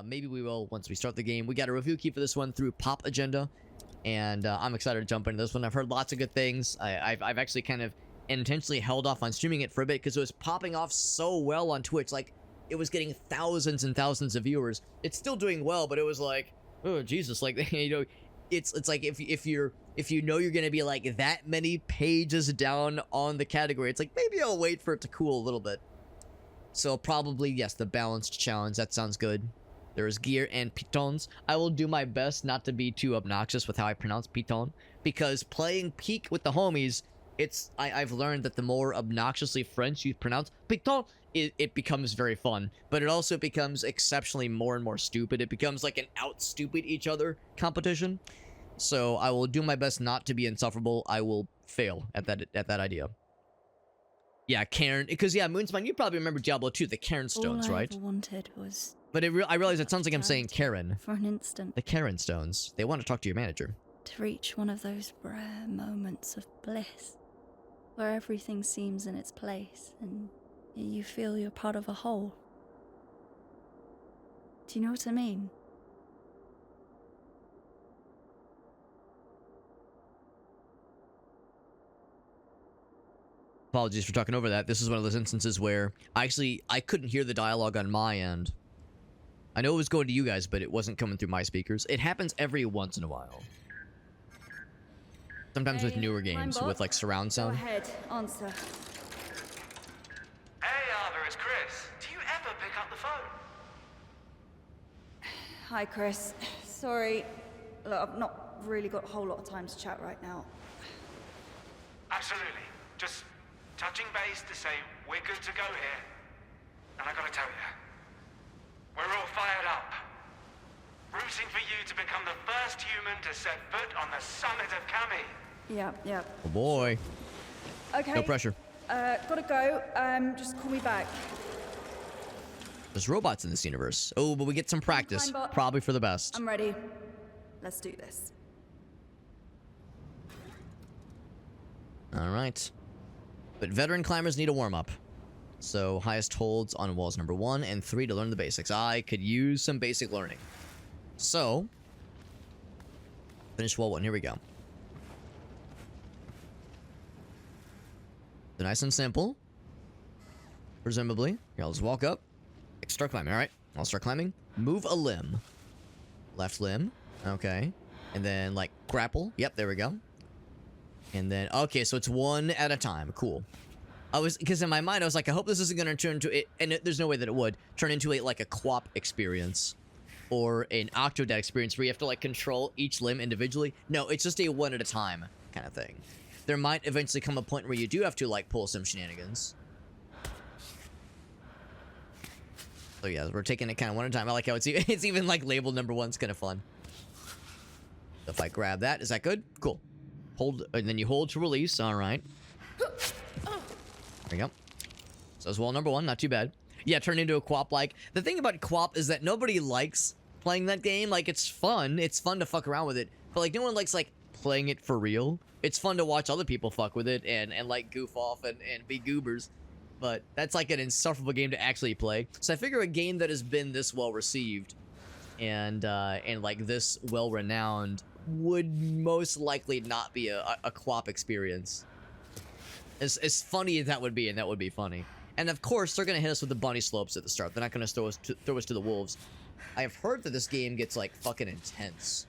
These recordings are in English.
Maybe we will once we start the game. We got a review key for this one through Pop Agenda, and I'm excited to jump into this one. I've heard lots of good things. I've actually kind of intentionally held off on streaming it for a bit because it was popping off so well on Twitch. Like, it was getting thousands and thousands of viewers. It's still doing well, but it was like, oh Jesus, like, you know, it's like if you know you're gonna be like that many pages down on the category, it's like maybe I'll wait for it to cool a little bit. So probably yes, the balanced challenge. That sounds good. There is gear and pitons. I will do my best not to be too obnoxious with how I pronounce piton, because playing Peak with the homies, I've learned that the more obnoxiously French you pronounce piton, it becomes very fun. But it also becomes exceptionally more and more stupid. It becomes like an out-stupid each other competition. So I will do my best not to be insufferable. I will fail at that idea. Yeah, Cairn. Because yeah, Moonspine, you probably remember Diablo 2, the Cairn stones, All I right? ever wanted was But I realize it sounds like I'm saying Karen. for an instant The Cairn stones. They want to talk to your manager. to reach one of those rare moments of bliss where everything seems in its place and you feel you're part of a whole. Do you know what I mean? Apologies for talking over that. This is one of those instances where I couldn't hear the dialogue on my end. I know it was going to you guys, but it wasn't coming through my speakers. It happens every once in a while. Sometimes with newer games, with like surround sound. Go ahead, answer. Hey Arthur, it's Chris. Do you ever pick up the phone? Hi, Chris. Sorry. Look, I've not really got a whole lot of time to chat right now. Absolutely. Just touching base to say we're good to go here. And I gotta tell you, we're all fired up. Rooting for you to become the first human to set foot on the summit of Kami. Yeah. Oh boy. Okay. No pressure. Gotta go. Just call me back. There's robots in this universe. Oh, but we get some practice. Time bot. Probably for the best. I'm ready. Let's do this. Alright. But veteran climbers need a warm-up. So, highest holds on walls number 1 and 3 to learn the basics. I could use some basic learning. So, finish wall 1. Here we go. So nice and simple. Presumably. Here, I'll just walk up. Start climbing. Alright. I'll start climbing. Move a limb. Left limb. Okay. And then, like, grapple. Yep, there we go. And then, okay, so it's one at a time. Cool. Because in my mind, I was like, I hope this isn't going to turn into it, and there's no way that it would, turn into like a QWOP experience. Or an Octodad experience where you have to, like, control each limb individually. No, it's just a one at a time kind of thing. There might eventually come a point where you do have to, like, pull some shenanigans. So yeah, we're taking it kind of one at a time. I like how it's even, like, labeled number 1. It's kind of fun. So if I grab that, is that good? Cool. Hold, and then you hold to release. All right. There we go. So it's wall number 1. Not too bad. Yeah, turn into a QWOP. Like, the thing about QWOP is that nobody likes playing that game. Like, it's fun. It's fun to fuck around with it. But, like, no one likes, like, playing it for real. It's fun to watch other people fuck with it and like, goof off and be goobers. But that's, like, an insufferable game to actually play. So I figure a game that has been this well-received and like, this well-renowned would most likely not be a QWOP experience. As funny as that would be, and that would be funny. And of course, they're gonna hit us with the bunny slopes at the start. They're not gonna throw us to the wolves. I have heard that this game gets, like, fucking intense.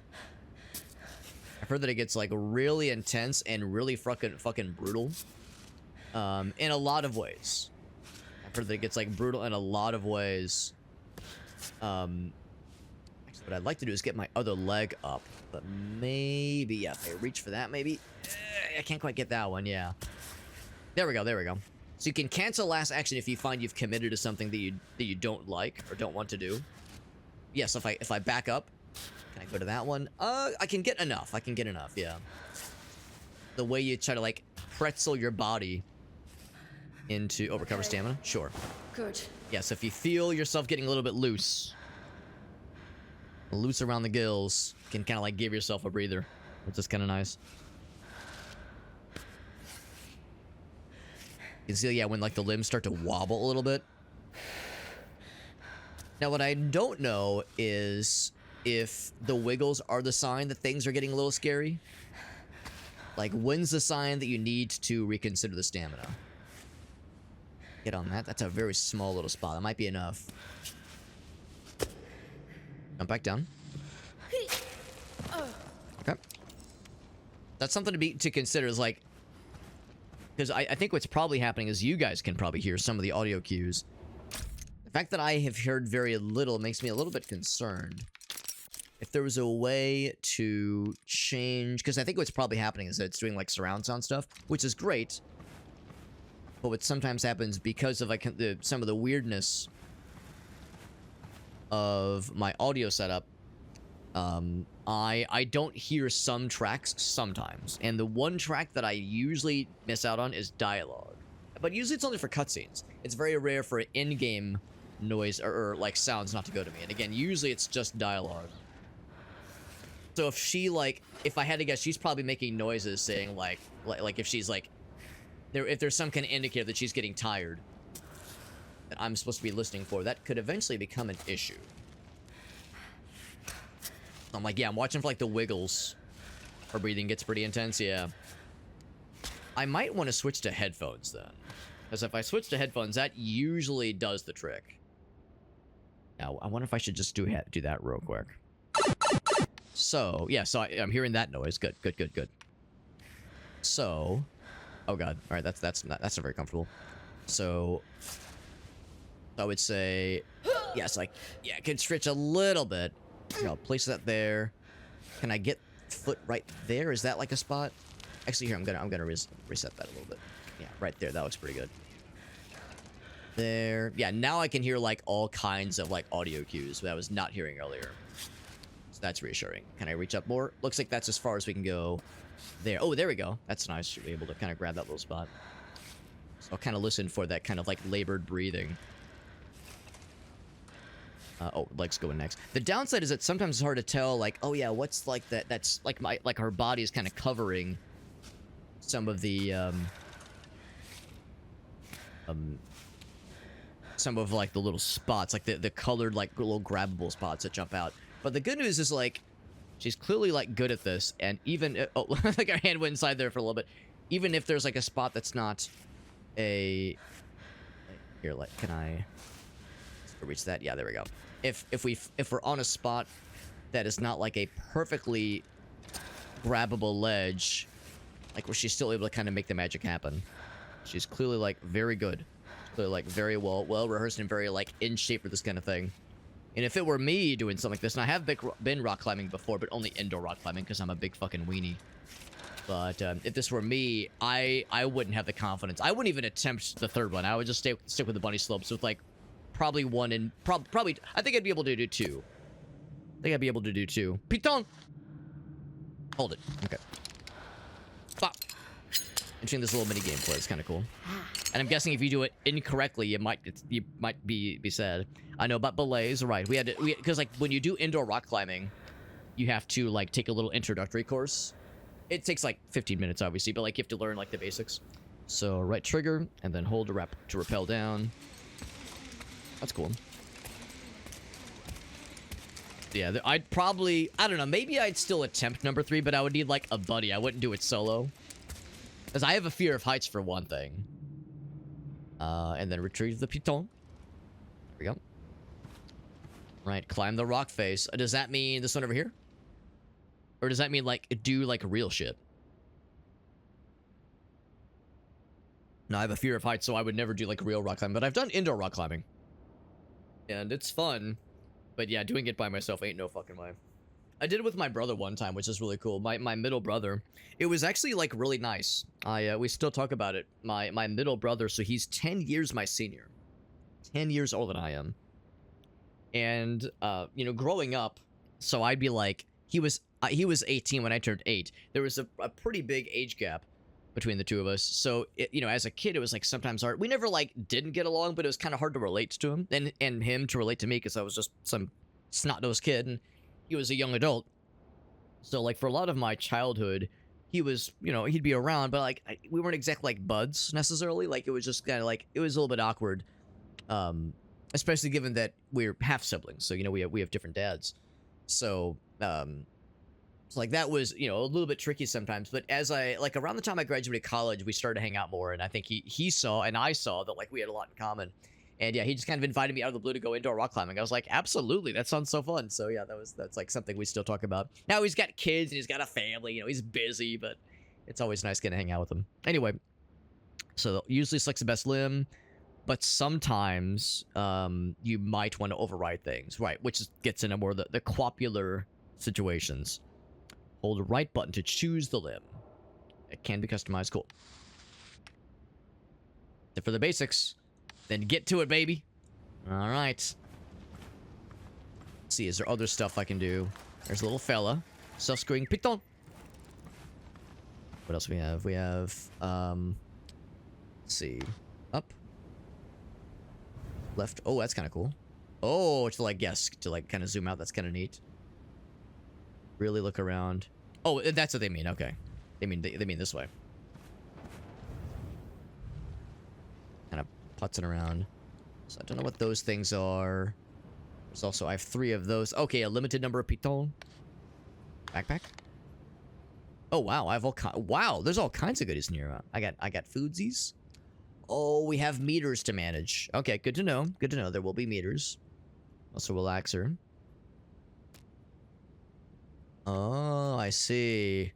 I've heard that it gets, like, really intense and really fucking brutal. In a lot of ways. I've heard that it gets, like, brutal in a lot of ways. Actually, what I'd like to do is get my other leg up. But maybe, yeah, if I reach for that, maybe. I can't quite get that one, yeah. There we go, there we go. So you can cancel last action if you find you've committed to something that you don't like or don't want to do. Yes, if I back up, can I go to that one? I can get enough. I can get enough, yeah. The way you try to, like, pretzel your body into recover stamina? Sure. Good. Yeah, so if you feel yourself getting a little bit loose around the gills, you can kind of, like, give yourself a breather, which is kind of nice. You can see, yeah, when, like, the limbs start to wobble a little bit. Now, what I don't know is if the wiggles are the sign that things are getting a little scary. Like, when's the sign that you need to reconsider the stamina? Get on that. That's a very small little spot. That might be enough. Jump back down. Okay. That's something to consider, is like, because I think what's probably happening is you guys can probably hear some of the audio cues. The fact that I have heard very little makes me a little bit concerned. If there was a way to change, because I think what's probably happening is that it's doing like surround sound stuff, which is great. But what sometimes happens because of like some of the weirdness of my audio setup, I don't hear some tracks sometimes, and the one track that I usually miss out on is dialogue. But usually it's only for cutscenes. It's very rare for in-game noise or like sounds not to go to me. And again, usually it's just dialogue. So if she like, if I had to guess, she's probably making noises saying like if she's like, if there's some kind of indicator that she's getting tired that I'm supposed to be listening for, that could eventually become an issue. I'm like, yeah, I'm watching for like the wiggles. Her breathing gets pretty intense, yeah. I might want to switch to headphones then. Because if I switch to headphones, that usually does the trick. Now, I wonder if I should just do that real quick. So, yeah, so I'm hearing that noise. Good. So, oh god. All right, that's not very comfortable. So, I would say, yes, like, yeah, I can stretch a little bit. Here, I'll place that there. Can I get foot right there? Is that like a spot? Actually, here, I'm gonna reset that a little bit. Yeah, right there. That looks pretty good. There. Yeah, now I can hear like all kinds of like audio cues that I was not hearing earlier. So that's reassuring. Can I reach up more? Looks like that's as far as we can go. There. Oh, there we go. That's nice. Should be able to kind of grab that little spot. So I'll kind of listen for that kind of like labored breathing. Oh, legs going next. The downside is that sometimes it's hard to tell, like, oh yeah, what's like that? That's like her body is kind of covering some of the some of like the little spots, like the colored like little grabbable spots that jump out. But the good news is like she's clearly like good at this, and even oh, like our hand went inside there for a little bit. Even if there's like a spot that's not a here, like, can I reach that? Yeah, there we go. If we're on a spot that is not like a perfectly grabbable ledge, like where she's still able to kind of make the magic happen. She's clearly like very good. Clearly like very well rehearsed and very like in shape for this kind of thing. And if it were me doing something like this, and I have been rock climbing before, but only indoor rock climbing because I'm a big fucking weenie. But if this were me, I wouldn't have the confidence. I wouldn't even attempt the third one. I would just stick with the bunny slopes with like probably one and probably I think I'd be able to do two. Piton! Hold it. Okay. Stop. Entering this little mini gameplay is kind of cool. And I'm guessing if you do it incorrectly, you might be sad. I know about belays, right? Because like when you do indoor rock climbing, you have to like take a little introductory course. It takes like 15 minutes, obviously, but like you have to learn like the basics. So right trigger and then hold to rappel down. That's cool. Yeah, I'd probably, I don't know, maybe I'd still attempt number 3, but I would need like a buddy. I wouldn't do it solo. Because I have a fear of heights for one thing. And then retrieve the piton. There we go. Right, climb the rock face. Does that mean this one over here? Or does that mean like do like real shit? No, I have a fear of heights, so I would never do like real rock climbing. But I've done indoor rock climbing. And it's fun. But yeah, doing it by myself ain't no fucking way. I did it with my brother one time, which is really cool. My middle brother. It was actually like really nice. We still talk about it. My middle brother, so he's 10 years my senior. 10 years older than I am. And you know, growing up, so I'd be like, he was 18 when I turned 8. There was a pretty big age gap between the two of us. So, you know, as a kid, it was like sometimes hard. We never like didn't get along, but it was kind of hard to relate to him and him to relate to me because I was just some snot-nosed kid and he was a young adult. So like for a lot of my childhood, he was, you know, he'd be around, but like we weren't exactly like buds necessarily. Like it was just kind of like, it was a little bit awkward especially given that we're half siblings. So, you know, we have different dads. So, so like that was, you know, a little bit tricky sometimes. But as like around the time I graduated college, we started to hang out more. And I think he saw and I saw that like we had a lot in common. And yeah, he just kind of invited me out of the blue to go indoor rock climbing. I was like, absolutely, that sounds so fun. So yeah, that's like something we still talk about. Now he's got kids and he's got a family, you know, he's busy, but it's always nice getting to hang out with him. Anyway, so usually selects the best limb, but sometimes you might want to override things, right? Which gets into more the copular situations. Hold the right button to choose the limb. It can be customized. Cool. And for the basics, then get to it, baby. All right. Let's see, is there other stuff I can do? There's a little fella. Self-screening piton. What else we have? We have, let's see. Up. Left. Oh, that's kind of cool. Oh, to like, yes, to like kind of zoom out. That's kind of neat. Really look around. Oh, that's what they mean. Okay. They mean this way. Kind of putzing around. So I don't know what those things are. There's also, I have 3 of those. Okay, a limited number of pitons. Backpack. Oh wow, I have all wow, there's all kinds of goodies in here. I got foodsies. Oh, we have meters to manage. Okay, good to know. Good to know. There will be meters. Also relaxer. Oh, I see.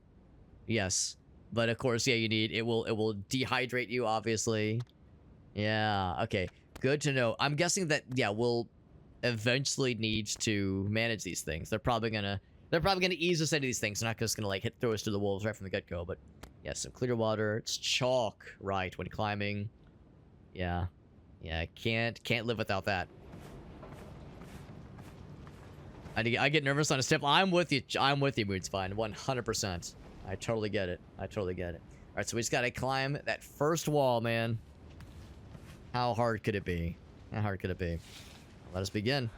Yes. But of course, yeah, you need it will dehydrate you, obviously. Yeah, okay. Good to know. I'm guessing that yeah, we'll eventually need to manage these things. They're probably gonna ease us into these things. They're not just gonna like throw us to the wolves right from the get-go, but yeah, some clear water. It's chalk, right, when climbing. Yeah. Yeah, can't live without that. I get nervous on a step. I'm with you. I'm with you, Mood's fine. 100%. I totally get it. I totally get it. All right, so we just got to climb that first wall, man. How hard could it be? How hard could it be? Let us begin.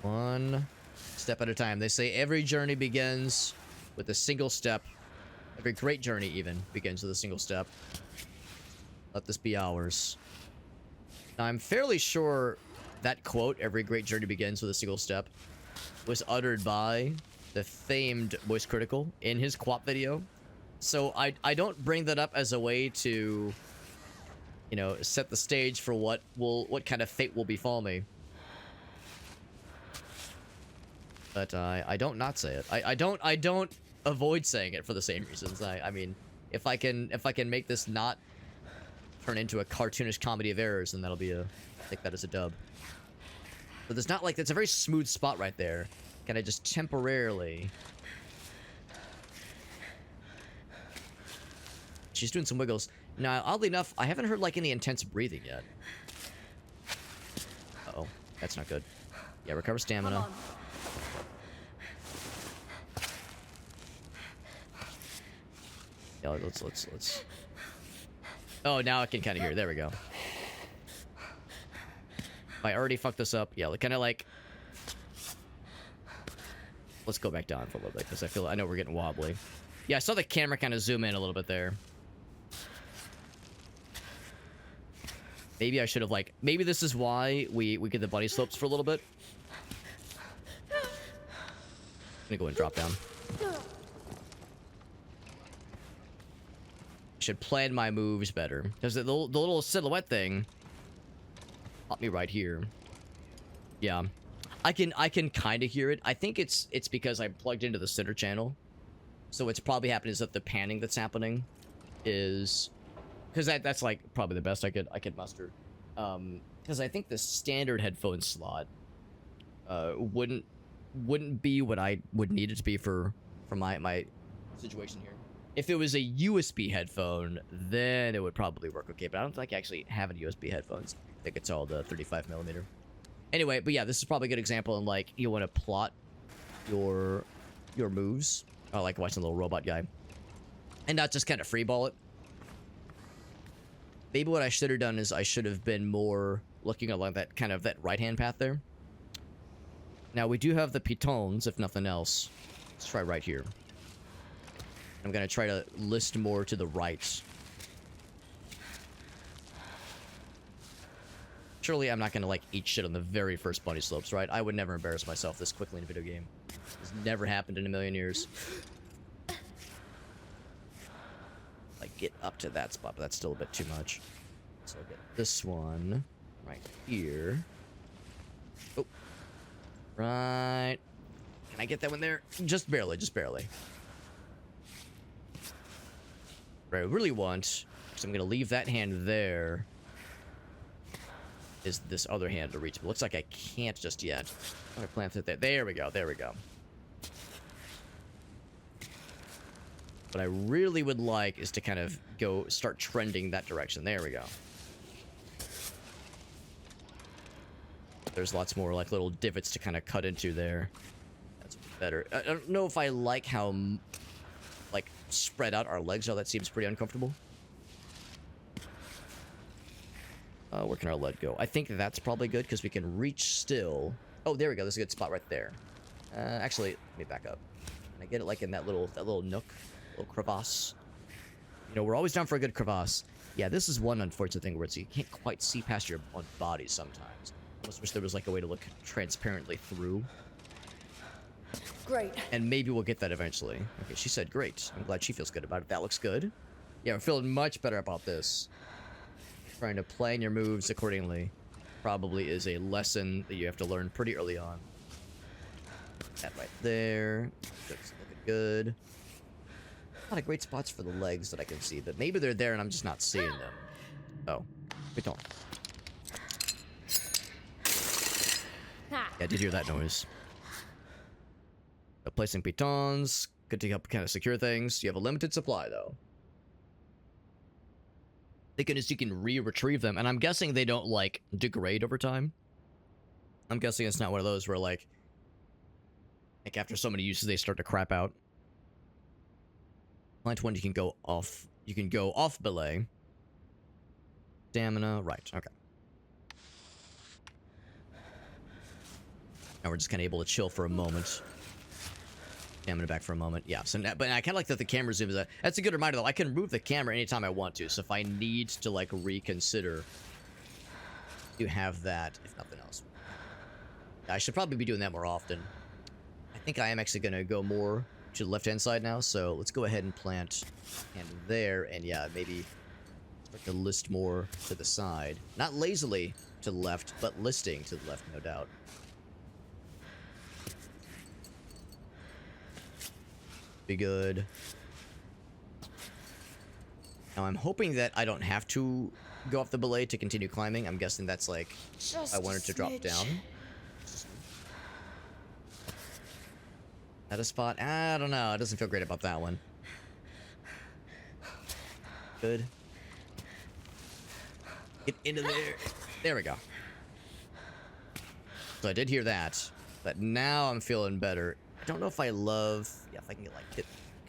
One step at a time. They say every journey begins with a single step. Every great journey even begins with a single step. Let this be ours. Now, I'm fairly sure that quote, every great journey begins with a single step, was uttered by the famed Voice Critical in his QWOP video. So I don't bring that up as a way to, you know, set the stage for what kind of fate will befall me. But I don't not say it. I don't avoid saying it for the same reasons. I mean, if I can make this not turn into a cartoonish comedy of errors, then that'll be a, I think that is a dub. But there's not like, it's a very smooth spot right there. Can I just temporarily? She's doing some wiggles. Now, oddly enough, I haven't heard like any intense breathing yet. Uh-oh, that's not good. Yeah, recover stamina. Yeah, let's. Oh, now I can kind of hear. There we go. I already fucked this up. Yeah, kind of like. Let's go back down for a little bit because I know we're getting wobbly. Yeah, I saw the camera kind of zoom in a little bit there. Maybe I should have like. Maybe this is why we get the bunny slopes for a little bit. I'm gonna go and drop down. Should plan my moves better because the little silhouette thing caught me right here. Yeah, I can kind of hear it. I think it's because I plugged into the center channel, so what's probably happening is that the panning that's happening is because that's like probably the best I could muster. Because I think the standard headphone slot wouldn't be what I would need it to be for my situation here. If it was a USB headphone, then it would probably work okay, but I don't think I actually have any USB headphones. I think it's all the 35mm. Anyway, but yeah, this is probably a good example in like you want to plot your moves. I like watching the little robot guy. And not just kind of freeball it. Maybe what I should have done is I should have been more looking along that kind of that right-hand path there. Now we do have the pitons, if nothing else. Let's try right here. I'm gonna try to list more to the right. Surely I'm not gonna, like, eat shit on the very first bunny slopes, right? I would never embarrass myself this quickly in a video game. It's never happened in a million years. Like, get up to that spot, but that's still a bit too much. So I'll get this one right here. Oh. Right. Can I get that one there? Just barely, just barely. What I really want, because I'm going to leave that hand there, is this other hand to reach. But looks like I can't just yet. I'm going to plant it there. There we go, there we go. What I really would like is to kind of start trending that direction. There we go. There's lots more, like, little divots to kind of cut into there. That's better. I don't know if I like how, like, spread out our legs are. That seems pretty uncomfortable. Where can our lead go? I think that's probably good because we can reach still. Oh, there we go. There's a good spot right there. Actually, let me back up. Can I get it, like, in that little nook? Little crevasse. You know, we're always down for a good crevasse. Yeah, this is one unfortunate thing where you can't quite see past your own body sometimes. I almost wish there was, like, a way to look transparently through. Great. And maybe we'll get that eventually. Okay, she said great. I'm glad she feels good about it. That looks good. Yeah, we're feeling much better about this. Trying to plan your moves accordingly probably is a lesson that you have to learn pretty early on. That right there. Looks looking good. A lot of great spots for the legs that I can see, but maybe they're there and I'm just not seeing them. Oh, wait, don't. Yeah, I did hear that noise. Placing pitons, good to help kind of secure things. You have a limited supply, though. Thinking is you can retrieve them, and I'm guessing they don't, like, degrade over time. I'm guessing it's not one of those where, like after so many uses, they start to crap out. Plant one, you can go off belay. Stamina, right, okay. Now we're just kind of able to chill for a moment. Stamina back for a moment. Yeah, so now, but I kind of like that the camera zooms out. That's a good reminder, though. I can move the camera anytime I want to, so if I need to, like, reconsider, you have that, if nothing else. I should probably be doing that more often. I think I am actually going to go more to the left-hand side now, so let's go ahead and plant hand there, and yeah, maybe start to list more to the side. Not lazily to the left, but listing to the left, no doubt. Be good. Now I'm hoping that I don't have to go off the belay to continue climbing. I'm guessing that's like Just I wanted to drop down. At a spot? I don't know. It doesn't feel great about that one. Good. Get into there. There we go. So I did hear that, but now I'm feeling better. I don't know if I love... Yeah, if I can get, like, get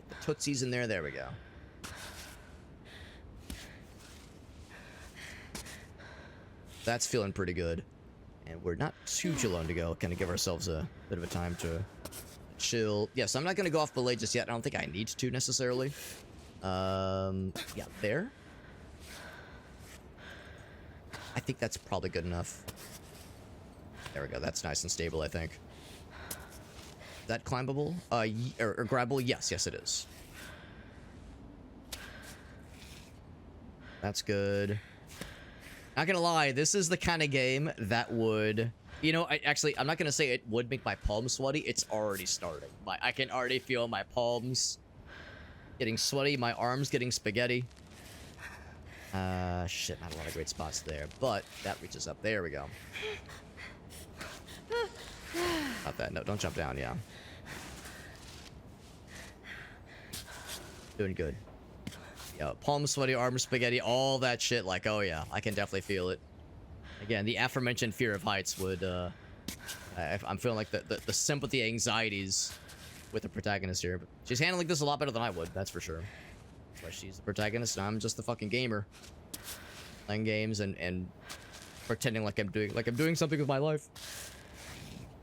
the tootsies in there. There we go. That's feeling pretty good. And we're not too long to go. Kind of give ourselves a bit of a time to chill. Yeah, so I'm not going to go off belay just yet. I don't think I need to necessarily. Yeah, there. I think that's probably good enough. There we go. That's nice and stable, I think. Is that climbable? Or grabbable? Yes, yes it is. That's good. Not gonna lie, this is the kind of game that would... You know, I'm not gonna say it would make my palms sweaty. It's already starting. I can already feel my palms getting sweaty, my arms getting spaghetti. Shit, not a lot of great spots there, but that reaches up. There we go. Not that. No, don't jump down, yeah. Doing good. Yeah, palm sweaty, arm spaghetti, all that shit. Like, oh yeah, I can definitely feel it. Again, the aforementioned fear of heights would, I'm feeling like the sympathy anxieties with the protagonist here. But she's handling this a lot better than I would, that's for sure. That's why she's the protagonist and I'm just the fucking gamer. Playing games and pretending like I'm doing something with my life.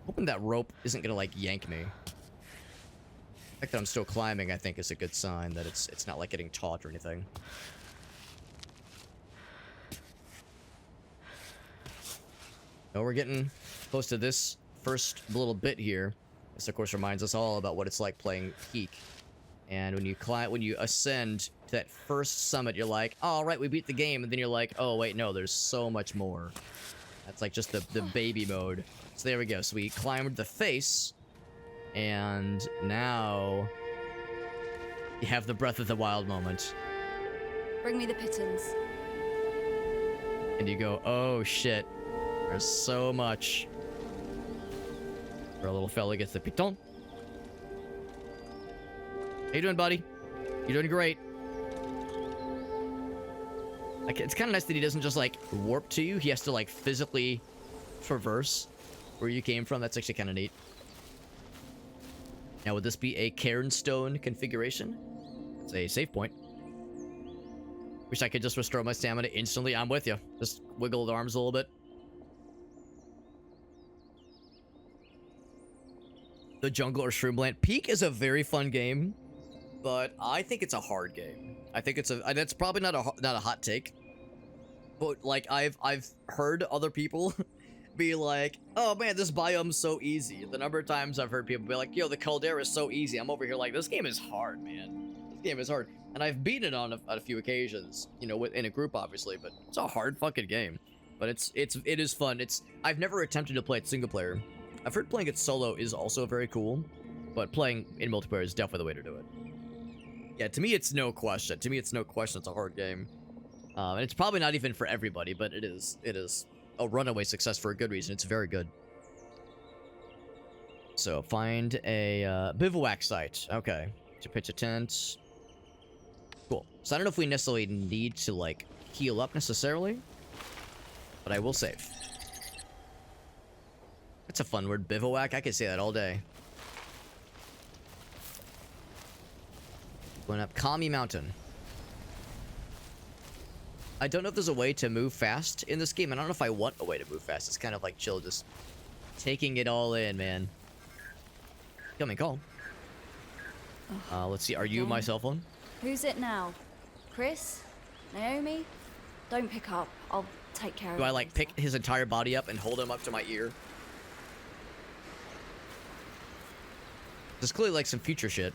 Hoping that rope isn't gonna, like, yank me. The fact that I'm still climbing, I think, is a good sign that it's not, like, getting taut or anything. Now we're getting close to this first little bit here. This, of course, reminds us all about what it's like playing Peak. And when you ascend to that first summit, you're like, oh, all right, we beat the game. And then you're like, oh, wait, no, there's so much more. That's like just the baby mode. So there we go. So we climbed the face. And now you have the Breath of the Wild moment. Bring me the pitons. And you go, oh, shit. There's so much. Our little fella gets the piton. How you doing, buddy? You're doing great. Like, it's kind of nice that he doesn't just, like, warp to you. He has to, like, physically traverse where you came from. That's actually kind of neat. Now, would this be a Cairn stone configuration? It's a save point. Wish I could just restore my stamina instantly. I'm with you. Just wiggle the arms a little bit. The Jungle or Shroomland. Peak is a very fun game, but I think it's a hard game. I think it's a. That's probably not a hot take, but like I've heard other people be like, "Oh man, this biome's so easy." The number of times I've heard people be like, "Yo, the Caldera is so easy." I'm over here like, "This game is hard, man. This game is hard." And I've beaten it on a few occasions, you know, in a group, obviously. But it's a hard fucking game. But it is fun. I've never attempted to play it single player. I've heard playing it solo is also very cool, but playing in multiplayer is definitely the way to do it. Yeah, to me, it's no question. To me, it's no question. It's a hard game, and it's probably not even for everybody, but it is a runaway success for a good reason. It's very good. So find a bivouac site. Okay, to pitch a tent. Cool. So I don't know if we necessarily need to like heal up necessarily, but I will save. That's a fun word, bivouac. I could say that all day. Going up Kami Mountain. I don't know if there's a way to move fast in this game. I don't know if I want a way to move fast. It's kind of like chill, just taking it all in, man. Coming call. Let's see. Are you my cell phone? Who's it now? Chris? Naomi? Don't pick up. I'll take care of it. Do I like pick his entire body up and hold him up to my ear? There's clearly like some future shit.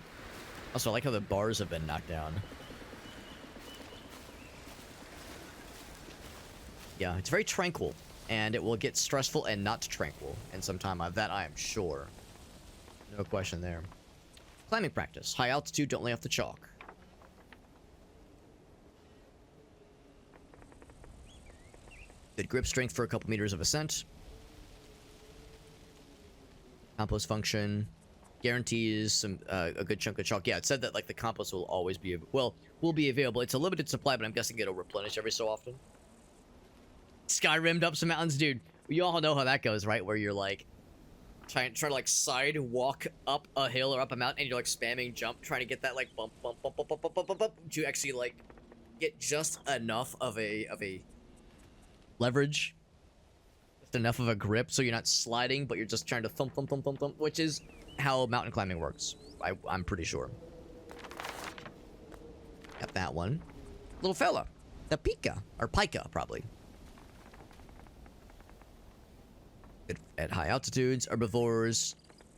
Also, I like how the bars have been knocked down. Yeah, it's very tranquil, and it will get stressful and not tranquil in some time. That I am sure. No question there. Climbing practice. High altitude, don't lay off the chalk. Good grip strength for a couple meters of ascent. Compost function. Guarantees some a good chunk of chalk. Yeah, it said that like the compost will always be will be available. It's a limited supply, but I'm guessing it'll replenish every so often. Skyrimmed up some mountains, dude. We all know how that goes, right? Where you're like trying to like side walk up a hill or up a mountain, and you're like spamming jump, trying to get that like bump to actually like get just enough of a leverage, just enough of a grip, so you're not sliding, but you're just trying to thump, which is how mountain climbing works. I'm pretty sure. Got that one. Little fella. The Pika. Or Pika, probably. Good at high altitudes. Herbivores.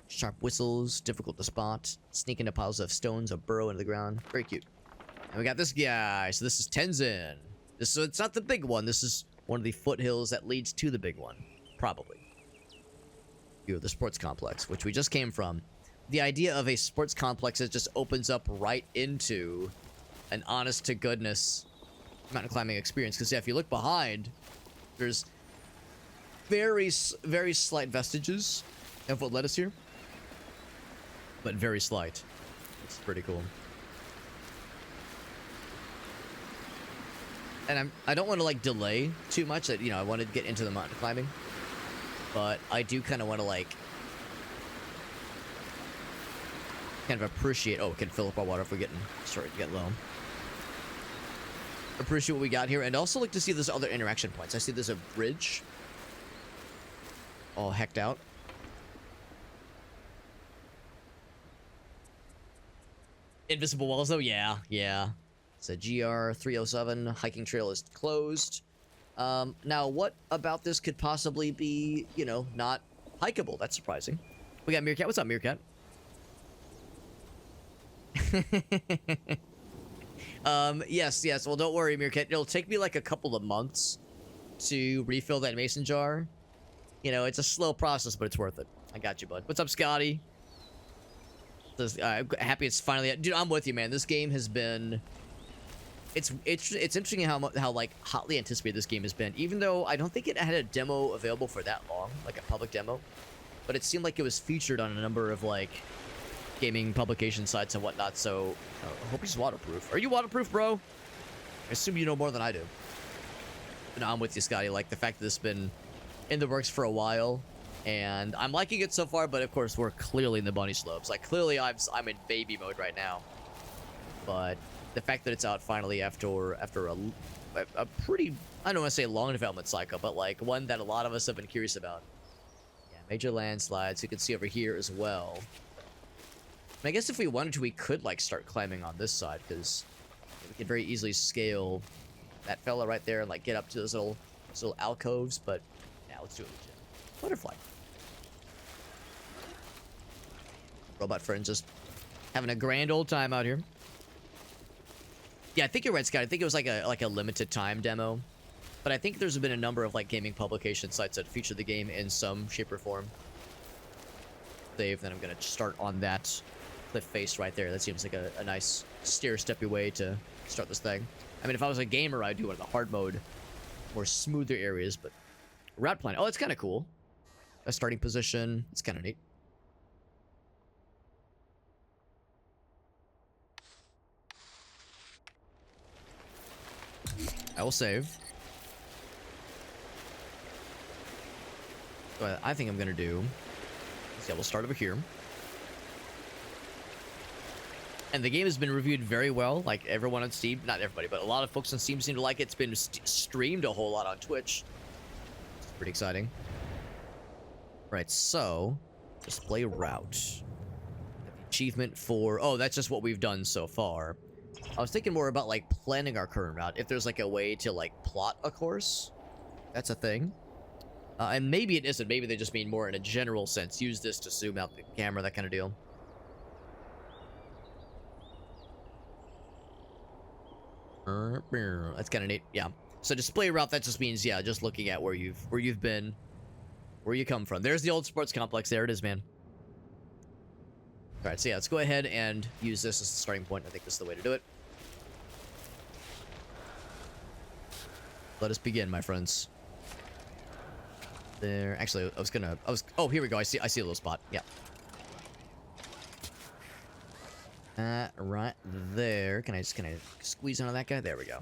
Sharp whistles. Difficult to spot. Sneak into piles of stones or burrow into the ground. Very cute. And we got this guy. So this is Tenzin. So it's not the big one. This is one of the foothills that leads to the big one. Probably. The sports complex, which we just came from. The idea of a sports complex that just opens up right into an honest to goodness mountain climbing experience. Because yeah, if you look behind, there's very slight vestiges of what led us here, but very slight. It's pretty cool. And I don't want to like delay too much. That, you know, I want to get into the mountain climbing. But I do kind of want to, like, kind of appreciate... Oh, we can fill up our water if we're starting to get low. Appreciate what we got here. And also like to see those other interaction points. I see there's a bridge. All hecked out. Invisible walls, though? Yeah. It's a GR 307. Hiking trail is closed. Now, what about this could possibly be, you know, not hikeable? That's surprising. We got Meerkat. What's up, Meerkat? Yes, yes. Well, don't worry, Meerkat. It'll take me like a couple of months to refill that mason jar. You know, it's a slow process, but it's worth it. I got you, bud. What's up, Scotty? I'm happy it's finally... Dude, I'm with you, man. This game has been... It's interesting how like hotly anticipated this game has been, even though I don't think it had a demo available for that long, like a public demo. But it seemed like it was featured on a number of like gaming publication sites and whatnot. So I hope he's waterproof. Are you waterproof, bro? I assume you know more than I do. But no, I'm with you, Scotty. Like the fact that this has been in the works for a while, and I'm liking it so far. But of course, we're clearly in the bunny slopes. Like clearly, I'm in baby mode right now. But the fact that it's out finally after a pretty, I don't want to say long development cycle, but like one that a lot of us have been curious about. Yeah, major landslides. You can see over here as well. And I guess if we wanted to, we could like start climbing on this side, because we could very easily scale that fella right there and like get up to those little alcoves. But yeah, let's do it legit. Butterfly. Robot friends just having a grand old time out here. Yeah, I think you're right, Scott. I think it was like a limited time demo, but I think there's been a number of like gaming publication sites that feature the game in some shape or form. Save. Then I'm gonna start on that cliff face right there. That seems like a nice stair-steppy way to start this thing. I mean, if I was a gamer, I'd do one of the hard mode, more smoother areas. But route plan. Oh, it's kind of cool. A starting position. It's kind of neat. I will save. What I think I'm gonna do is, yeah, we'll start over here. And the game has been reviewed very well. Like everyone on Steam, not everybody, but a lot of folks on Steam seem to like it. It's been streamed a whole lot on Twitch. It's pretty exciting. Right, so display route. Achievement for, oh, that's just what we've done so far. I was thinking more about like planning our current route. If there's like a way to like plot a course, that's a thing. And maybe it isn't. Maybe they just mean more in a general sense. Use this to zoom out the camera, that kind of deal. That's kind of neat. Yeah. So display route, that just means, yeah, just looking at where you've been, where you come from. There's the old sports complex. There it is, man. All right, so yeah, let's go ahead and use this as the starting point. I think this is the way to do it. Let us begin, my friends. There. Actually, oh, here we go. I see a little spot. Yeah. Right there. Can I squeeze onto that guy? There we go.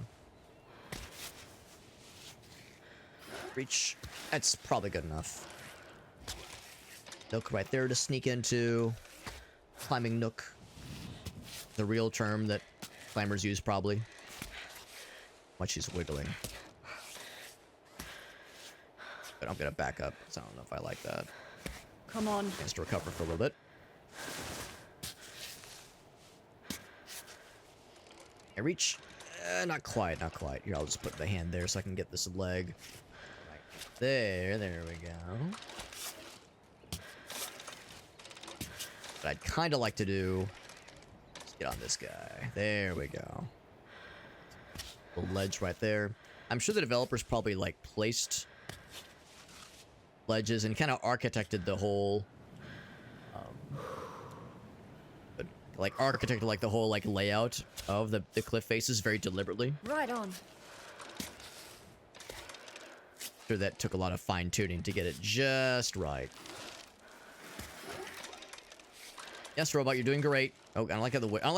Reach. That's probably good enough. Nook right there to sneak into. Climbing nook. The real term that climbers use, probably. Watch, she's wiggling. But I'm gonna back up, so I don't know if I like that. Come on. Has to recover for a little bit. I reach. Not quite, not quite. Here, I'll just put the hand there so I can get this leg. Right there. There we go. What I'd kind of like to do is get on this guy. There we go. The ledge right there. I'm sure the developers probably like placed ledges and kind of architected the whole the whole like layout of the cliff faces very deliberately. Right on. Sure, that took a lot of fine tuning to get it just right. Yes, robot, you're doing great. Oh, I don't like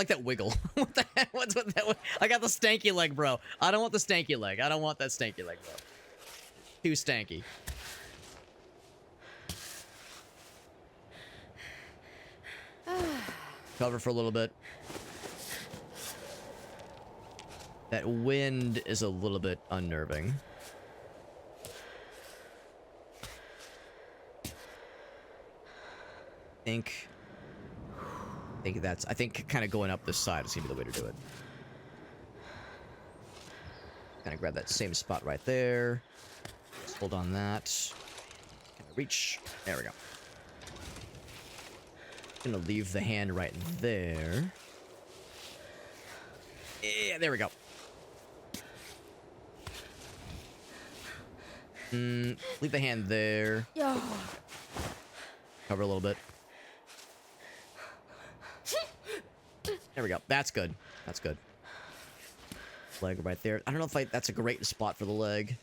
that wiggle. What the heck? What's with that? I got the stanky leg, bro. I don't want the stanky leg. I don't want that stanky leg, bro. Too stanky. Cover for a little bit. That wind is a little bit unnerving. I think kind of going up this side is gonna be the way to do it. kind of grab that same spot right there. Just hold on that. Kind of reach. There we go. Gonna leave the hand right there. Yeah, there we go. Leave the hand there. Yeah. Cover a little bit. There we go. That's good. That's good. Leg right there. I don't know if that's a great spot for the leg.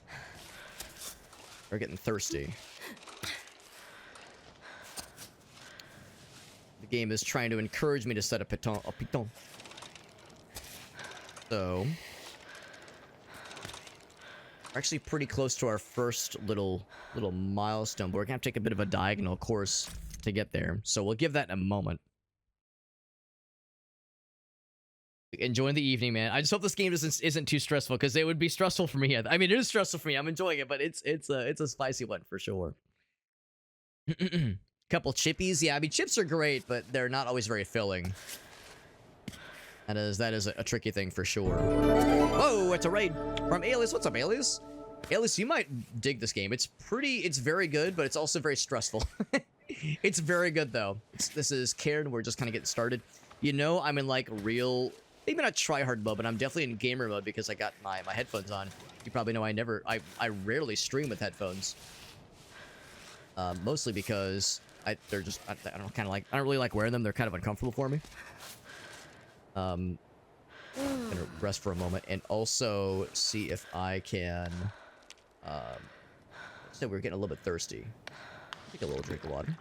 We're getting thirsty. The game is trying to encourage me to set a piton. So, we're actually pretty close to our first little milestone, but we're gonna have to take a bit of a diagonal course to get there. So we'll give that in a moment. Enjoying the evening, man. I just hope this game isn't too stressful, because it would be stressful for me. I mean, it is stressful for me. I'm enjoying it, but it's a spicy one for sure. Couple chippies, yeah. I mean, chips are great, but they're not always very filling. That is a tricky thing for sure. Whoa, it's a raid from Alias. What's up, Alias? Alias, you might dig this game. It's very good, but it's also very stressful. It's very good though. This is Cairn. We're just kind of getting started. You know, I'm in like real, maybe not try-hard mode, but I'm definitely in gamer mode because I got my headphones on. You probably know I rarely stream with headphones. Mostly because I don't really like wearing them. They're kind of uncomfortable for me. Gonna rest for a moment and also see if I can. So we're getting a little bit thirsty. Take a little drink of water.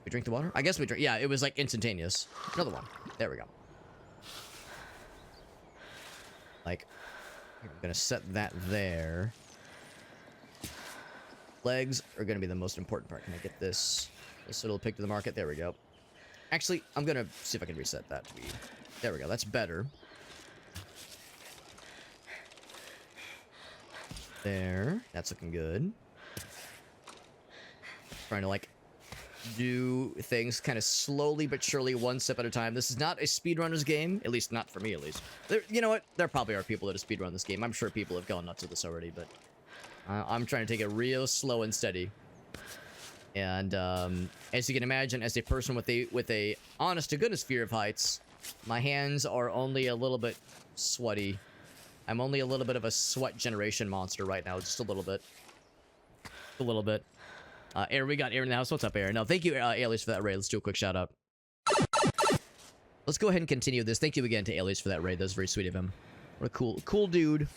We drink the water? I guess we drink. Yeah, it was like instantaneous. Another one. There we go. Like, I'm gonna set that there. Legs are gonna be the most important part. Can I get this little pig to the market? There we go. Actually, I'm gonna see if I can reset that to be. There we go. That's better. There. That's looking good. Trying to like do things kind of slowly but surely, one step at a time. This is not a speedrunner's game, at least not for me, at least. You know what? There probably are people that have speedrun this game. I'm sure people have gone nuts with this already, but I'm trying to take it real slow and steady. And as you can imagine, as a person with a honest to goodness fear of heights, my hands are only a little bit sweaty. I'm only a little bit of a sweat generation monster right now, just a little bit. A little bit. Aaron, we got Aaron in the house. What's up, Aaron? No, thank you, Alias, for that raid. Let's do a quick shout out. Let's go ahead and continue this. Thank you again to Alias for that raid. That was very sweet of him. What a cool dude.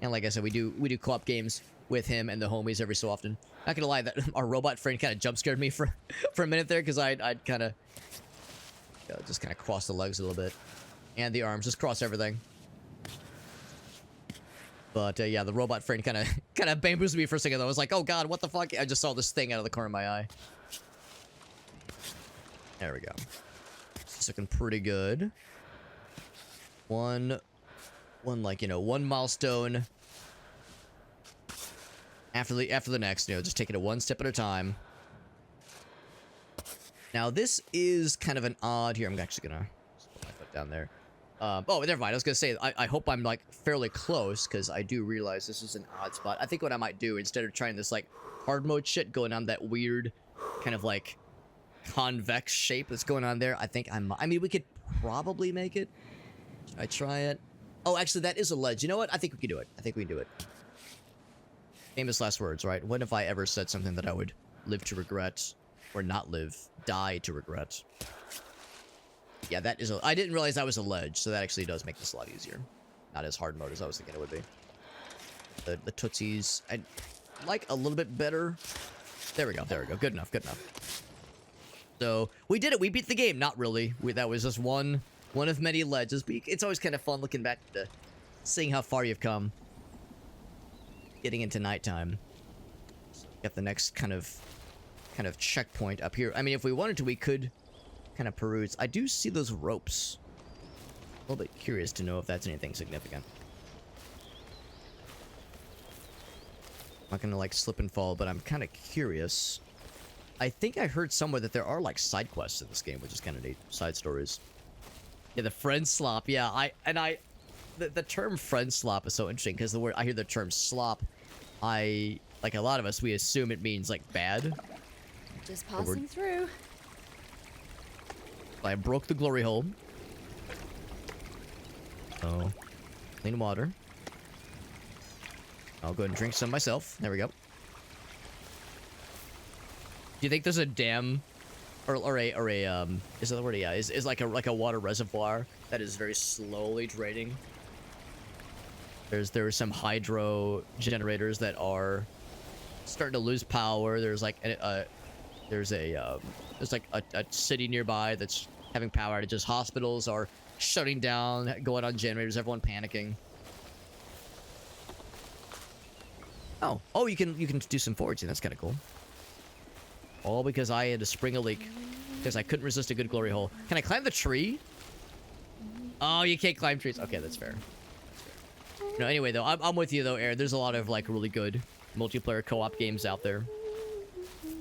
And like I said, we do co-op games with him and the homies every so often. Not gonna lie, that our robot friend kind of jump scared me for a minute there, because I'd kind of just kind of cross the legs a little bit, and the arms, just cross everything. But yeah, the robot friend kind of bamboozled me for a second. I was like, oh god, what the fuck? I just saw this thing out of the corner of my eye. There we go. It's looking pretty good. One milestone after the next, just taking it one step at a time. Now this is kind of an odd here. I'm actually gonna put my foot down there. Oh, never mind. I was gonna say I hope I'm like fairly close, because I do realize this is an odd spot. I think what I might do, instead of trying this like hard mode shit, going on that weird kind of like convex shape that's going on there, I mean, we could probably make it. Should I try it? Oh, actually, that is a ledge. You know what? I think we can do it. I think we can do it. Famous last words, right? When have I ever said something that I would live to regret, or not live, die to regret? Yeah, that is I didn't realize that was a ledge, so that actually does make this a lot easier. Not as hard mode as I was thinking it would be. The tootsies, I like a little bit better. There we go. Good enough. So, we did it. We beat the game. Not really. That was just one of many ledges. But it's always kind of fun looking back to seeing how far you've come. Getting into nighttime. Got the next kind of checkpoint up here. I mean, if we wanted to, we could kind of peruse. I do see those ropes. A little bit curious to know if that's anything significant. I'm not gonna like slip and fall, but I'm kind of curious. I think I heard somewhere that there are like side quests in this game, which is kind of neat. Side stories. Yeah, the friend slop. Yeah, the term friend slop is so interesting because the word I hear the term slop, like a lot of us, we assume it means like bad. Just passing through. I broke the glory hole. Oh, clean water. I'll go ahead and drink some myself. There we go. Do you think there's a dam, or a is that the word? Yeah, is like a water reservoir that is very slowly draining? There are some hydro generators that are starting to lose power. There's like there's like a city nearby that's having power outages. Hospitals are shutting down, going on generators. Everyone panicking. Oh, you can do some foraging. That's kind of cool. All because I had to spring a leak because I couldn't resist a good glory hole. Can I climb the tree? Oh, you can't climb trees. Okay, that's fair. No, anyway, though, I'm with you, though, Aaron. There's a lot of, like, really good multiplayer co-op games out there.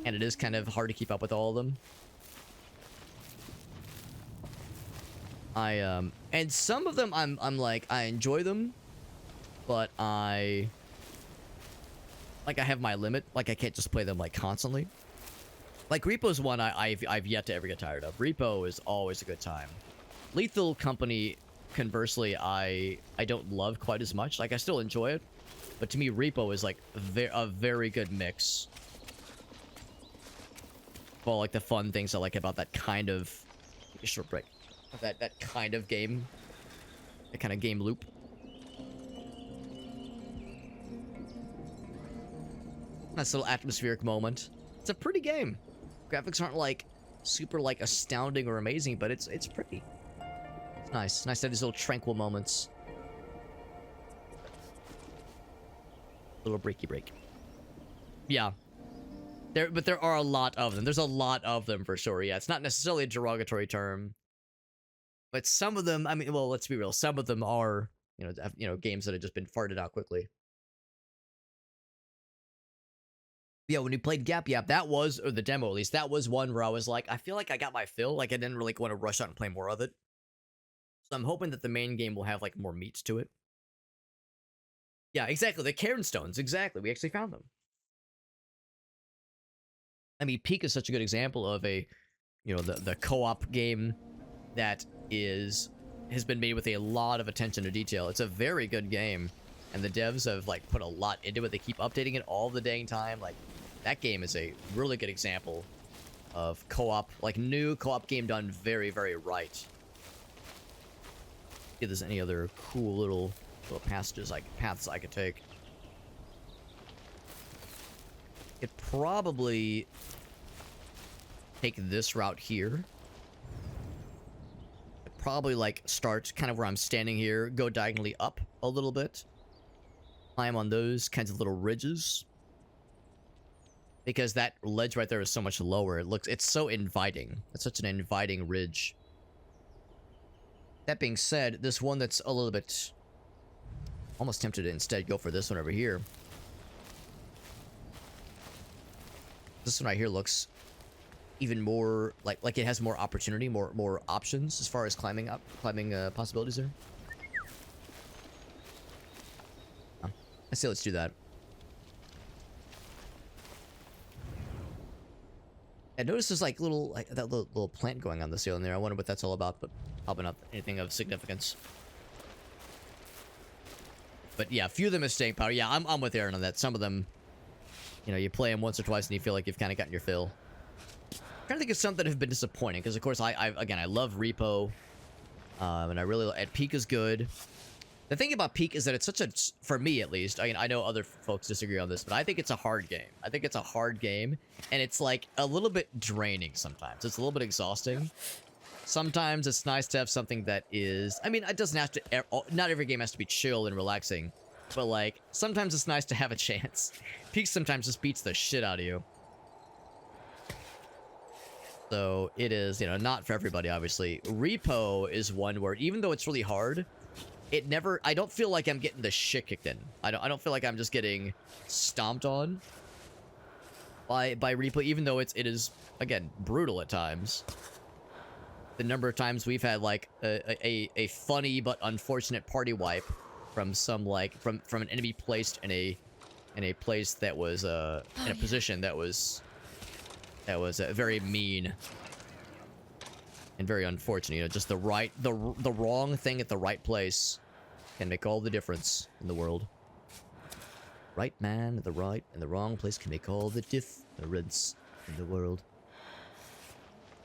And it is kind of hard to keep up with all of them. And some of them, I'm like, I enjoy them. But I have my limit. Like, I can't just play them, like, constantly. Like, Repo's one I've yet to ever get tired of. Repo is always a good time. Lethal Company, conversely, I don't love quite as much. Like, I still enjoy it. But to me, Repo is, like, a very good mix. Well, like, the fun things I like about that kind of... Take a short break. That kind of game. That kind of game loop. Nice little atmospheric moment. It's a pretty game. Graphics aren't like super like astounding or amazing, but it's pretty. It's nice. Nice to have these little tranquil moments. Little breaky break. Yeah. But there are a lot of them. There's a lot of them for sure. Yeah, it's not necessarily a derogatory term. But some of them, I mean, well, let's be real. Some of them are, you know, games that have just been farted out quickly. Yeah, when we played Gap Yap, that was, or the demo at least, that was one where I was like, I feel like I got my fill. Like, I didn't really want to rush out and play more of it. So I'm hoping that the main game will have, like, more meat to it. Yeah, exactly. The Cairn stones, exactly. We actually found them. I mean, Peak is such a good example of a, you know, the co-op game that has been made with a lot of attention to detail. It's a very good game. And the devs have, like, put a lot into it. They keep updating it all the dang time. Like, that game is a really good example of co-op, like, new co-op game done very, very right. See if there's any other cool little paths I could take. Could probably take this route here. I'd probably, like, start kind of where I'm standing here, go diagonally up a little bit. Climb on those kinds of little ridges. Because that ledge right there is so much lower. It's so inviting. It's such an inviting ridge. That being said, this one that's a little bit... Almost tempted to instead go for this one over here. This one right here looks even more like it has more opportunity, more options as far as climbing possibilities there. I say let's do that. I noticed there's like that little plant going on the ceiling there. I wonder what that's all about, but probably not anything of significance. But yeah, a few of them is staying power. Yeah, I'm with Aaron on that. Some of them, you know, you play them once or twice and you feel like you've kind of gotten your fill. I'm trying to think of some that have been disappointing because of course I love Repo, and and Peak is good. The thing about Peak is that it's such a, for me at least, I mean, I know other folks disagree on this, but I think it's a hard game. I think it's a hard game, and it's like a little bit draining sometimes. It's a little bit exhausting. Sometimes it's nice to have something that is, I mean, it doesn't have to, not every game has to be chill and relaxing, but like, sometimes it's nice to have a chance. Peak sometimes just beats the shit out of you. So it is, you know, not for everybody, obviously. Repo is one where, even though it's really hard, I don't feel like I'm getting the shit kicked in. I don't feel like I'm just getting stomped on by Repo, even though it is, again, brutal at times. the number of times we've had like a funny but unfortunate party wipe from some like from an enemy placed in a place that was in a position that was very mean and very unfortunate. You know, just the wrong thing at the right place can make all the difference in the world. Right man at the right and the wrong place can make all the difference in the world.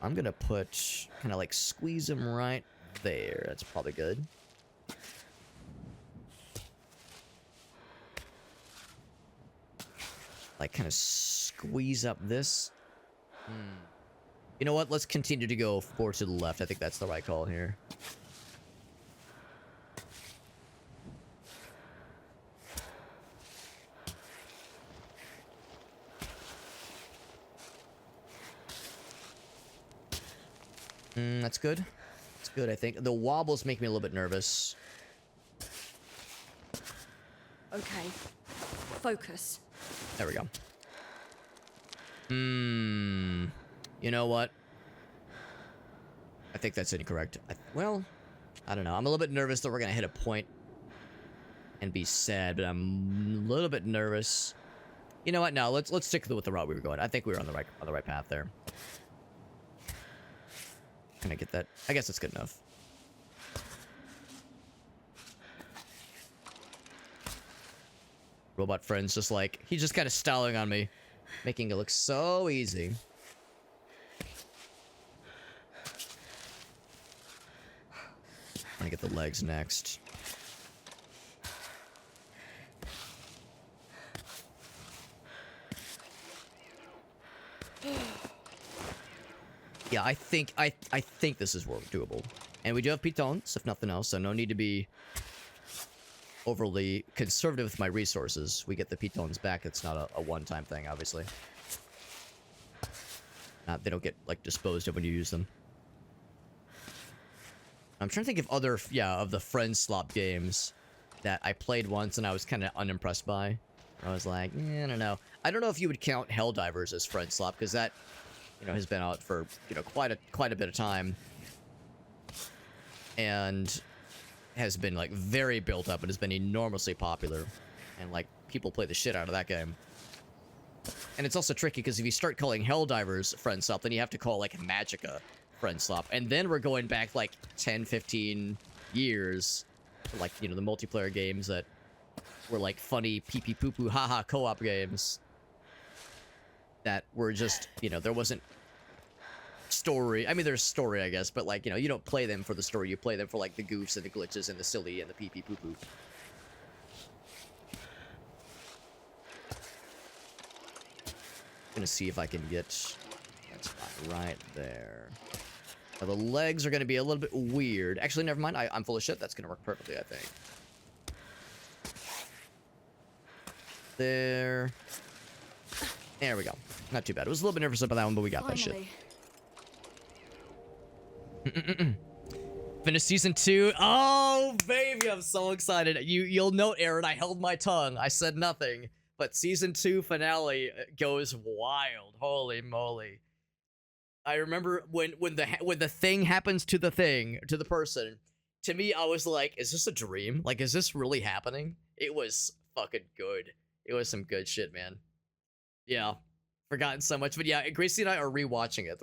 I'm gonna put kind of like squeeze him right there. That's probably good. Like kind of squeeze up this. You know what? Let's continue to go forward to the left. I think that's the right call here. That's good. That's good, I think. The wobbles make me a little bit nervous. Okay. Focus. There we go. You know what? I think that's incorrect. Well, I don't know. I'm a little bit nervous that we're gonna hit a point and be sad, but I'm a little bit nervous. You know what? No, let's stick with the route we were going. I think we were on the right path there. Can I get that? I guess that's good enough. Robot friend's just like, he's just kind of stalling on me, making it look so easy. I'm gonna get the legs next. Yeah, I think this is doable. And we do have pitons, if nothing else, so no need to be overly conservative with my resources. We get the pitons back. It's not a one-time thing, obviously. They don't get, like, disposed of when you use them. I'm trying to think of other, of the friend slop games that I played once and I was kind of unimpressed by. I was like, I don't know. I don't know if you would count Helldivers as friend slop, because that, has been out for, quite a bit of time. And has been, like, very built up and has been enormously popular. And, like, people play the shit out of that game. And it's also tricky, because if you start calling Helldivers friend slop, then you have to call, like, Magicka friend slop. And then we're going back, like, 10, 15 years. Like, the multiplayer games that were, like, funny pee-pee-poo-poo haha co-op games. That were just, there wasn't story. I mean, there's story, I guess, but, like, you don't play them for the story. You play them for, like, the goofs and the glitches and the silly and the pee-pee-poo-poo. Gonna see if I can get that spot right there. Now, the legs are gonna be a little bit weird. Actually, never mind. I'm full of shit. That's gonna work perfectly, I think. There. There we go. Not too bad. It was a little bit nervous about that one, but we got that shit. Finish season 2. Oh, baby, I'm so excited. You'll note, Aaron, I held my tongue. I said nothing. But season 2 finale goes wild. Holy moly. I remember when the thing happens to the person, to me, I was like, is this a dream? Like, is this really happening? It was fucking good. It was some good shit, man. Yeah. Forgotten so much. But yeah, Gracie and I are rewatching it.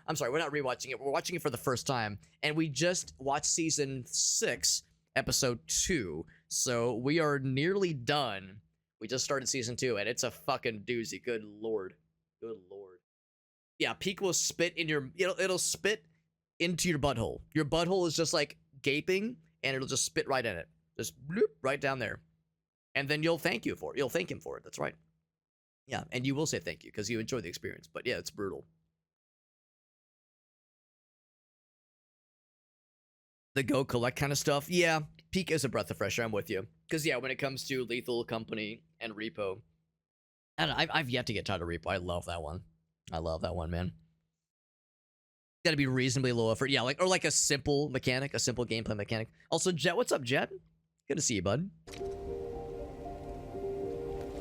I'm sorry, we're not rewatching it. We're watching it for the first time. And we just watched season 6, episode 2. So we are nearly done. We just started season 2, and it's a fucking doozy. Good lord. Good lord. Yeah, Peak will spit in your... It'll spit into your butthole. Your butthole is just, like, gaping, and it'll just spit right in it. Just bloop, right down there. And then you'll thank him for it. That's right. Yeah, and you will say thank you, because you enjoy the experience. But yeah, it's brutal. The go collect kind of stuff. Yeah, Peak is a breath of fresh air. I'm with you. Because yeah, when it comes to Lethal Company and Repo, I don't know, I've yet to get tired of Repo. I love that one. I love that one, man. Gotta be reasonably low effort. Yeah, like a simple mechanic, a simple gameplay mechanic. Also, Jet, what's up, Jet? Good to see you, bud.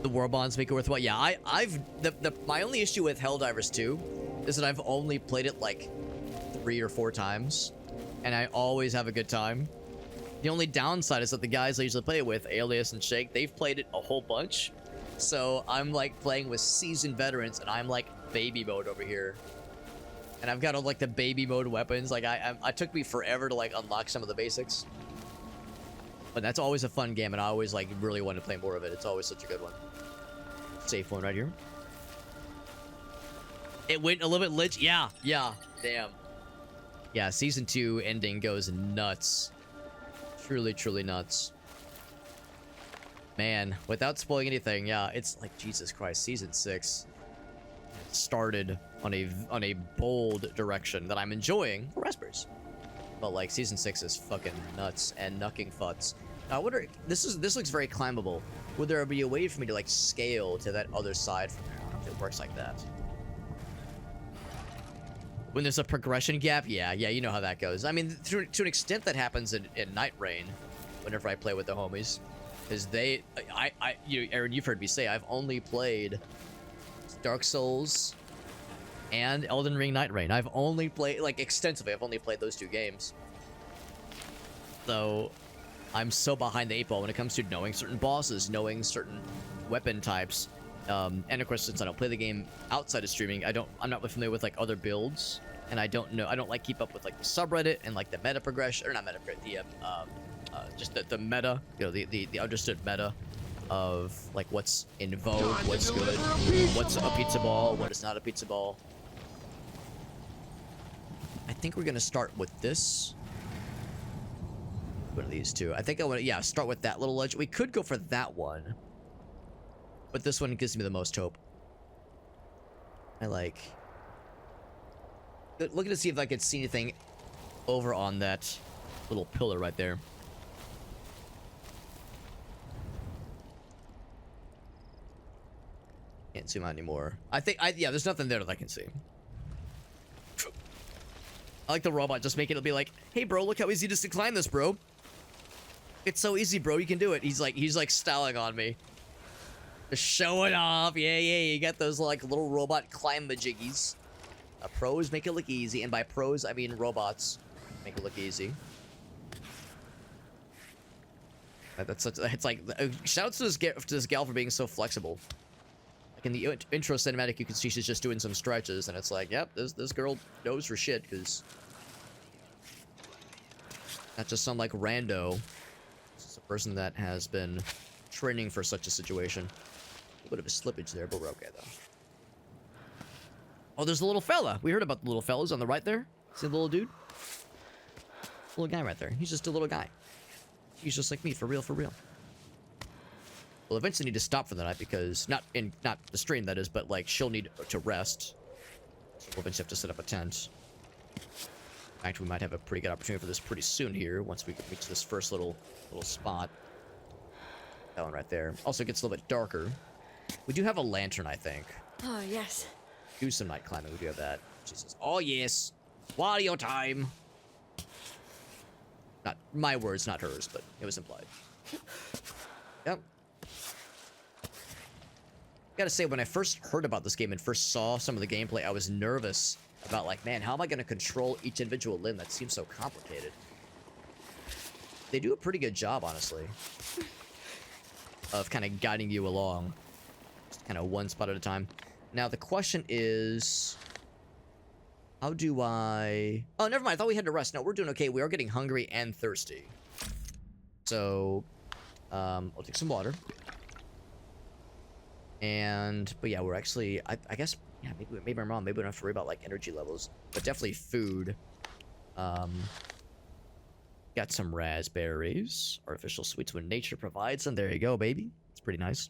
The war bonds make it worthwhile. Yeah, my only issue with Helldivers 2 is that I've only played it like 3 or 4 times, and I always have a good time. The only downside is that the guys I usually play with, Alias and Shake, they've played it a whole bunch. So I'm like playing with seasoned veterans, and I'm like baby mode over here. And I've got all like the baby mode weapons. Like I took me forever to like unlock some of the basics. But that's always a fun game, and I always like really want to play more of it. It's always such a good one. Safe one right here. It went a little bit lich. Yeah, damn. Yeah, season 2 ending goes nuts. Truly, truly nuts. Man, without spoiling anything, yeah, it's like, Jesus Christ, season 6 started on a bold direction that I'm enjoying for Raspberries. But like, season 6 is fucking nuts and knucking futs. Now, I wonder, this looks very climbable. Would there be a way for me to like scale to that other side from there? I don't know if it works like that. When there's a progression gap, yeah, you know how that goes. I mean, to an extent that happens in Night Rain, whenever I play with the homies, because Aaron, you've heard me say, I've only played Dark Souls and Elden Ring Night Rain. I've only played, like, extensively, I've only played those 2 games. So, I'm so behind the 8 ball when it comes to knowing certain bosses, knowing certain weapon types. And of course, since I don't play the game outside of streaming, I'm not familiar with like other builds, and I don't like keep up with like the subreddit and like the meta progression, or not meta, just the meta, you know, the understood meta of like what's in vogue, what's good, what's a pizza ball, what is not a pizza ball. I think we're gonna start with this. One of these two. I think I want to, yeah, start with that little ledge. We could go for that one, but this one gives me the most hope. I like looking to see if I could see anything over on that little pillar right there. Can't zoom out anymore. Yeah, there's nothing there that I can see. I like the robot just making it be like, hey bro, look how easy it is to climb this, bro. It's so easy, bro, you can do it. He's like styling on me. Just showing off. Yeah, you got those like little robot climb-majiggies. Pros make it look easy, and by pros I mean robots make it look easy. It's like shouts to this gal for being so flexible. Like in the intro cinematic, you can see she's just doing some stretches, and it's like, yep, this girl knows her shit, because not just some like rando. It's a person that has been training for such a situation. A bit of a slippage there, but we're okay though. Oh, there's a little fella. We heard about the little fellas on the right there. See the little dude? Little guy right there. He's just a little guy. He's just like me, for real, for real. We'll eventually need to stop for the night because not the stream that is, but like she'll need to rest. So we'll eventually have to set up a tent. In fact, we might have a pretty good opportunity for this pretty soon here once we reach this first little spot. That one right there. Also, it gets a little bit darker. We do have a lantern, I think. Oh, yes. Do some night climbing. We do have that. Jesus. Oh, yes. Wario time. Not my words, not hers, but it was implied. Yep. Gotta say, when I first heard about this game and first saw some of the gameplay, I was nervous about, like, man, how am I gonna control each individual limb? That seems so complicated. They do a pretty good job, honestly, of kind of guiding you along. Just kind of one spot at a time. Now, the question is, how do I... Oh, never mind. I thought we had to rest. No, we're doing okay. We are getting hungry and thirsty. So, I'll take some water. But yeah, we're actually... I guess, yeah, maybe I'm wrong. Maybe we don't have to worry about, like, energy levels. But definitely food. Got some raspberries. Artificial sweets when nature provides them. There you go, baby. It's pretty nice.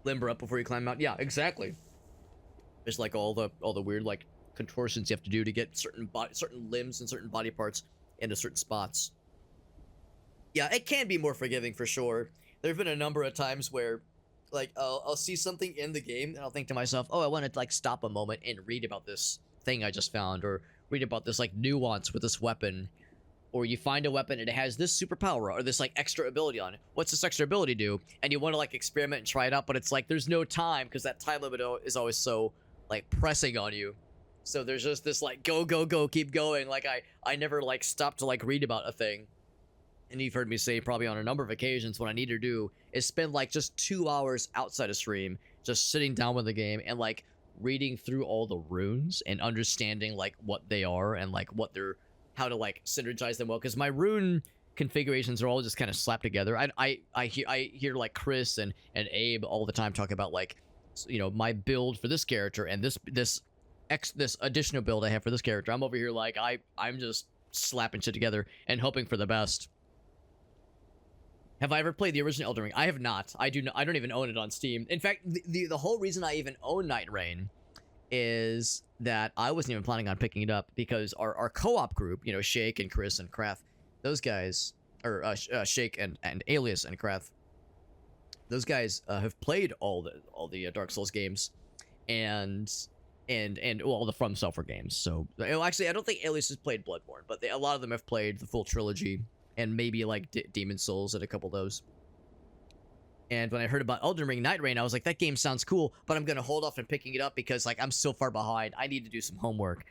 Limber up before you climb out. Yeah, exactly. There's like all the weird like contortions you have to do to get certain limbs and certain body parts into certain spots. Yeah, it can be more forgiving for sure. There've been a number of times where like I'll see something in the game and I'll think to myself, oh, I want to like stop a moment and read about this thing I just found, or read about this like nuance with this weapon, or you find a weapon and it has this superpower or this like extra ability on it. What's this extra ability do? And you want to like experiment and try it out, but it's like there's no time because that time limit is always so like pressing on you. So there's just this like go, keep going. Like I never like stop to like read about a thing. And you've heard me say probably on a number of occasions what I need to do is spend like just 2 hours outside of stream, just sitting down with the game and like reading through all the runes and understanding like what they are and like what they're, how to like synergize them well. Because my rune configurations are all just kind of slapped together. I hear like Chris and Abe all the time talk about like, you know, my build for this character and this additional build I have for this character. I'm over here like I'm just slapping shit together and hoping for the best. Have I ever played the original Elden Ring? I have not. I don't even own it on Steam. In fact, the whole reason I even own Night Rain is that I wasn't even planning on picking it up because our co-op group, you know, Shake and Chris and Krath, those guys, or Shake and Alias and Krath, those guys have played all the Dark Souls games, and all the From Software games. So actually, I don't think Alias has played Bloodborne, but a lot of them have played the full trilogy. And maybe like Demon Souls and a couple of those. And when I heard about Elden Ring Night Rain, I was like, that game sounds cool, but I'm gonna hold off on picking it up because like I'm so far behind. I need to do some homework.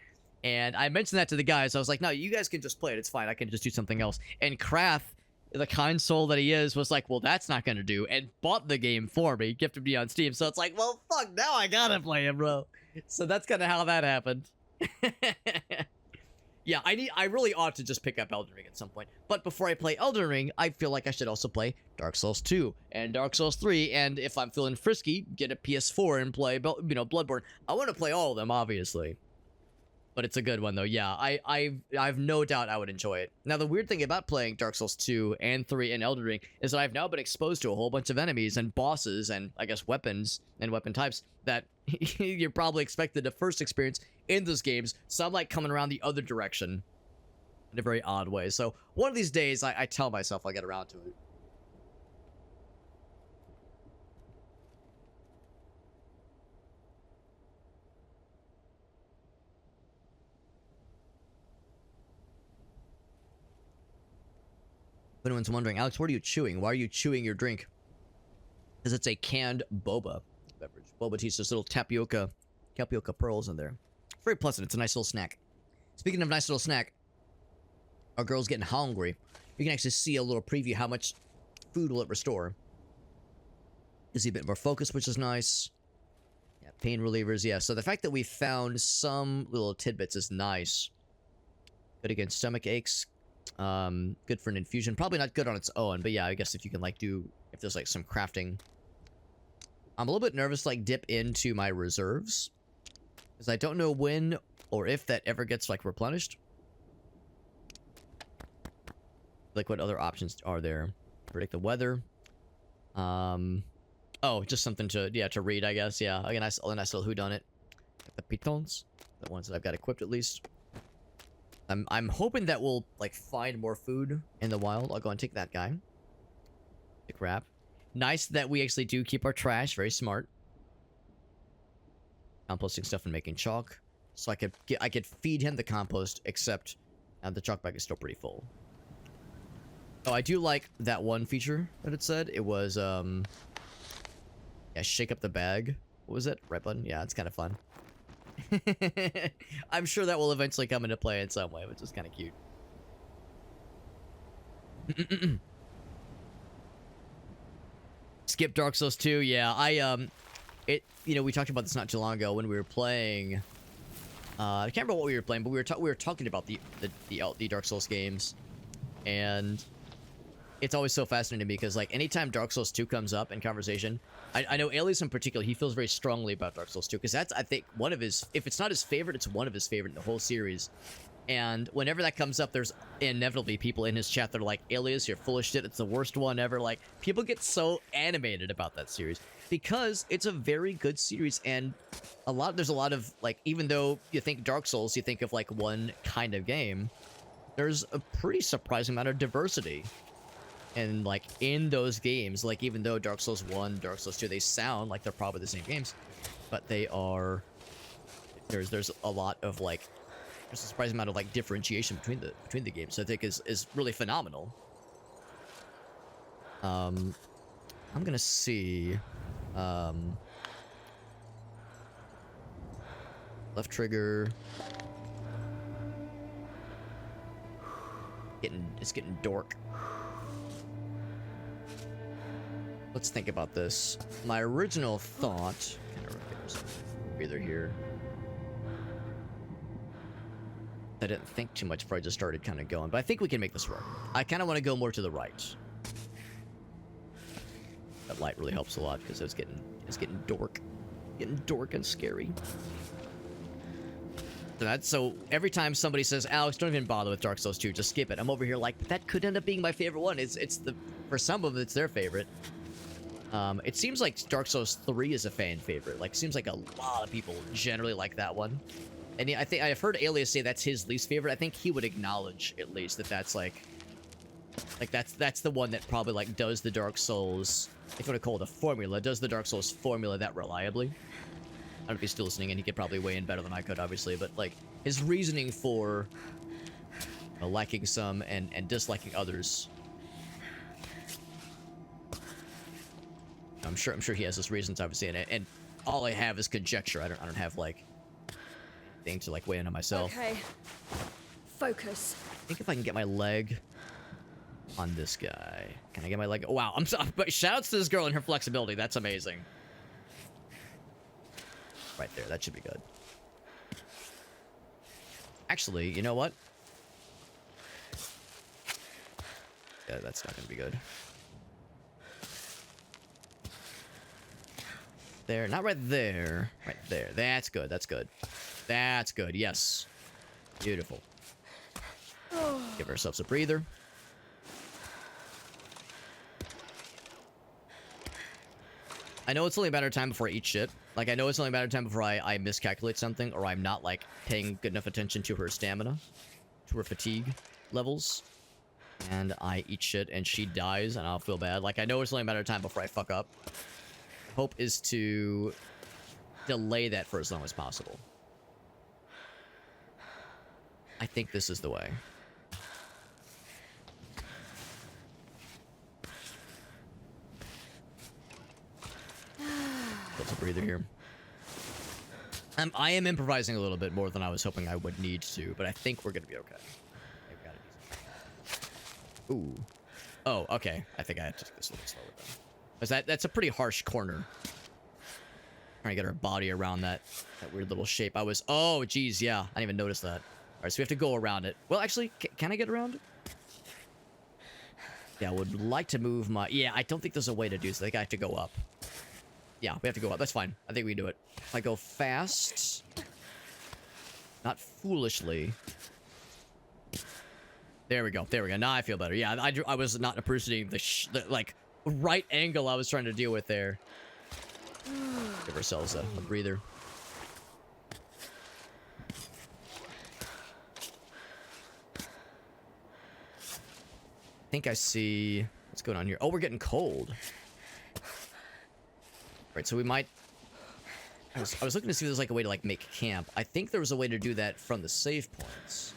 And I mentioned that to the guys. I was like, no, you guys can just play it. It's fine. I can just do something else. And Krath, the kind soul that he is, was like, well, that's not gonna do, and bought the game for me, gifted me on Steam. So it's like, well, fuck, now I gotta play it, bro. So that's kind of how that happened. Yeah, I really ought to just pick up Elden Ring at some point. But before I play Elden Ring, I feel like I should also play Dark Souls 2 and Dark Souls 3. And if I'm feeling frisky, get a PS4 and play, you know, Bloodborne. I want to play all of them, obviously. But it's a good one, though. Yeah, I've no doubt I would enjoy it. Now, the weird thing about playing Dark Souls 2 and 3 and Elden Ring is that I've now been exposed to a whole bunch of enemies and bosses and, I guess, weapons and weapon types that you're probably expected to first experience in those games. So I'm, like, coming around the other direction in a very odd way. So one of these days, I tell myself I'll get around to it. If anyone's wondering, Alex, what are you chewing? Why are you chewing your drink? Because it's a canned boba beverage. Boba tea's just little tapioca pearls in there. Very pleasant. It's a nice little snack. Speaking of nice little snack, our girl's getting hungry. You can actually see a little preview how much food will it restore. You see a bit more focus, which is nice. Yeah, pain relievers. Yeah, so the fact that we found some little tidbits is nice. Good against stomach aches. Good for an infusion. Probably not good on its own, but yeah, I guess if you can like if there's like some crafting. I'm a little bit nervous to like dip into my reserves, because I don't know when or if that ever gets like replenished. Like what other options are there? Predict the weather. Oh, just something to read, I guess. Yeah, a nice little whodunit. The pitons, the ones that I've got equipped at least. I'm hoping that we'll like find more food in the wild. I'll go and take that guy. The crap. Nice that we actually do keep our trash. Very smart. Composting stuff and making chalk, so I could feed him the compost. Except the chalk bag is still pretty full. Oh, I do like that one feature that it said. It was yeah, shake up the bag. What was it? Right button. Yeah, it's kind of fun. I'm sure that will eventually come into play in some way, which is kind of cute. Skip Dark Souls 2. Yeah, you know, we talked about this not too long ago when we were playing. I can't remember what we were playing, but we were talking about the Dark Souls games, and it's always so fascinating to me because like anytime Dark Souls 2 comes up in conversation, I know Alias in particular, he feels very strongly about Dark Souls 2 because that's, I think, one of his, if it's not his favorite, it's one of his favorite in the whole series. And whenever that comes up, there's inevitably people in his chat that are like, Alias, you're full of shit, it's the worst one ever. Like, people get so animated about that series because it's a very good series, and there's a lot of, like, even though you think Dark Souls, you think of like one kind of game, there's a pretty surprising amount of diversity. And like in those games, like even though Dark Souls 1, Dark Souls 2, they sound like they're probably the same games, but they are, there's a lot of like there's a surprising amount of like differentiation between the games. So I think is really phenomenal. I'm gonna see. Left trigger. It's getting dork. Let's think about this. My original thought. Kind of breather here. I didn't think too much before I just started kind of going, but I think we can make this work. I kind of want to go more to the right. That light really helps a lot because it's getting dork and scary. So every time somebody says, Alex, don't even bother with Dark Souls 2, just skip it. I'm over here like, that could end up being my favorite one. For some of it, it's their favorite. It seems like Dark Souls 3 is a fan favorite. Like, seems like a lot of people generally like that one. And yeah, I think I've heard Alias say that's his least favorite. I think he would acknowledge at least that that's that's the one that probably like does the Dark Souls, if you want to call it a formula, does the Dark Souls formula that reliably. I don't know if he's still listening, and he could probably weigh in better than I could, obviously, but like his reasoning for liking some and disliking others. I'm sure he has his reasons, obviously, and all I have is conjecture. I don't have like thing to like weigh in on myself. Okay. Focus. I think if I can get my leg on this guy. Can I get my leg? Oh, wow, I'm sorry, but shouts to this girl and her flexibility. That's amazing. Right there, that should be good. Actually, you know what? Yeah, that's not gonna be good. There, not right there. Right there. That's good, that's good. That's good, yes. Beautiful. Give ourselves a breather. I know it's only a matter of time before I eat shit. Like, I know it's only a matter of time before I miscalculate something, or I'm not, like, paying good enough attention to her stamina, to her fatigue levels, and I eat shit, and she dies, and I'll feel bad. Like, I know it's only a matter of time before I fuck up. Hope is to delay that for as long as possible. I think this is the way. Let's a breather here. I am improvising a little bit more than I was hoping I would need to, but I think we're gonna be okay. Ooh. Oh, okay. I think I have to take this a little slower then. That's a pretty harsh corner. Trying to get her body around that weird little shape. Oh, geez, yeah. I didn't even notice that. All right, so we have to go around it. Well, actually, can I get around it? Yeah, I would like to move my... Yeah, I don't think there's a way to do this. I think I have to go up. Yeah, we have to go up. That's fine. I think we can do it. If I go fast... Not foolishly... There we go. There we go. Now I feel better. Yeah, I was not appreciating the like, right angle I was trying to deal with there. Give ourselves a breather. I think I see... What's going on here? Oh, we're getting cold. Right, so we might... I was looking to see if there's like a way to like make camp. I think there was a way to do that from the save points.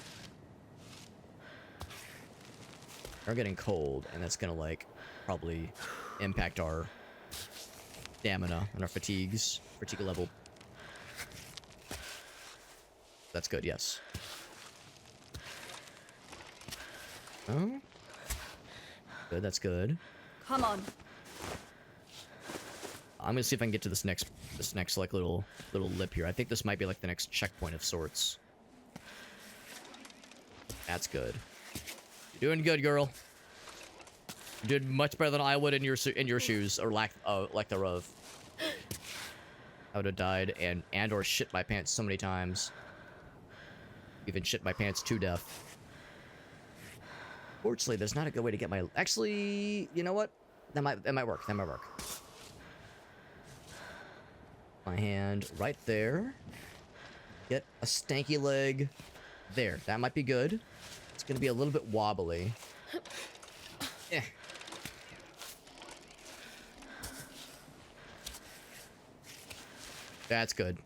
We're getting cold, and that's gonna like probably impact our stamina and our fatigue level. That's good, yes. Oh, good. That's good. Come on. I'm gonna see if I can get to this next like little lip here. I think this might be like the next checkpoint of sorts. That's good. You're doing good, girl. You did much better than I would in your shoes, or lack thereof. I would have died and or shit my pants so many times. Even shit my pants to death. Fortunately, there's not a good way to get my... Actually, you know what? That might work. That might work. My hand right there. Get a stanky leg there. That might be good. It's gonna be a little bit wobbly. Eh. That's good.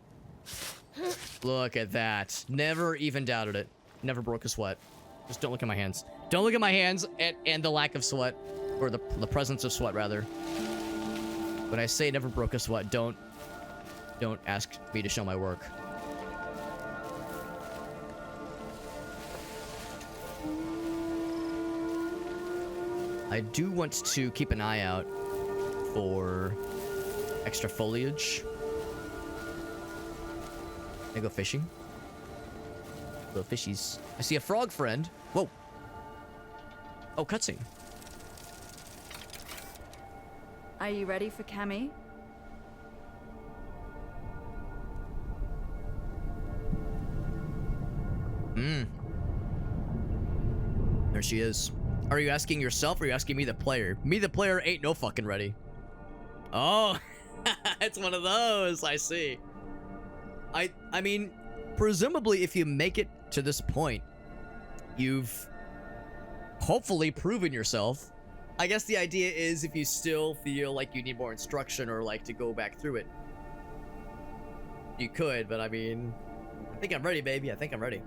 Look at that. Never even doubted it. Never broke a sweat. Just don't look at my hands. Don't look at my hands and the lack of sweat. Or the presence of sweat, rather. When I say never broke a sweat, don't ask me to show my work. I do want to keep an eye out for extra foliage. Can I go fishing? Little fishies. I see a frog friend. Whoa. Oh, cutscene. Are you ready for Cammy? There she is. Are you asking yourself or are you asking me, the player? Me, the player, ain't no fucking ready. Oh, it's one of those. I see. I mean, presumably, if you make it to this point, you've hopefully proven yourself. I guess the idea is if you still feel like you need more instruction or like to go back through it, you could, but I mean, I think I'm ready, baby. I think I'm ready.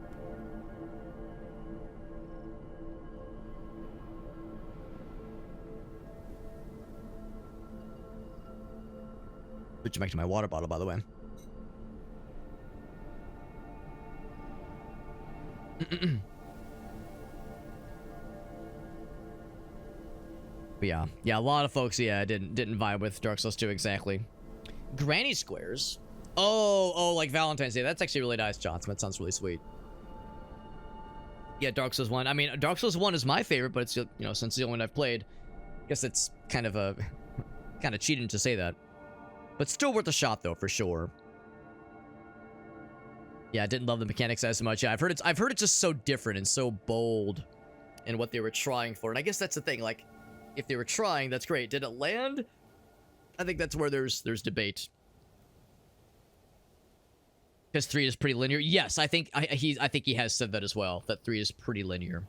Switch back to my water bottle, by the way. But yeah, a lot of folks, didn't vibe with Dark Souls 2 exactly. Granny squares. Oh, like Valentine's Day. That's actually really nice, Johnson. That sounds really sweet. Yeah, Dark Souls 1. I mean, Dark Souls 1 is my favorite, but it's, since it's the only one I've played, I guess it's kind of cheating to say that. But still worth a shot, though, for sure. Yeah, I didn't love the mechanics as much. Yeah, I've heard it's just so different and so bold in what they were trying for. And I guess that's the thing. Like, if they were trying, that's great. Did it land? I think that's where there's debate. Because 3 is pretty linear. Yes, I think he has said that as well. That 3 is pretty linear.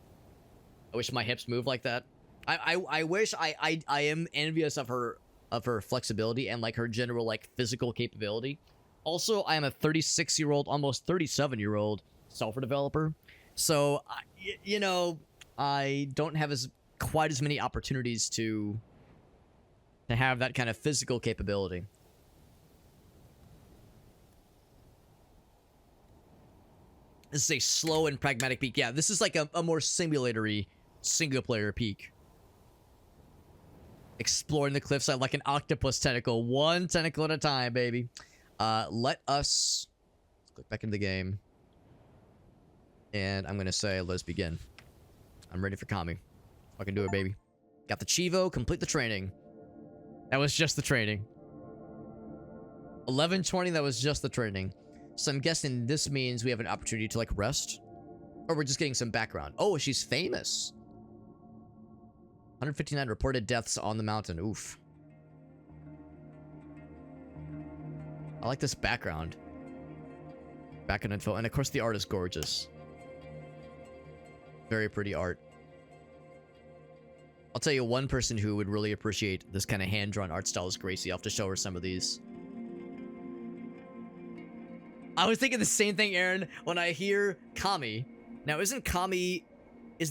I wish my hips moved like that. I wish I am envious of her flexibility and like her general like physical capability. Also, I am a 36-year-old, almost 37-year-old software developer, so I don't have quite as many opportunities to have that kind of physical capability. This is a slow and pragmatic peak. Yeah, this is like a more simulatory single-player peak. Exploring the cliffside like an octopus tentacle. One tentacle at a time, baby. Let's click back into the game. And I'm going to say, let's begin. I'm ready for Kami. I can do it, baby. Got the Chivo, complete the training. That was just the training. 11:20, that was just the training. So I'm guessing this means we have an opportunity to, like, rest. Or we're just getting some background. Oh, she's famous. 159 reported deaths on the mountain. Oof. I like this background. Background info. And of course the art is gorgeous. Very pretty art. I'll tell you one person who would really appreciate this kind of hand-drawn art style is Gracie. I'll have to show her some of these. I was thinking the same thing, Aaron, when I hear Kami. Now, isn't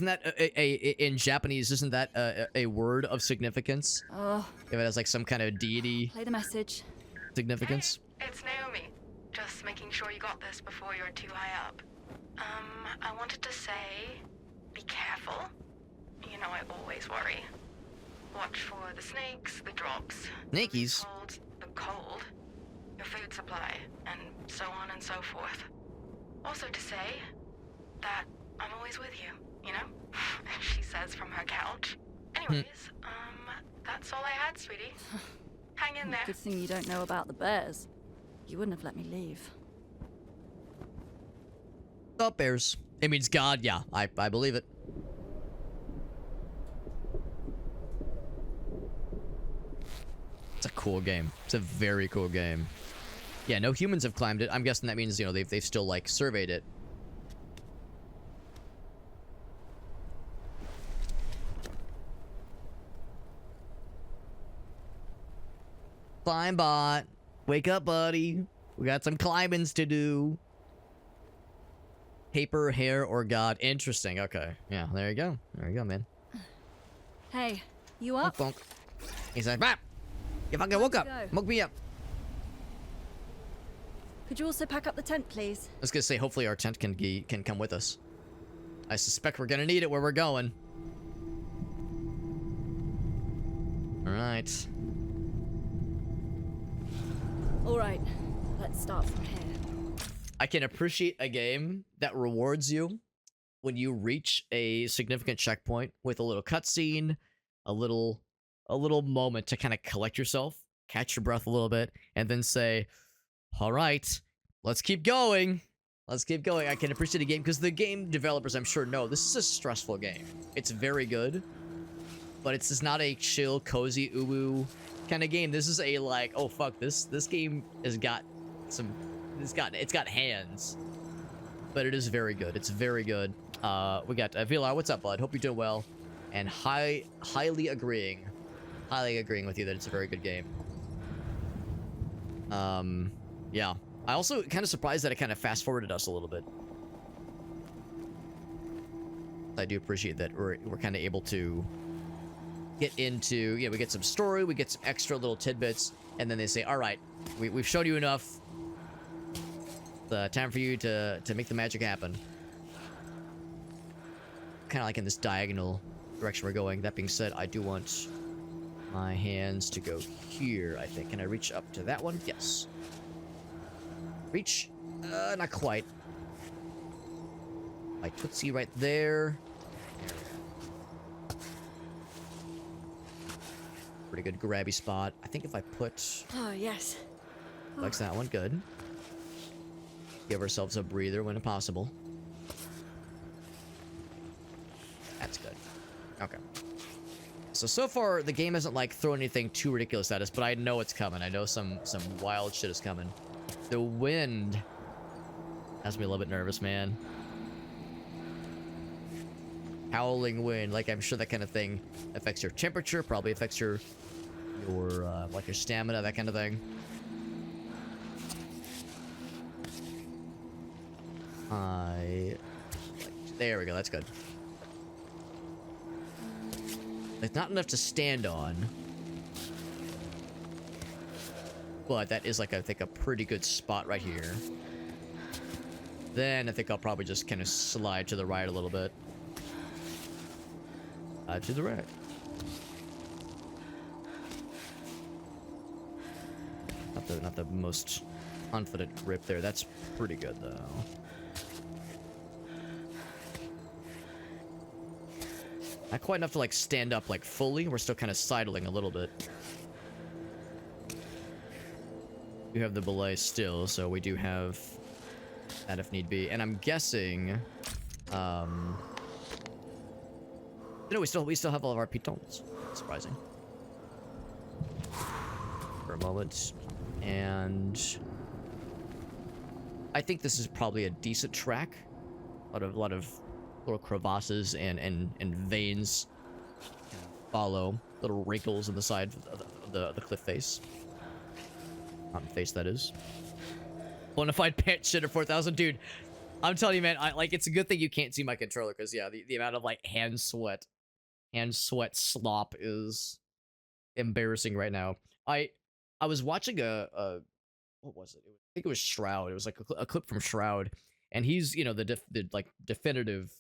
that in Japanese, isn't that a word of significance? Oh. If it has like some kind of deity Play the message. significance? Hey, it's Naomi. Just making sure you got this before you're too high up. I wanted to say, be careful. You know I always worry. Watch for the snakes, the drops, Snakies? the cold, your food supply, and so on and so forth. Also to say that I'm always with you, you know? She says from her couch. Anyways, that's all I had, sweetie. Hang in there. Good thing you don't know about the bears. You wouldn't have let me leave. Oh, bears. It means God, yeah. I believe it. It's a cool game. It's a very cool game. Yeah, no humans have climbed it. I'm guessing that means, they've still, like, surveyed it. Climb bot. Wake up, buddy. We got some climbings to do. Paper, hair, or God. Interesting. Okay. Yeah, there you go. There you go, man. Hey, you up? Bonk, bonk. He's like, Bap! You fucking woke up. go. Woke me up. Could you also pack up the tent, please? I was gonna say, hopefully our tent can come with us. I suspect we're gonna need it where we're going. Alright. Alright, let's start from here. I can appreciate a game that rewards you when you reach a significant checkpoint with a little cutscene, a little moment to kind of collect yourself, catch your breath a little bit, and then say, all right, let's keep going. Let's keep going. I can appreciate a game because the game developers, I'm sure, know this is a stressful game. It's very good, but it's just not a chill, cozy, uwu kind of game. This is a like, oh fuck, this game has got some, it's got hands, but it is very good. It's very good. We got Vila. What's up, bud? Hope you're doing well, and highly agreeing with you that it's a very good game. Yeah. I also kind of surprised that it kind of fast forwarded us a little bit. I do appreciate that we're kind of able to get into, we get some story, we get some extra little tidbits, and then they say, all right, we've shown you enough. Time for you to make the magic happen. Kind of like in this diagonal direction we're going. That being said, I do want my hands to go here, I think. Can I reach up to that one? Yes. Reach? Not quite. My Tootsie right there. Pretty good grabby spot. I think if I put... Oh, yes. Likes that one. Good. Give ourselves a breather when possible. That's good. Okay. So far, the game hasn't, like, thrown anything too ridiculous at us, but I know it's coming. I know some wild shit is coming. The wind has me a little bit nervous, man. Howling wind, like, I'm sure that kind of thing affects your temperature, probably affects your like, your stamina, that kind of thing. There we go, that's good. It's not enough to stand on. But that is, like, I think a pretty good spot right here. Then I think I'll probably just kind of slide to the right a little bit. To the right. Not the most confident grip there. That's pretty good, though. Not quite enough to, like, stand up, like, fully. We're still kind of sidling a little bit. We have the belay still, so we do have that if need be. And I'm guessing, no, we still have all of our pitons. Surprising. For a moment. And I think this is probably a decent track. A lot of little crevasses and veins follow. Little wrinkles in the side of the cliff face. Mountain face, that is. Bonafide pant shitter 4000. Dude, I'm telling you, man, it's a good thing you can't see my controller, because, yeah, the amount of, like, hand sweat slop is embarrassing right now. I was watching what was it? I think it was Shroud. It was, like, a clip from Shroud, and he's, the definitive,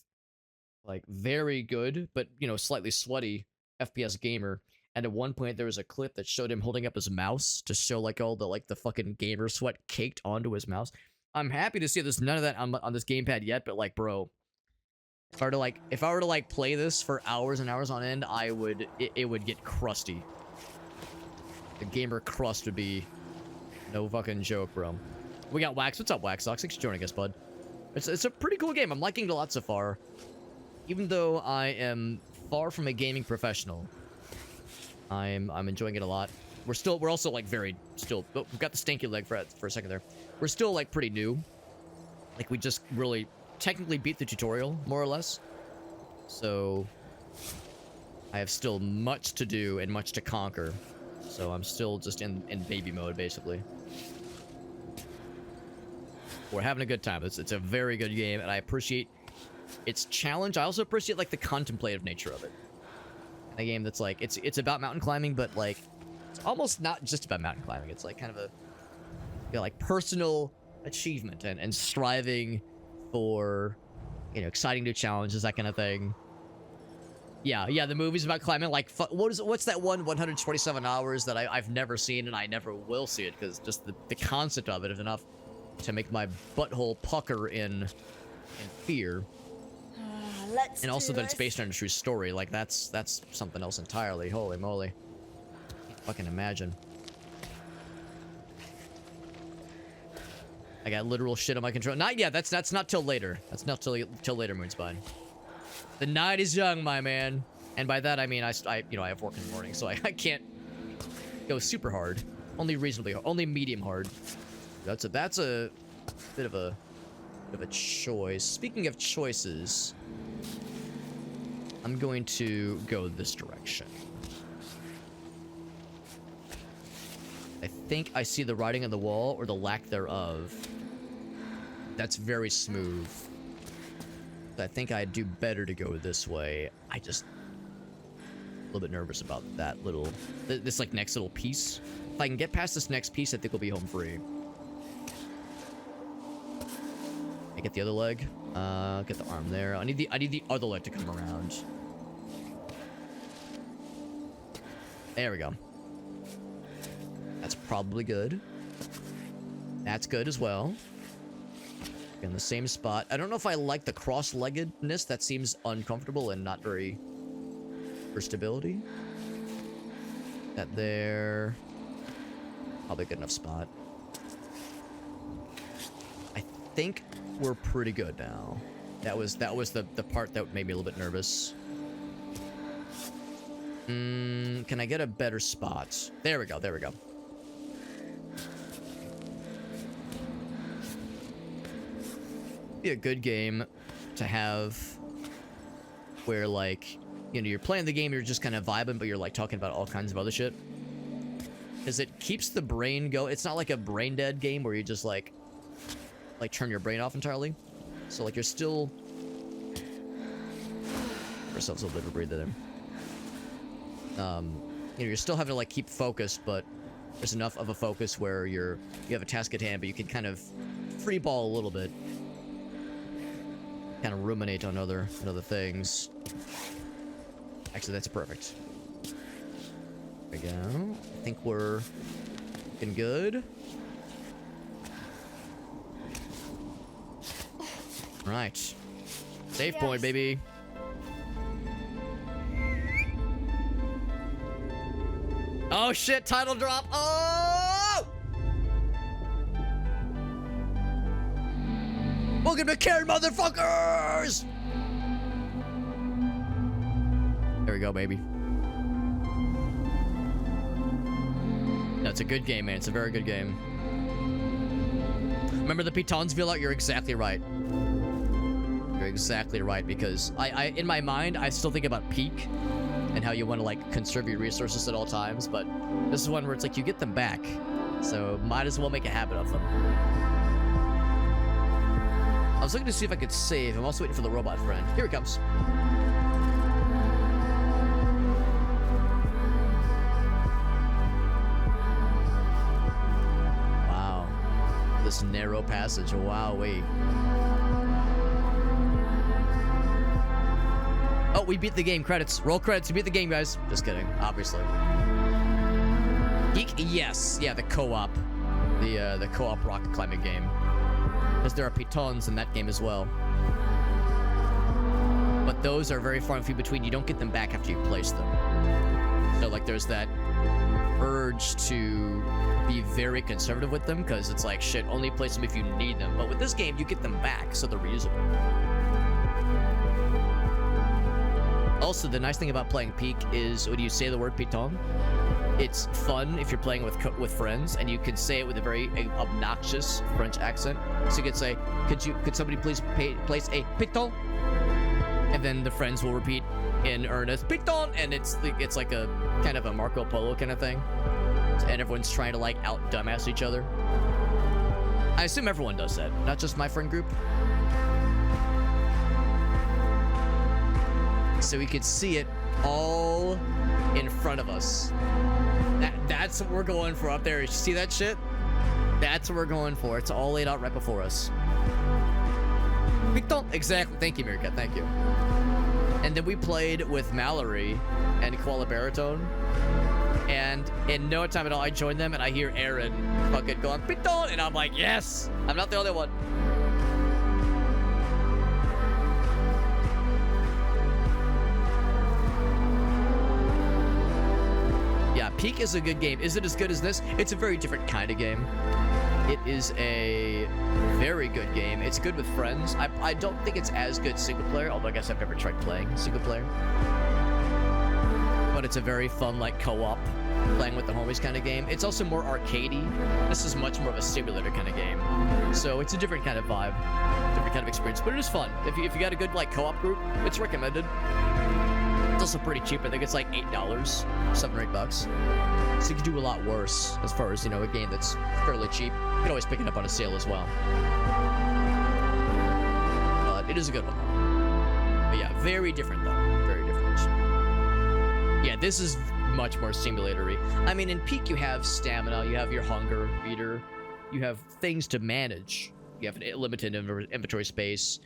like, very good, but, slightly sweaty FPS gamer. And at one point, there was a clip that showed him holding up his mouse to show, like, all the fucking gamer sweat caked onto his mouse. I'm happy to see there's none of that on this gamepad yet, but, like, bro, if I were to play this for hours and hours on end, it would get crusty. The gamer crust would be no fucking joke, bro. We got Wax. What's up, Wax Socks? Thanks for joining us, bud. It's a pretty cool game. I'm liking it a lot so far. Even though I am far from a gaming professional, I'm enjoying it a lot. We're also, like, oh, we've got the stanky leg for a second there. We're still, like, pretty new. Like, we just really technically beat the tutorial, more or less. So I have still much to do and much to conquer. So I'm still just in baby mode, basically. We're having a good time. It's a very good game, and I appreciate its challenge. I also appreciate like the contemplative nature of it. A game that's like it's about mountain climbing, but like it's almost not just about mountain climbing. It's like kind of a like personal achievement and striving for exciting new challenges, that kind of thing. Yeah, the movie's about climbing. Like, what's that one 127 hours that I've never seen, and I never will see it, because just the concept of it is enough to make my butthole pucker in fear. Let's And also do that it's this. based on a true story. Like, that's something else entirely. Holy moly. Can't fucking imagine. I got literal shit on my control. Not yet. That's not till later. That's not till later, Moonspine. The night is young, my man. And by that I mean I have work in the morning, so I can't go super hard. Only reasonably hard. Only medium hard. That's a bit of a choice. Speaking of choices, I'm going to go this direction. I think I see the writing on the wall, or the lack thereof. That's very smooth. I think I'd do better to go this way. I just a little bit nervous about that little this like next little piece. If I can get past this next piece, I think we'll be home free. I get the other leg. Get the arm there. I need the other leg to come around. There we go. That's probably good. That's good as well. In the same spot. I don't know if I like the cross-leggedness. That seems uncomfortable and not very for stability. That there. Probably a good enough spot. I think we're pretty good now. That was the part that made me a little bit nervous. Can I get a better spot? There we go. There we go. Be a good game to have where, like, you're playing the game, you're just kind of vibing, but you're like talking about all kinds of other shit, because it keeps the brain go. It's not like a brain dead game where you just like turn your brain off entirely. So like you're still give ourselves a little bit of a breather there. You're still having to like keep focused, but there's enough of a focus where you have a task at hand, but you can kind of free ball a little bit. Kind of ruminate on other things. Actually, that's perfect. There we go. I think we're looking good. Right. Save point, baby. Oh shit, title drop. Oh! Welcome to Cairn, motherfuckers! There we go, baby. That's a good game, man. It's a very good game. Remember the pitons feel out? You're exactly right. You're exactly right, because I in my mind, I still think about peak and how you want to like conserve your resources at all times, but this is one where it's like you get them back, so might as well make a habit of them. I was looking to see if I could save. I'm also waiting for the robot friend. Here he comes. Wow. This narrow passage. Wow, wait. Oh, we beat the game. Credits. Roll credits. We beat the game, guys. Just kidding. Obviously. Geek? Yes. Yeah, the co-op. The co-op rock climbing game. Because there are pitons in that game as well. But those are very far and few between. You don't get them back after you place them. So, like, there's that urge to be very conservative with them, because it's like, shit, only place them if you need them. But with this game, you get them back, so they're reusable. Also, the nice thing about playing Peak is when you say the word piton, it's fun if you're playing with friends, and you can say it with a very obnoxious French accent. So you could say, could somebody please place a piton? And then the friends will repeat in earnest, piton! And it's like a kind of a Marco Polo kind of thing. And everyone's trying to like out dumbass each other. I assume everyone does that, not just my friend group. So we could see it all in front of us. That's what we're going for up there. You see that shit? That's what we're going for. It's all laid out right before us. Exactly. Thank you, Meerkat. Thank you. And then we played with Mallory and Koala Baritone. And in no time at all, I joined them and I hear Aaron fucking going, Piton! And I'm like, yes! I'm not the only one. Yeah, Peak is a good game. Is it as good as this? It's a very different kind of game. It is a very good game. It's good with friends. I don't think it's as good single player, although I guess I've never tried playing single player. But it's a very fun, like, co-op, playing with the homies kind of game. It's also more arcadey. This is much more of a simulator kind of game. So it's a different kind of vibe, different kind of experience, but it is fun. If you got a good, like, co-op group, it's recommended. It's also pretty cheap. I think it's like $8, $7 or $8. So you can do a lot worse as far as, you know, a game that's fairly cheap. You can always pick it up on a sale as well. But it is a good one, though. But yeah, very different, though. Very different. Yeah, this is much more simulatory. I mean, in Peak, you have stamina, you have your hunger meter, you have things to manage. You have a limited inventory space.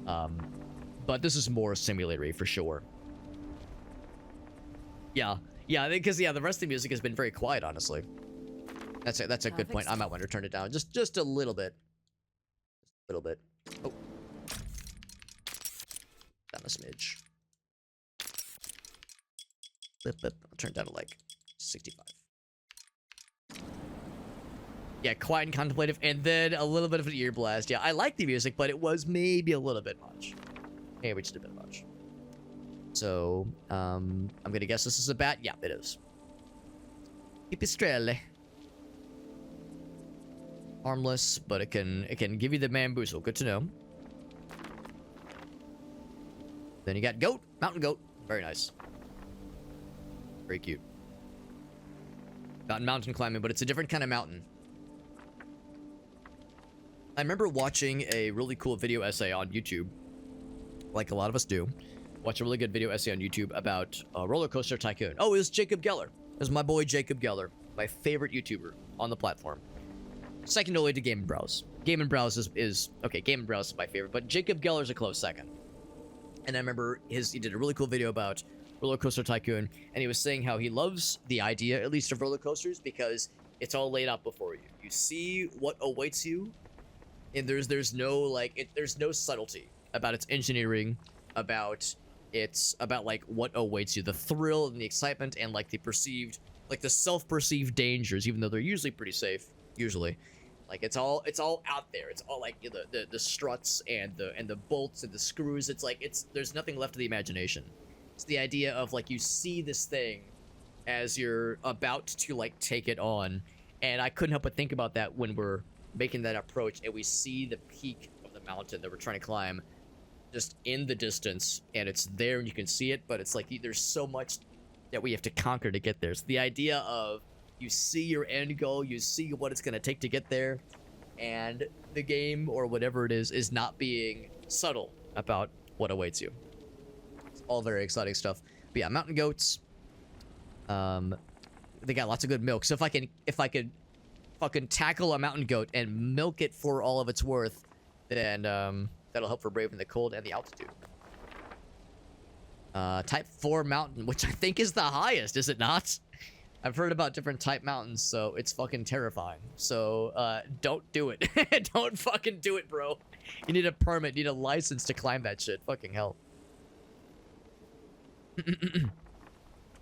But this is more simulatory for sure. Yeah, because the rest of the music has been very quiet, honestly. That's a good point. I might want to turn it down just a little bit. Just a little bit. Oh, down a smidge. I'll turn it down to like 65. Yeah, quiet and contemplative, and then a little bit of an ear blast. Yeah, I like the music, but it was maybe a little bit much. Maybe just a bit much. So, I'm gonna guess this is a bat. Yeah, it is. Pipistrelle. Harmless, but it can give you the bamboozle. Good to know. Then you got goat, mountain goat. Very nice. Very cute. Not mountain climbing, but it's a different kind of mountain. I remember watching a really cool video essay on YouTube, like a lot of us do. Watch a really good video essay on YouTube about Roller Coaster Tycoon. Oh, it was Jacob Geller. It was my boy Jacob Geller, my favorite YouTuber on the platform. Second only to Game & Browse. Game & Browse is okay, Game & Browse is my favorite, but Jacob Geller's a close second. And I remember he did a really cool video about Roller Coaster Tycoon, and he was saying how he loves the idea, at least of roller coasters, because it's all laid out before you. You see what awaits you, and there's no there's no subtlety about its engineering, about like what awaits you, the thrill and the excitement, and like the perceived, like the self-perceived dangers, even though they're usually pretty safe. Usually, like it's all out there. It's all like the struts and the bolts and the screws. It's like there's nothing left of the imagination. It's the idea of like you see this thing as you're about to like take it on, and I couldn't help but think about that when we're making that approach and we see the peak of the mountain that we're trying to climb just in the distance, and it's there and you can see it, but it's like there's so much that we have to conquer to get there. So the idea of you see your end goal, you see what it's going to take to get there, and the game or whatever it is not being subtle about what awaits you. It's all very exciting stuff. But yeah, mountain goats. They got lots of good milk. So if I could fucking tackle a mountain goat and milk it for all of its worth, then that'll help for braving the cold and the altitude. Type 4 mountain, which I think is the highest, is it not? I've heard about different type mountains, so it's fucking terrifying. So, don't do it. Don't fucking do it, bro. You need a permit, you need a license to climb that shit. Fucking hell.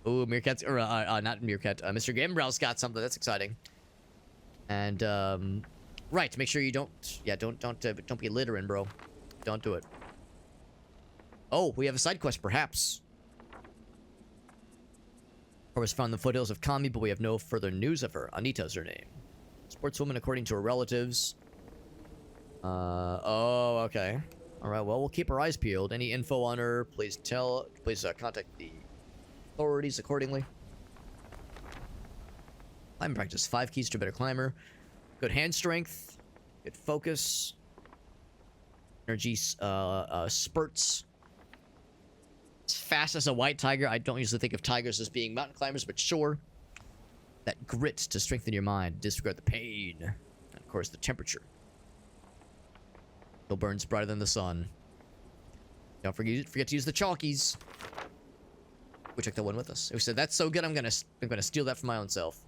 Ooh, Meerkat's, or, not Meerkat, Mr. Gambrow's got something. That's exciting. And, right, make sure you don't be littering, bro. Don't do it. Oh, we have a side quest, perhaps. Was found in the foothills of Kami, but we have no further news of her. Anita is her name. Sportswoman, according to her relatives. Oh, okay. All right, well, we'll keep our eyes peeled. Any info on her, please contact the authorities accordingly. Climbing practice. 5 keys to a better climber. Good hand strength. Good focus. Energy spurts. As fast as a white tiger. I don't usually think of tigers as being mountain climbers, but sure. That grit to strengthen your mind. Disregard the pain. And of course, the temperature. Still burns brighter than the sun. Don't forget to use the chalkies. We took the one with us. We said that's so good. I'm gonna steal that for my own self.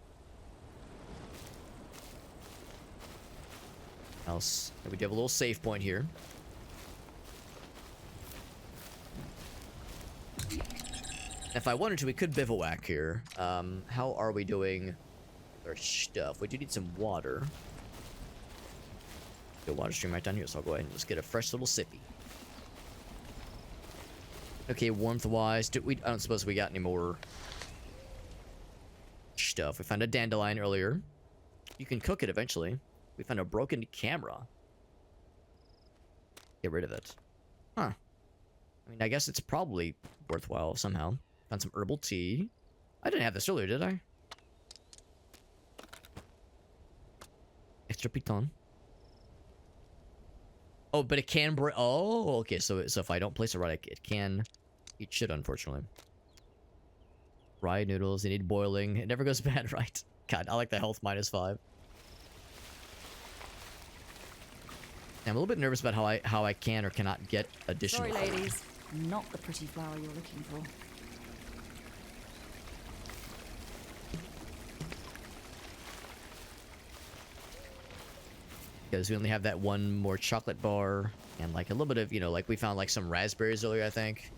Else, we do have a little save point here. If I wanted to, we could bivouac here. How are we doing with our stuff? We do need some water. The water stream right down here, so I'll go ahead and just get a fresh little sippy. Okay, warmth-wise, I don't suppose we got any more stuff. We found a dandelion earlier. You can cook it eventually. We found a broken camera. Get rid of it. Huh. I mean, I guess it's probably worthwhile somehow. Found some herbal tea. I didn't have this earlier, did I? Extra piton. Oh, but it can break. Oh, okay. So if I don't place it right, it can eat shit, unfortunately. Fried noodles, they need boiling. It never goes bad, right? God, I like the health -5. I'm a little bit nervous about how I can or cannot get additional. Sorry, ladies. Not the pretty flower you're looking for. Because we only have that one more chocolate bar and like a little bit of, like we found like some raspberries earlier, I think.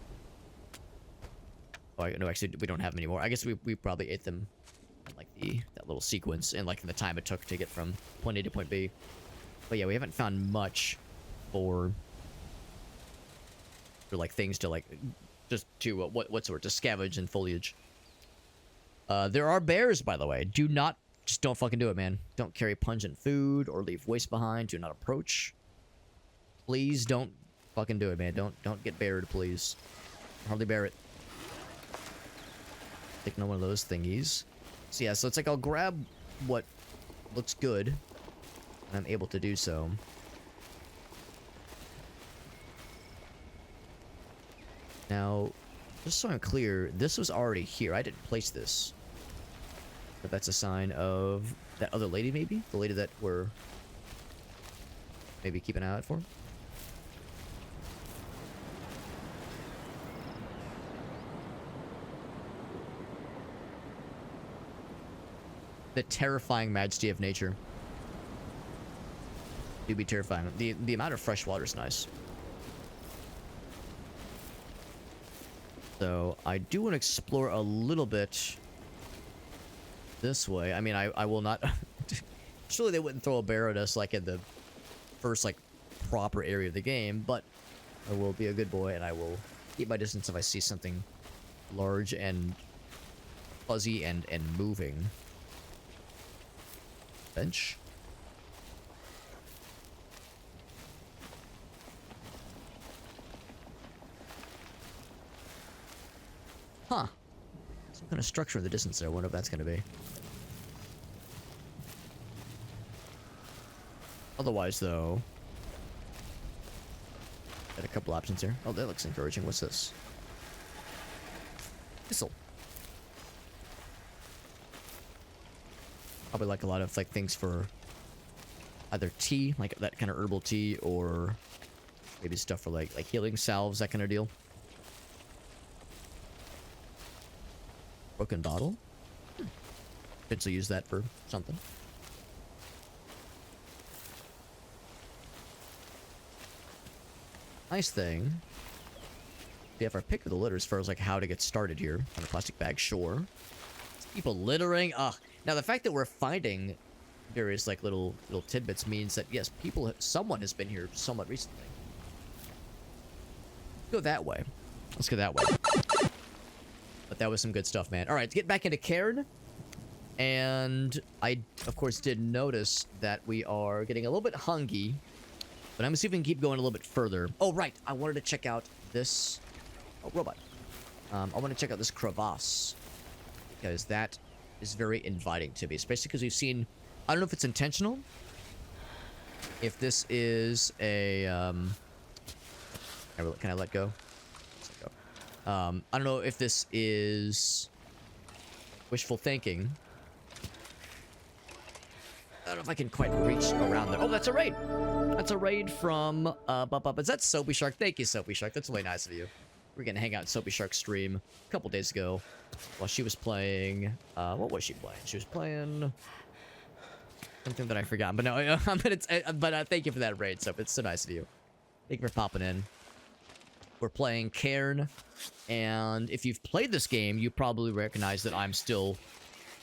Oh, no, actually, we don't have them anymore. I guess we probably ate them in like that little sequence and like in the time it took to get from point A to point B. But yeah, we haven't found much for like things to like just to what sort to scavenge and foliage. There are bears, by the way. Just don't fucking do it, man. Don't carry pungent food or leave waste behind. Do not approach. Please don't fucking do it, man. Don't get buried, please. Hardly bear it. Take no one of those thingies. So yeah, so it's like I'll grab what looks good, and I'm able to do so. Now, just so I'm clear, this was already here. I didn't place this. But that's a sign of that other lady, maybe? The lady that we're maybe keeping an eye out for? The terrifying majesty of nature. Do be terrifying. The amount of fresh water is nice. So, I do want to explore a little bit this way. I mean, I will not... Surely they wouldn't throw a bear at us, like, in the first, like, proper area of the game, but I will be a good boy, and I will keep my distance if I see something large and fuzzy and moving. Bench. Huh. Some kind of structure in the distance there. I wonder what that's going to be. Otherwise, though... Got a couple options here. Oh, that looks encouraging. What's this? Thistle. Probably like a lot of like things for either tea, like that kind of herbal tea, or maybe stuff for like healing salves, that kind of deal. Broken bottle. Potentially use that for something. Nice thing. We have our pick of the litter as far as like how to get started here on a plastic bag. Sure. People littering. Ugh. Now the fact that we're finding various like little tidbits means that yes, someone has been here somewhat recently. Go that way. Let's go that way. But that was some good stuff, man. All right, let's get back into Cairn. And I, of course, did notice that we are getting a little bit hungry. But I'm gonna see if we can keep going a little bit further. Oh, right. I wanted to check out this... Oh, robot. I want to check out this crevasse. Because that is very inviting to me. Especially because we've seen... I don't know if it's intentional. if this is a can I let go? Let's let go. I don't know if this is wishful thinking. I don't know if I can quite reach around there. Oh, that's a raid. That's a raid from is that Soapy Shark? Thank you, Soapy Shark. That's really nice of you. We're gonna hang out in Soapy Shark's stream a couple days ago while she was playing. What was she playing? She was playing something that I forgot. But no, thank you for that raid, Soap. It's so nice of you. Thank you for popping in. We're playing Cairn, and if you've played this game, you probably recognize that I'm still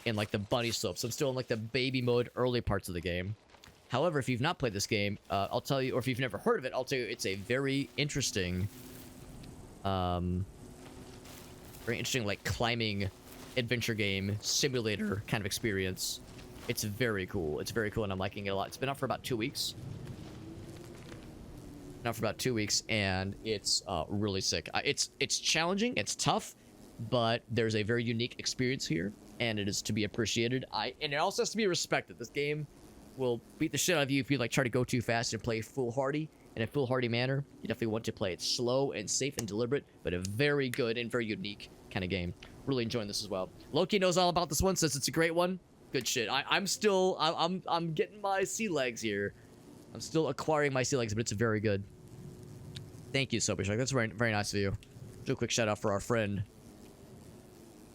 in like the bunny slopes. I'm still in like the baby mode early parts of the game. However, if you've not played this game, I'll tell you, or if you've never heard of it, I'll tell you it's a very interesting like climbing adventure game simulator kind of experience. It's very cool. It's very cool, and I'm liking it a lot. It's been out for about 2 weeks. And it's really sick. It's challenging, it's tough, but there's a very unique experience here, and it is to be appreciated. And it also has to be respected. This game will beat the shit out of you if you like try to go too fast and play foolhardy in a foolhardy manner. You definitely want to play it slow and safe and deliberate, but a very good and very unique kind of game. Really enjoying this as well. Loki knows all about this one, says it's a great one. Good shit. I'm getting my sea legs here. I'm still acquiring my sea legs, but it's very good. Thank you, Soapy Shark. That's very, very nice of you. Do a quick shout out for our friend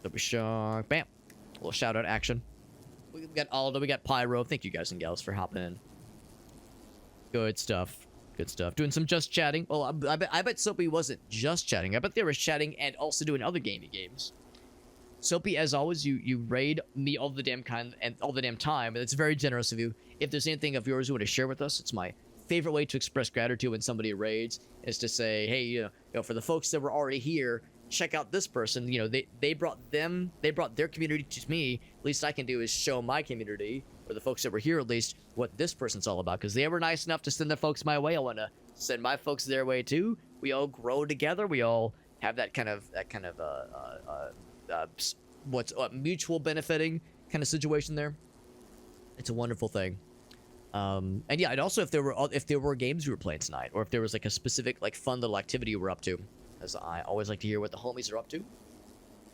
Soapy Shark. Bam. A little shout out action. We got Aldo, we got Pyro. Thank you guys and gals for hopping in. Good stuff. Good stuff. Doing some just chatting. Well, I bet Soapy wasn't just chatting. I bet they were chatting and also doing other gaming games. Soapy, as always, you raid me all the damn time, and it's very generous of you. If there's anything of yours you want to share with us, it's my favorite way to express gratitude when somebody raids is to say, hey, you know, for the folks that were already here, check out this person. You know, they brought their community to me. Least I can do is show my community, or the folks that were here at least, what this person's all about. Because they were nice enough to send their folks my way. I want to send my folks their way too. We all grow together. We all have that kind of mutual benefiting kind of situation there. It's a wonderful thing. And yeah, and also if there were games you were playing tonight, or if there was like a specific like fun little activity you were up to, as I always like to hear what the homies are up to.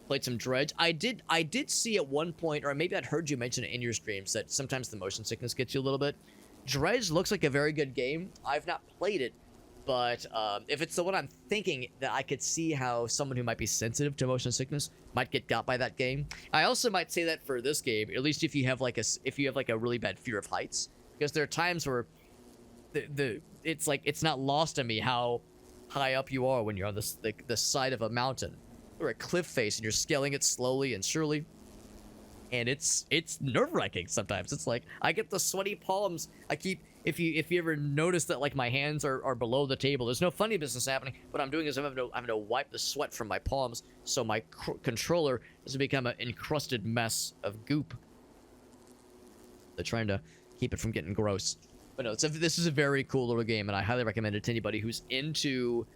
Played some Dredge. I did see at one point, or maybe I'd heard you mention it in your streams, that sometimes the motion sickness gets you a little bit. Dredge looks like a very good game. I've not played it, but if it's the one I'm thinking, that I could see how someone who might be sensitive to motion sickness might get got by that game. I also might say that for this game, at least if you have like a really bad fear of heights, because there are times where it's like it's not lost on me how high up you are when you're on the side of a mountain or a cliff face and you're scaling it slowly and surely. And it's nerve-wracking sometimes. It's like I get the sweaty palms. If you ever notice that like my hands are below the table, there's no funny business happening. What I'm doing is I'm having to wipe the sweat from my palms so my controller doesn't become an encrusted mess of goop. They're trying to keep it from getting gross. But no, this is a very cool little game, and I highly recommend it to anybody who's into,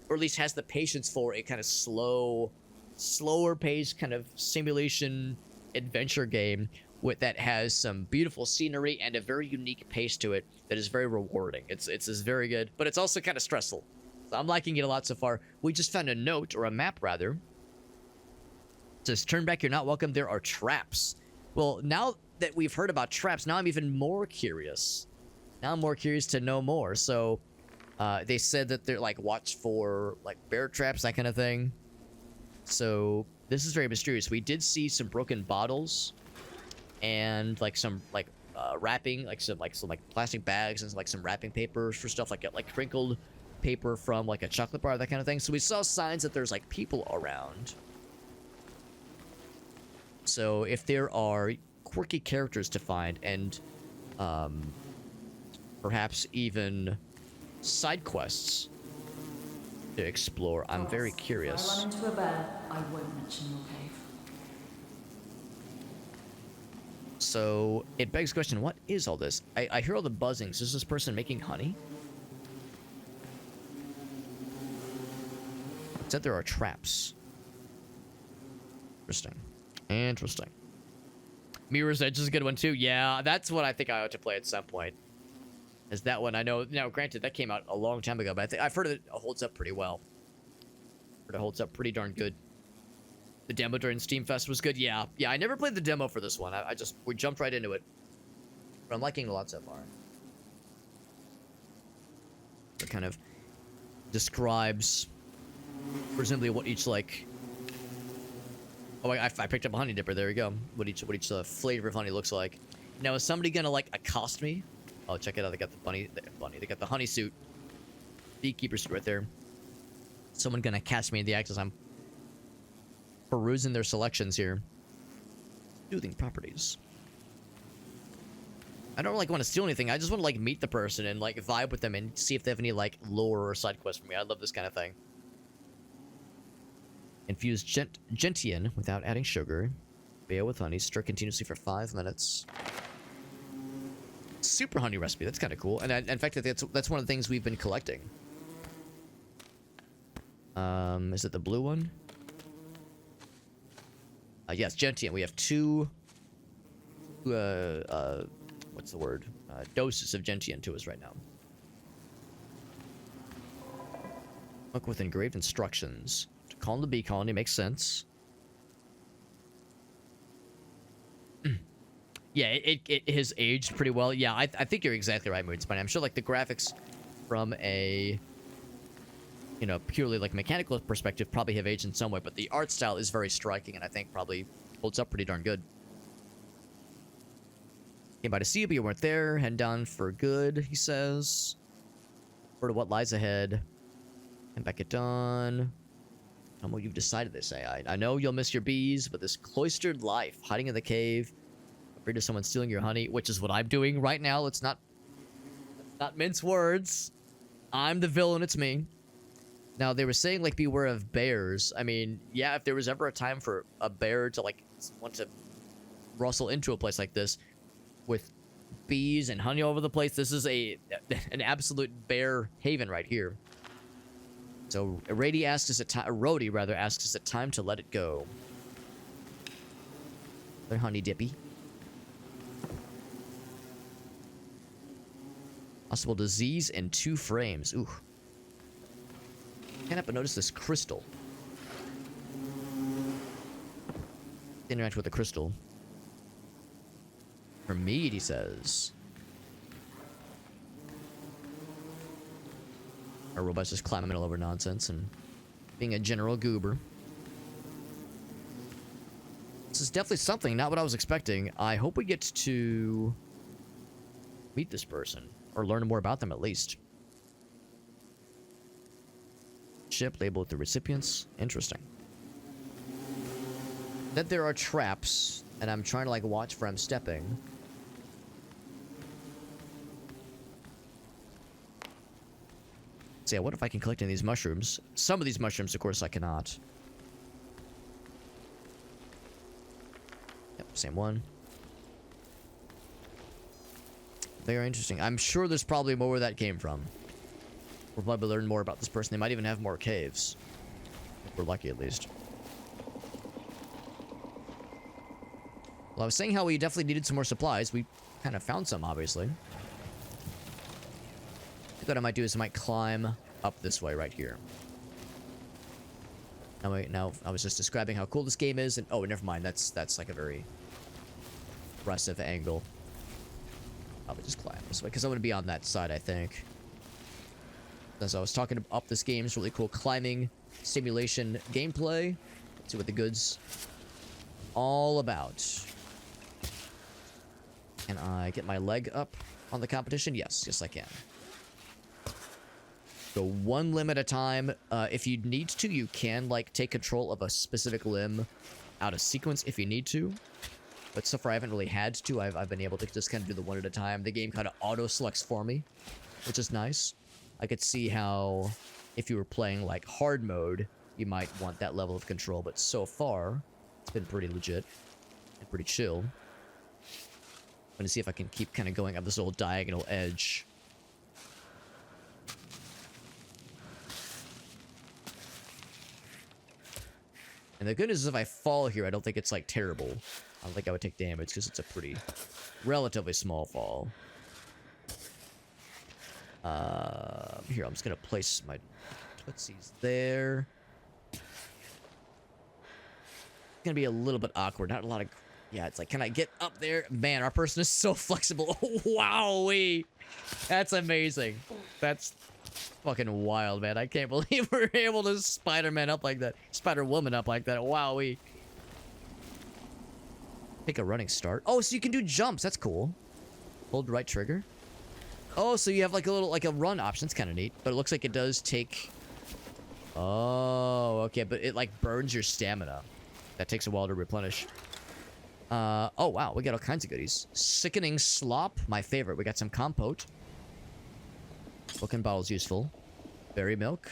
or at least has the patience for, a kind of slower paced kind of simulation adventure game that has some beautiful scenery and a very unique pace to it that is very rewarding. It's very good, but it's also kind of stressful. So I'm liking it a lot so far. We just found a note, or a map rather. It says, turn back, you're not welcome. There are traps. Well, now that we've heard about traps, now I'm even more curious. Now I'm more curious to know more. So they said that they're like, watch for like bear traps, that kind of thing. So this is very mysterious. We did see some broken bottles and like some like wrapping, like some plastic bags and like some wrapping papers for stuff like crinkled paper from like a chocolate bar, that kind of thing. So we saw signs that there's like people around. So if there are quirky characters to find and perhaps even side quests to explore, I'm very curious. If I run into a bear, I won't mention your cave. So it begs the question, what is all this? I hear all the buzzings. Is this person making honey? It said there are traps. Interesting. Mirror's Edge is a good one too. Yeah, that's what I think I ought to play at some point. as that one. I know, now granted, that came out a long time ago, but I've heard it holds up pretty well. Heard it holds up pretty darn good. The demo during Steam Fest was good. Yeah, I never played the demo for this one. We jumped right into it. But I'm liking it a lot so far. It kind of describes presumably what each like. Oh, I picked up a honey dipper. There we go. What each flavor of honey looks like. Now, is somebody gonna like accost me? Oh, check it out. They got the bunny. They got the honey suit. Beekeeper suit right there. Someone gonna catch me in the act as I'm perusing their selections here. Soothing properties. I don't like want to steal anything. I just want to like meet the person and like vibe with them and see if they have any like lore or side quests for me. I love this kind of thing. Infuse gentian without adding sugar. Bale with honey. Stir continuously for 5 minutes. Super honey recipe. That's kind of cool. And in fact, that's one of the things we've been collecting. Is it the blue one? Yes, gentian. We have 2. What's the word? Doses of gentian to us right now. Book with engraved instructions. To calm the bee colony makes sense. Yeah, it has aged pretty well. Yeah, I think you're exactly right, Moonspine. I'm sure like the graphics from a purely like mechanical perspective probably have aged in some way, but the art style is very striking and I think probably holds up pretty darn good. Came by to see you, but you weren't there. Heading down for good, he says. For what lies ahead. And back at dawn. Tell me what you've decided, they say. I know you'll miss your bees, but this cloistered life, hiding in the cave, afraid of someone stealing your honey, which is what I'm doing right now. Let's not mince words. I'm the villain, it's me. Now, they were saying, like, beware of bears. I mean, yeah, if there was ever a time for a bear to, like, want to rustle into a place like this with bees and honey all over the place, this is an absolute bear haven right here. So, Rhodey asks us a time to let it go. Their honey dippy. Possible disease in 2 frames. Ooh. Can't help but notice this crystal. Interact with the crystal. For mead, he says. Our robot's just climbing all over nonsense and being a general goober. This is definitely something, not what I was expecting. I hope we get to meet this person, or learn more about them at least. Ship labeled with the recipients. Interesting. That there are traps, and I'm trying to like watch where I'm stepping. So yeah, what if I can collect any of these mushrooms? Some of these mushrooms, of course, I cannot. Yep, same one. Very interesting. I'm sure there's probably more where that came from. We'll probably learn more about this person. They might even have more caves. If we're lucky, at least. Well, I was saying how we definitely needed some more supplies. We kind of found some, obviously. I think what I might do is I might climb up this way right here. Now I was just describing how cool this game is, and oh, never mind. That's like a very impressive angle. I'll just climb this way because I'm gonna be on that side, I think. As I was talking up this game's really cool climbing simulation gameplay. Let's see what the good's all about. Can I get my leg up on the competition? Yes, I can. So 1 limb at a time. If you need to, you can like take control of a specific limb out of sequence if you need to. But so far I haven't really had to. I've been able to just kind of do the 1 at a time. The game kind of auto-selects for me, which is nice. I could see how if you were playing like hard mode, you might want that level of control. But so far, it's been pretty legit and pretty chill. I'm gonna see if I can keep kind of going up this little diagonal edge. And the good news is if I fall here, I don't think it's like terrible. I don't think I would take damage because it's a pretty relatively small fall. Here, I'm just gonna place my tootsies there. It's gonna be a little bit awkward. Not a lot of... Yeah, it's like, can I get up there? Man, our person is so flexible. Wowee. That's amazing. That's fucking wild, man. I can't believe we're able to Spider-Man up like that. Spider-Woman up like that. Wowee. Take a running start. Oh, so you can do jumps. That's cool. Hold right trigger. Oh, so you have like a little, like a run option. It's kind of neat. But it looks like it does take... Oh, okay. But it like burns your stamina. That takes a while to replenish. Oh, wow. We got all kinds of goodies. Sickening slop. My favorite. We got some compote. Broken bottle's useful. Berry milk.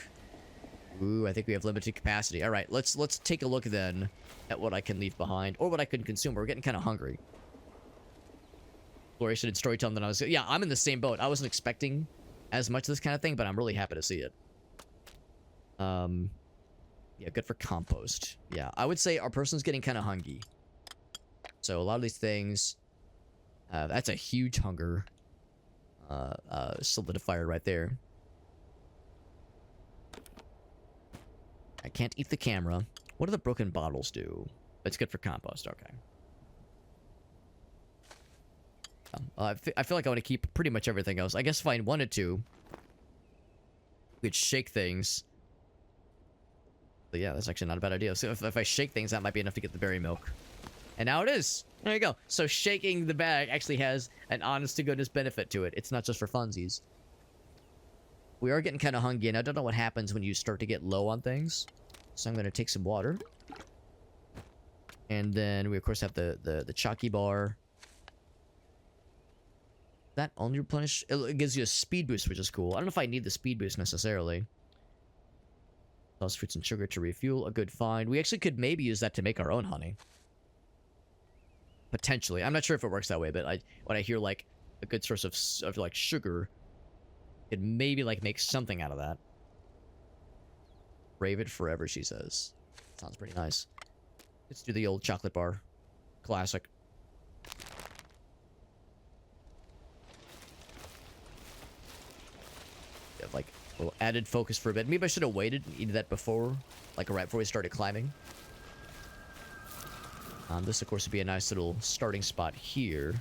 Ooh, I think we have limited capacity. All right, let's take a look then at what I can leave behind or what I can consume. We're getting kind of hungry. Exploration and storytelling than I was... Yeah, I'm in the same boat. I wasn't expecting as much of this kind of thing, but I'm really happy to see it. Yeah, good for compost. Yeah, I would say our person's getting kind of hungry. So a lot of these things... that's a huge hunger solidifier right there. I can't eat the camera. What do the broken bottles do? It's good for compost. Okay. I feel like I want to keep pretty much everything else. I guess if I wanted to, we could shake things. But yeah, that's actually not a bad idea. So if I shake things, that might be enough to get the berry milk. And now it is. There you go. So shaking the bag actually has an honest-to-goodness benefit to it. It's not just for funsies. We are getting kind of hungry, and I don't know what happens when you start to get low on things. So I'm going to take some water. And then we, of course, have the chalky bar. That only replenish... It gives you a speed boost, which is cool. I don't know if I need the speed boost necessarily. Plus fruits and sugar to refuel. A good find. We actually could maybe use that to make our own honey. Potentially. I'm not sure if it works that way, but when I hear, like, a good source of like, sugar, it maybe, like, make something out of that. Brave it forever, she says. Sounds pretty nice. Let's do the old chocolate bar. Classic. Have, like, a little added focus for a bit. Maybe I should have waited and eaten that before, like, right before we started climbing. This, of course, would be a nice little starting spot here.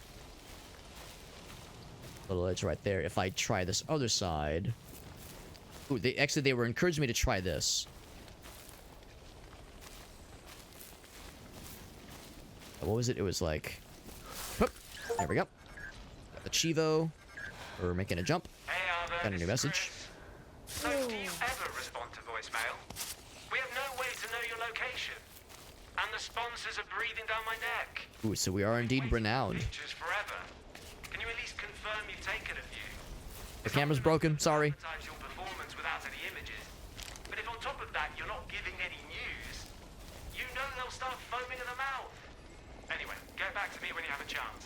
Little edge right there. If I try this other side... Ooh, they were encouraging me to try this. What was it? It was like... Whoop, there we go. Got the Chivo. We're making a jump. Hey, Arthur, Got a new message. So, do you ever respond to voicemail? We have no way to know your location. And the sponsors are breathing down my neck. Ooh, so we are indeed renowned. Pictures forever. Can you at least confirm you've taken a few? The camera's broken, sorry. Advertise your performance without any images. But if on top of that you're not giving any news, you know they'll start foaming at the mouth. Anyway, get back to me when you have a chance.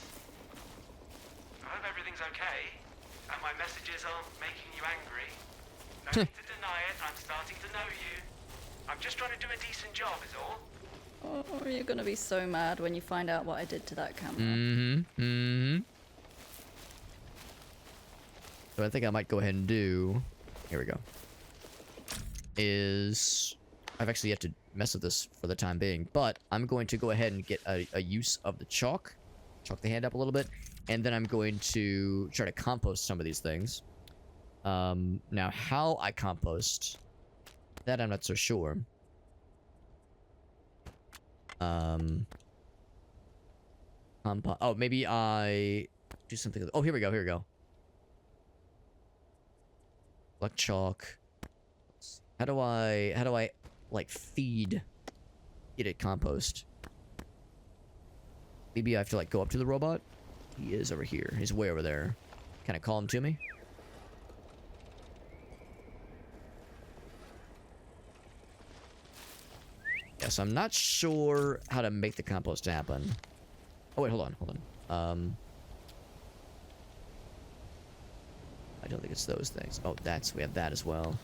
I hope everything's okay, and my messages aren't making you angry. No need to deny it, I'm starting to know you. I'm just trying to do a decent job, is all. Oh, you're gonna be so mad when you find out what I did to that camera. So I think I might go ahead and do... Here we go. I've actually yet to mess with this for the time being, but I'm going to go ahead and get a use of the chalk. Chalk the hand up a little bit. And then I'm going to try to compost some of these things. Now, how I compost... That I'm not so sure. Oh, maybe I do something. Oh, here we go. Black chalk. How do I like feed it compost? Maybe I have to like go up to the robot. He is over here. He's way over there. Can I call him to me? Yes, I'm not sure how to make the compost happen. Oh, wait, hold on. I don't think it's those things. Oh, we have that as well.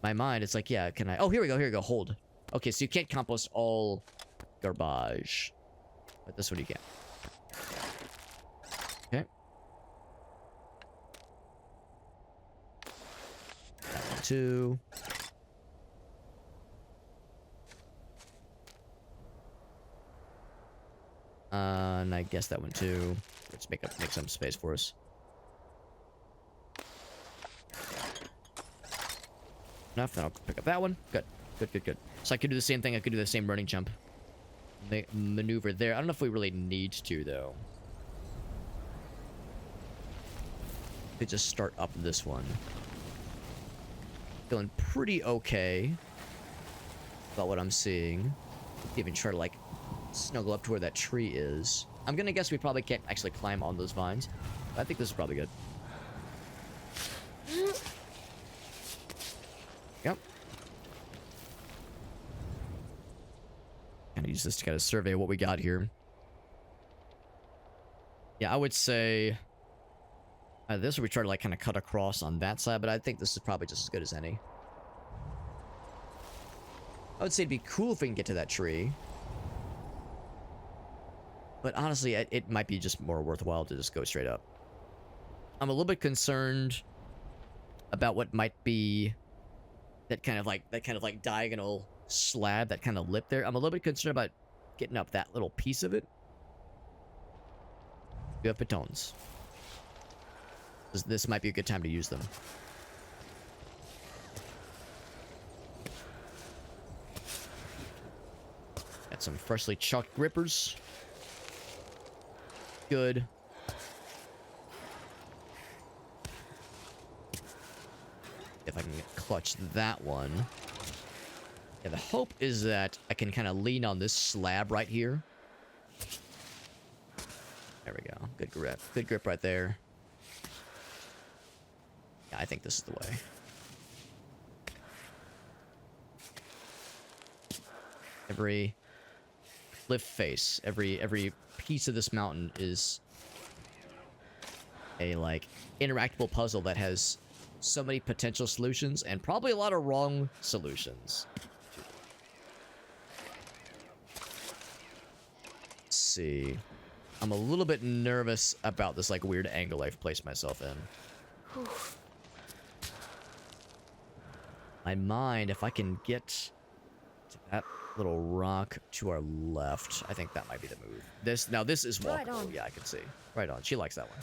My mind, it's like, yeah, can I... Oh, here we go. Hold. Okay, so you can't compost all garbage. But this one you can. Okay. too. And I guess that one too. Let's make some space for us. Enough, then I'll pick up that one. Good. Good, good, good. So I could do the same thing. I could do the same running jump. Maneuver there. I don't know if we really need to, though. Could just start up this one. Feeling pretty okay about what I'm seeing. Even try to, like, snuggle up to where that tree is. I'm gonna guess we probably can't actually climb on those vines. But I think this is probably good. Yep. Kind of use this to kind of survey what we got here. Yeah, I would say this would we try to like kind of cut across on that side, but I think this is probably just as good as any. I would say it'd be cool if we can get to that tree. But honestly, it might be just more worthwhile to just go straight up. I'm a little bit concerned about what might be that kind of like diagonal slab, that kind of lip there. I'm a little bit concerned about getting up that little piece of it. We have pitons. This might be a good time to use them. Got some freshly chalked grippers. Good. If I can clutch that one. Yeah, the hope is that I can kind of lean on this slab right here. There we go. Good grip. Good grip right there. Yeah, I think this is the way. Every cliff face, every piece of this mountain is a, like, interactable puzzle that has so many potential solutions and probably a lot of wrong solutions. Let's see. I'm a little bit nervous about this, like, weird angle I've placed myself in. Whew. My mind, if I can get to that little rock to our left, I think that might be the move. This is walkable. Right on. Yeah, I can see. Right on. She likes that one.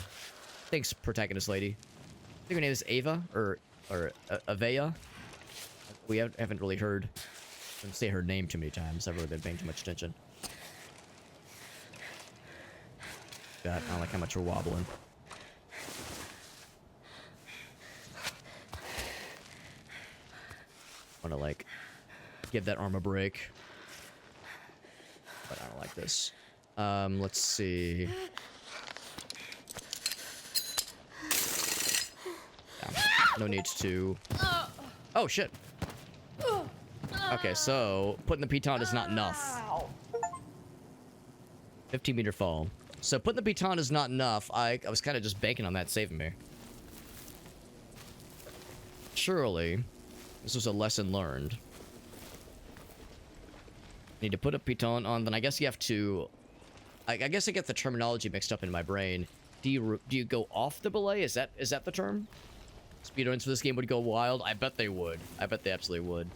Thanks, protagonist lady. I think her name is Ava or Avea. We haven't really heard them say her name too many times. I've really been paying too much attention. God, I don't like how much we're wobbling. Want to, like, give that arm a break. But I don't like this. Let's see. Yeah, no need to... Oh, shit. Okay, so putting the piton is not enough. 15-meter fall. So putting the piton is not enough. I was kind of just banking on that saving me. Surely, this was a lesson learned. Need to put a piton on, then I guess you have to... I guess I get the terminology mixed up in my brain. Do you go off the belay? Is that the term? Speedruns for this game would go wild? I bet they would. I bet they absolutely would.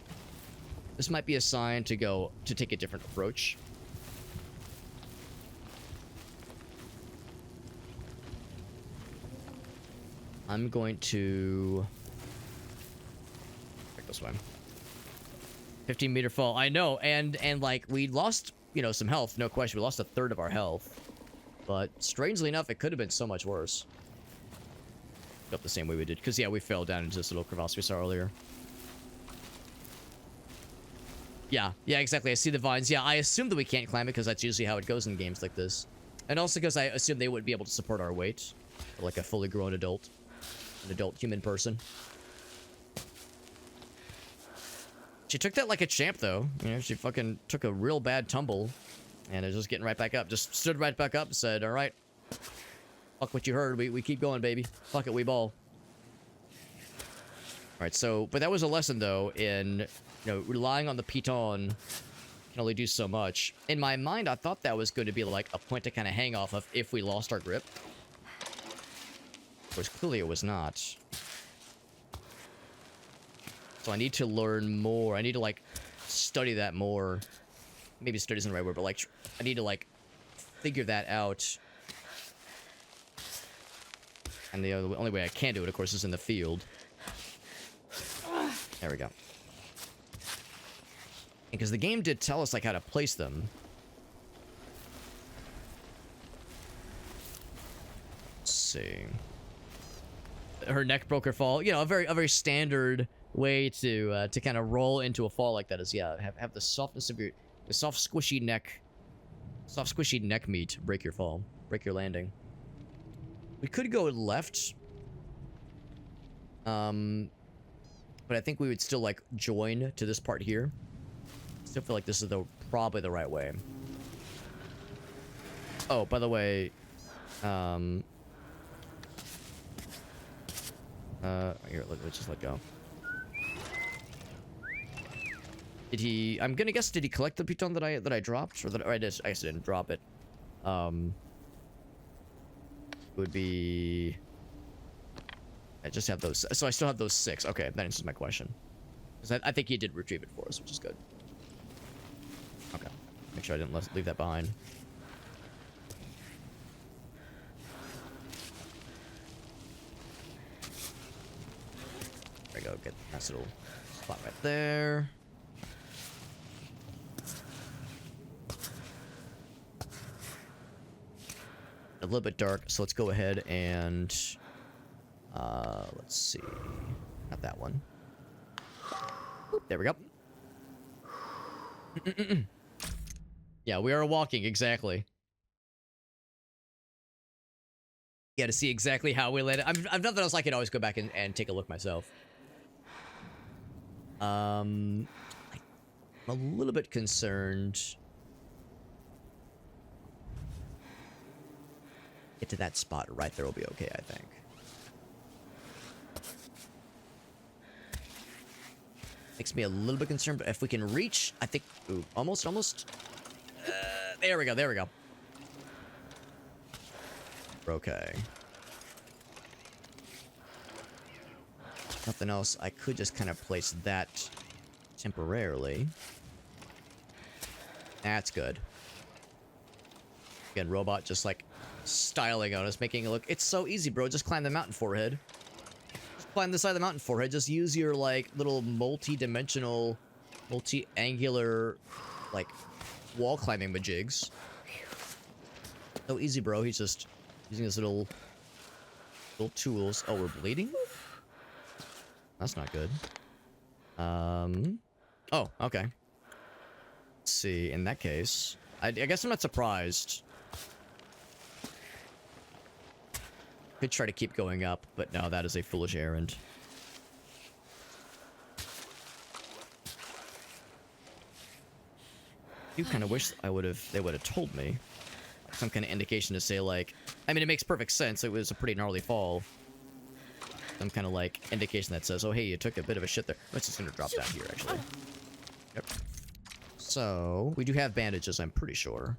This might be a sign to take a different approach. I'm going to... Pick this one. 15-meter fall. I know, and like, we lost, you know, some health, no question. We lost a third of our health. But, strangely enough, it could have been so much worse. Up the same way we did. Because, yeah, we fell down into this little crevasse we saw earlier. Yeah, exactly. I see the vines. Yeah, I assume that we can't climb it, because that's usually how it goes in games like this. And also because I assume they wouldn't be able to support our weight. Like a fully grown adult. An adult human person. She took that like a champ, though. You know, she fucking took a real bad tumble. And is just getting right back up. Just stood right back up and said, alright. Fuck what you heard. We keep going, baby. Fuck it, we ball. Alright, so... But that was a lesson, though, in... You know, relying on the piton can only do so much. In my mind, I thought that was going to be, like, a point to kind of hang off of if we lost our grip. Of course, clearly it was not. So I need to learn more. I need to, like, study that more. Maybe study isn't the right word, but, like, I need to, like, figure that out. And the only way I can do it, of course, is in the field. There we go. Because the game did tell us, like, how to place them. Let's see. Her neck broke her fall. You know, a very standard way to kind of roll into a fall like that is, yeah, have the softness of the soft squishy neck meat break your fall, break your landing. We could go left, but I think we would still, like, join to this part here. Still feel like this is probably the right way. Oh, by the way, here, let's just let go. Did he? I'm gonna guess. Did he collect the piton that I dropped, or I guess I didn't drop it. Would be. I just have those. So I still have those 6. Okay, that answers my question. Because I think he did retrieve it for us, which is good. Okay, make sure I didn't leave that behind. There we go. Get a nice little spot right there. A little bit dark, so let's go ahead and let's see, not that one. Oop, there we go. Yeah, we are walking exactly. Yeah, to see exactly how we landed. I've nothing else. I can always go back and take a look myself. I'm a little bit concerned. Get to that spot right there will be okay, I think. Makes me a little bit concerned, but if we can reach, I think, ooh, almost. There we go. We're okay. Nothing else. I could just kind of place that temporarily. That's good. Again, robot just like styling on us, making it look. It's so easy, bro. Just climb the mountain forehead. Just climb the side of the mountain forehead. Just use your like little multi-dimensional, multi-angular, like wall climbing majigs. So easy, bro. He's just using his little tools. Oh, we're bleeding? That's not good. Oh, okay. Let's see. In that case, I guess I'm not surprised. Could try to keep going up, but no, that is a foolish errand. You kind of wish they would have told me. Some kind of indication to say, like, I mean, it makes perfect sense. It was a pretty gnarly fall. Some kind of, like, indication that says, oh, hey, you took a bit of a shit there. Let's just gonna drop down here, actually. Yep. So, we do have bandages, I'm pretty sure.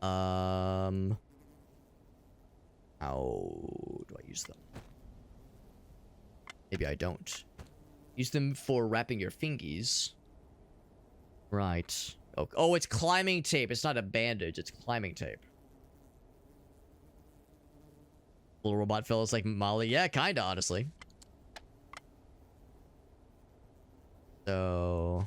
How do I use them? Maybe I don't. Use them for wrapping your fingies. Right. Oh, it's climbing tape. It's not a bandage. It's climbing tape. Little robot fella's like Molly. Yeah, kinda, honestly. So...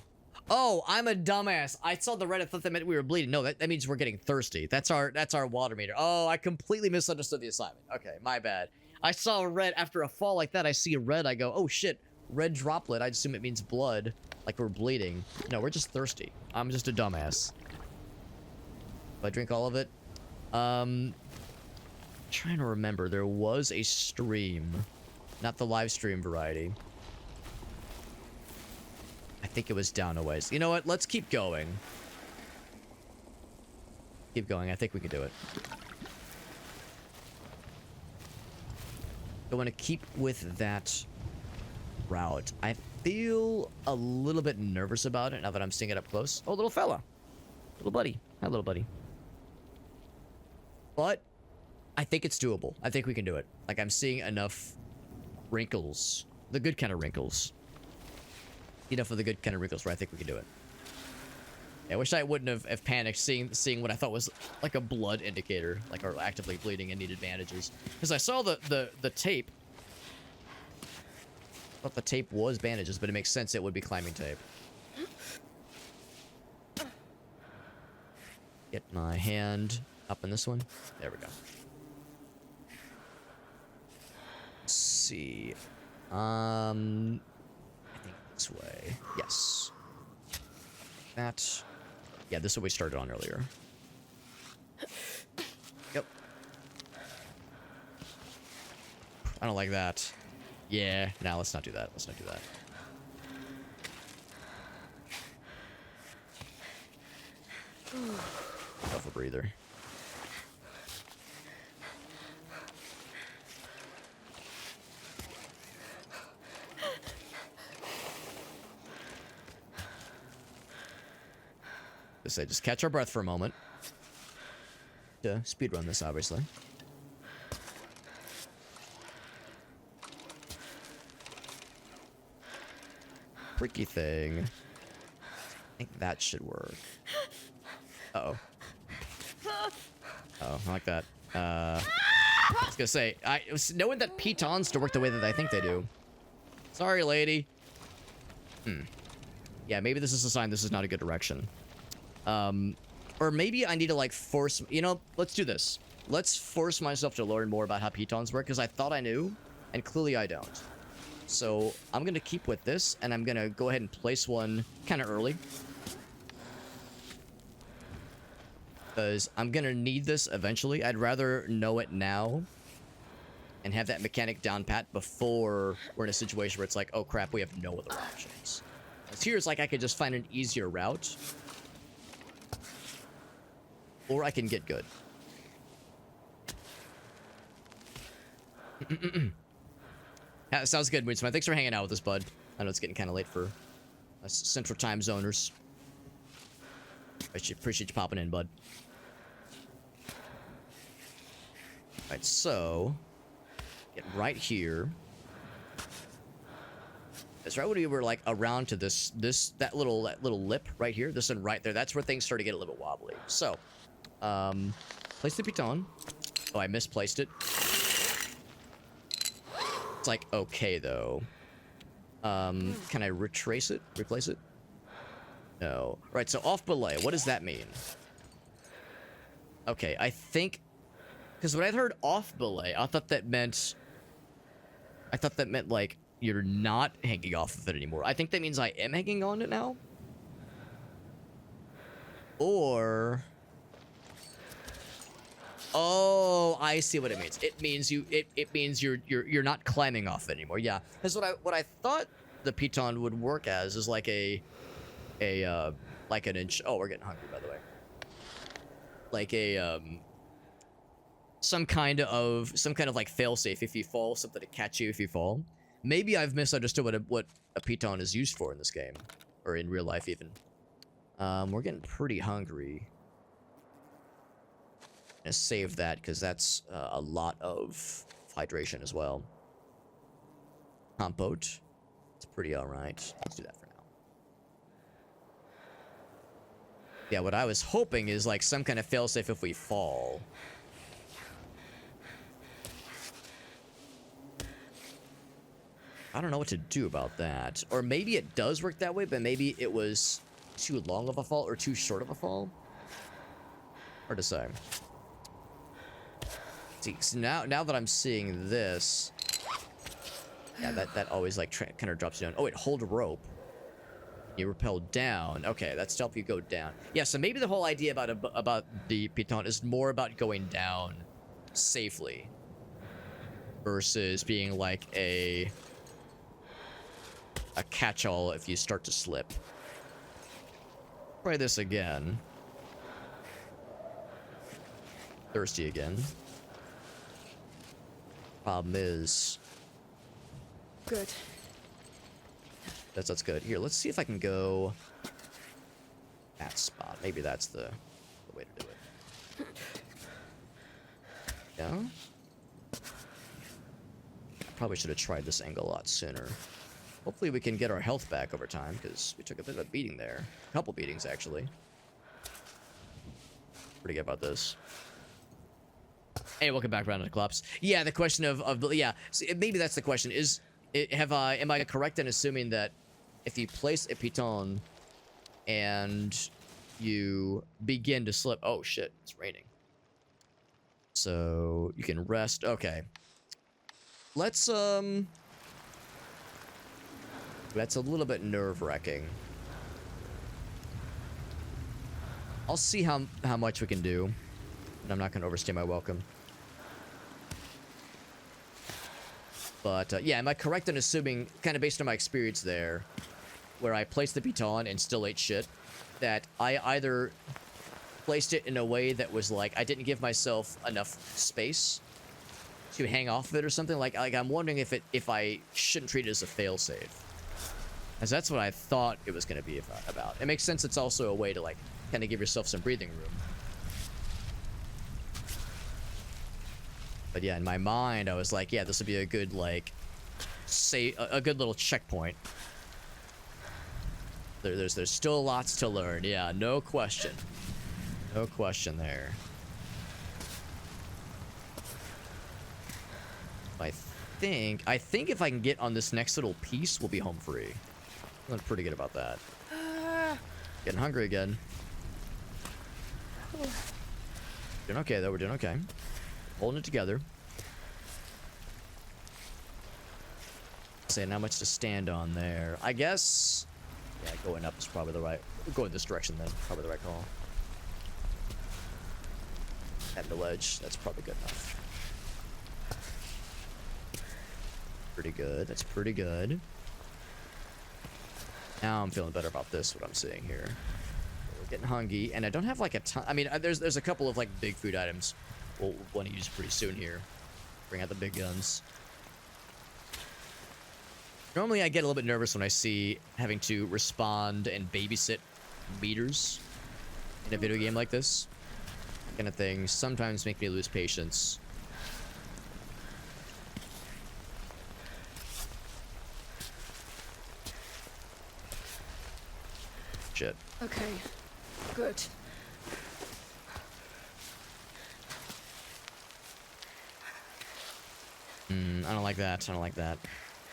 Oh, I'm a dumbass. I saw the red. I thought that meant we were bleeding. No, that means we're getting thirsty. That's our water meter. Oh, I completely misunderstood the assignment. Okay, my bad. I saw a red. After a fall like that, I see a red. I go, oh, shit. Red droplet. I assume it means blood. Like we're bleeding. No, we're just thirsty. I'm just a dumbass. Do I drink all of it? Trying to remember. There was a stream. Not the live stream variety. I think it was down a ways. You know what? Let's keep going. Keep going. I think we can do it. I want to keep with that route. I feel a little bit nervous about it now that I'm seeing it up close. Oh, little fella. Little buddy. Hi, little buddy. But I think it's doable. I think we can do it. Like, I'm seeing enough wrinkles. The good kind of wrinkles. Enough of the good kind of wrinkles where I think we can do it. Yeah, I wish I wouldn't have panicked seeing what I thought was like a blood indicator, like or actively bleeding and needed bandages. Because I saw the tape. I thought the tape was bandages, but it makes sense it would be climbing tape. Get my hand up in this one. There we go. Let's see. I think this way. Yes. That. Yeah, this is what we started on earlier. Yep. I don't like that. Yeah. Nah, let's not do that. Let's not do that. Off a breather. Just catch our breath for a moment. To speedrun this, obviously. Freaky thing. I think that should work. Uh-oh. Oh, I like that. I was gonna say, knowing that pitons to work the way that I think they do. Sorry, lady. Yeah, maybe this is a sign this is not a good direction. Or maybe I need to, like, force... You know, let's do this. Let's force myself to learn more about how pitons work, because I thought I knew, and clearly I don't. So, I'm gonna keep with this, and I'm gonna go ahead and place one kind of early. Because I'm gonna need this eventually. I'd rather know it now and have that mechanic down pat before we're in a situation where it's like, oh crap, we have no other options. Because here it's like I could just find an easier route. Or I can get good. Sounds good, Moodsman. Thanks for hanging out with us, bud. I know it's getting kind of late for us Central Time Zoners. I appreciate you popping in, bud. Alright, so... Get right here. That's right when we were, like, around to that little lip right here. This one right there. That's where things start to get a little bit wobbly. So... place the piton. Oh, I misplaced it. It's like, okay, though. Can I retrace it? Replace it? No. Right, so off belay. What does that mean? Okay, I think... Because when I heard off belay, I thought that meant, like, you're not hanging off of it anymore. I think that means I am hanging on it now. Or... Oh, I see what it means. It means you're not climbing off it anymore. Yeah, because what I thought the piton would work as is like like an inch. Oh, we're getting hungry, by the way. Like a some kind of like failsafe if you fall, something to catch you if you fall. Maybe I've misunderstood what a piton is used for in this game, or in real life even. We're getting pretty hungry. Gonna save that because that's a lot of hydration as well. Compote. It's pretty alright. Let's do that for now. Yeah, what I was hoping is like some kind of failsafe if we fall. I don't know what to do about that. Or maybe it does work that way, but maybe it was too long of a fall or too short of a fall. Hard to say. So now that I'm seeing this, yeah, that always like kind of drops you down. Oh wait, hold rope. You rappel down. Okay, that's to help you go down. Yeah, so maybe the whole idea about the piton is more about going down safely versus being like a catch-all if you start to slip. Try this again. Thirsty again. Problem is... Good. That's good. Here, let's see if I can go... that spot. Maybe that's the way to do it. Yeah? Probably should have tried this angle a lot sooner. Hopefully we can get our health back over time, because we took a bit of a beating there. A couple beatings, actually. Pretty good about this. Hey, welcome back, Round of Clubs. Yeah, the question yeah, so maybe that's the question. Am I correct in assuming that if you place a piton and you begin to slip... Oh, shit, it's raining. So, you can rest. Okay. Let's, That's a little bit nerve-wracking. I'll see how much we can do. And I'm not going to overstay my welcome. But, yeah, am I correct in assuming, kind of based on my experience there, where I placed the piton and still ate shit, that I either placed it in a way that was like, I didn't give myself enough space to hang off of it or something? Like I'm wondering if I shouldn't treat it as a failsafe. As that's what I thought it was going to be about. It makes sense it's also a way to, like, kind of give yourself some breathing room. But yeah, in my mind, I was like, yeah, this would be a good, like, a good little checkpoint. There's still lots to learn. Yeah, no question. No question there. I think if I can get on this next little piece, we'll be home free. I'm feeling pretty good about that. Getting hungry again. Doing okay, though. We're doing okay. Holding it together. Saying not much to stand on there. I guess... Yeah, going up is probably the right... We'll go in this direction, then. Probably the right call. At the ledge. That's probably good enough. Pretty good. That's pretty good. Now I'm feeling better about this, what I'm seeing here. We're getting hungry, and I don't have, like, a ton... I mean, there's a couple of, like, big food items we'll want to use pretty soon here. Bring out the big guns. Normally, I get a little bit nervous when I see having to respond and babysit meters in a video game like this. Kind of thing sometimes make me lose patience. Shit. Okay, good. I don't like that. I don't like that.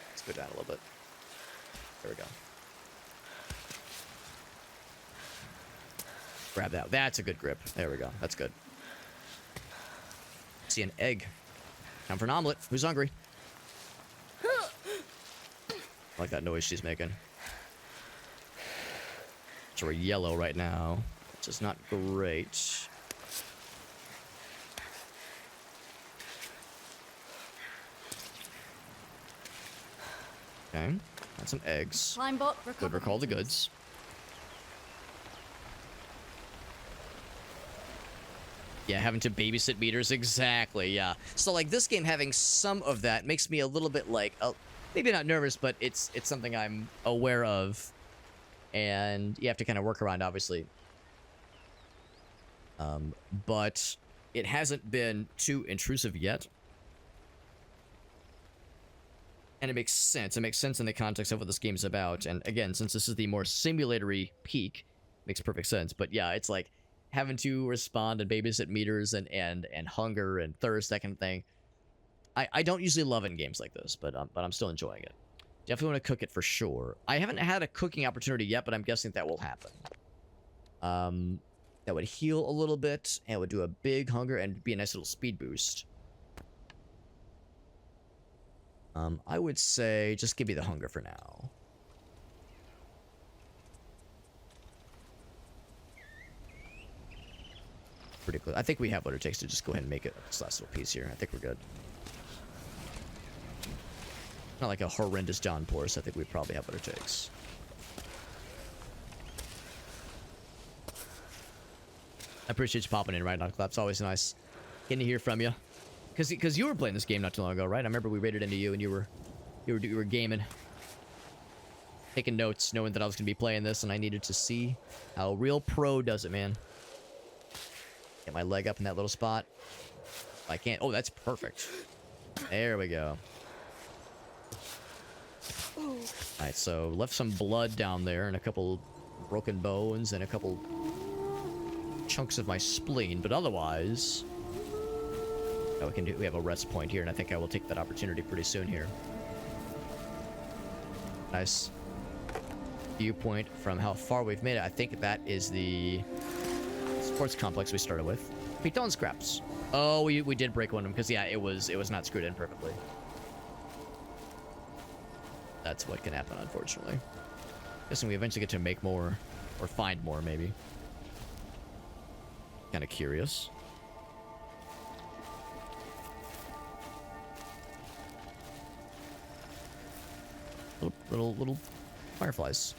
Let's go down a little bit. There we go. Grab that. That's a good grip. There we go. That's good. See an egg. Time for an omelet. Who's hungry? I like that noise she's making. So we're yellow right now, which is not great. Okay, got some eggs. Climb-bot, Good recall the goods. Yeah, having to babysit meters, exactly, yeah. So, like, this game having some of that makes me a little bit, like, maybe not nervous, but it's something I'm aware of. And you have to kind of work around, obviously. But it hasn't been too intrusive yet. And it makes sense. It makes sense in the context of what this game is about. And again, since this is the more simulatory peak, makes perfect sense. But yeah, it's like having to respond and babysit meters and hunger and thirst, that kind of thing. I don't usually love it in games like this, but I'm still enjoying it. Definitely want to cook it for sure. I haven't had a cooking opportunity yet, but I'm guessing that will happen. That would heal a little bit, and it would do a big hunger and be a nice little speed boost. I would say just give me the hunger for now. Pretty close. I think we have what it takes to just go ahead and make it this last little piece here. I think we're good. Not like a horrendous downpour, so I think we probably have what it takes. I appreciate you popping in right now, Clap's always nice. Getting to hear from you. Because you were playing this game not too long ago, right? I remember we raided into you and you were gaming. Taking notes, knowing that I was going to be playing this, and I needed to see how a real pro does it, man. Get my leg up in that little spot. I can't... Oh, that's perfect. There we go. Alright, so left some blood down there and a couple broken bones and a couple chunks of my spleen, but otherwise... Oh, we have a rest point here, and I think I will take that opportunity pretty soon here. Nice viewpoint from how far we've made it. I think that is the sports complex we started with. Piton scraps. Oh, we did break one of them, because yeah, it was not screwed in perfectly. That's what can happen, unfortunately. Guessing we eventually get to make more, or find more, maybe. Kind of curious. Little fireflies.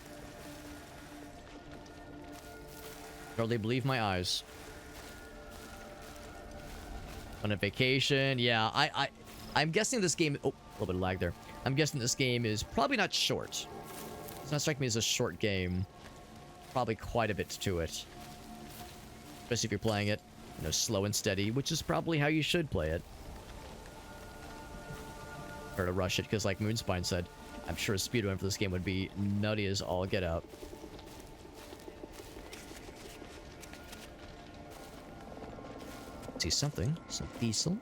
Hardly believe my eyes. On a vacation, yeah. I'm guessing this game. Oh, a little bit of lag there. I'm guessing this game is probably not short. Does not strike me as a short game. Probably quite a bit to it. Especially if you're playing it, you know, slow and steady, which is probably how you should play it. Or to rush it, because like Moonspine said, I'm sure a speedrun for this game would be nutty as all get out. See something. Some diesel.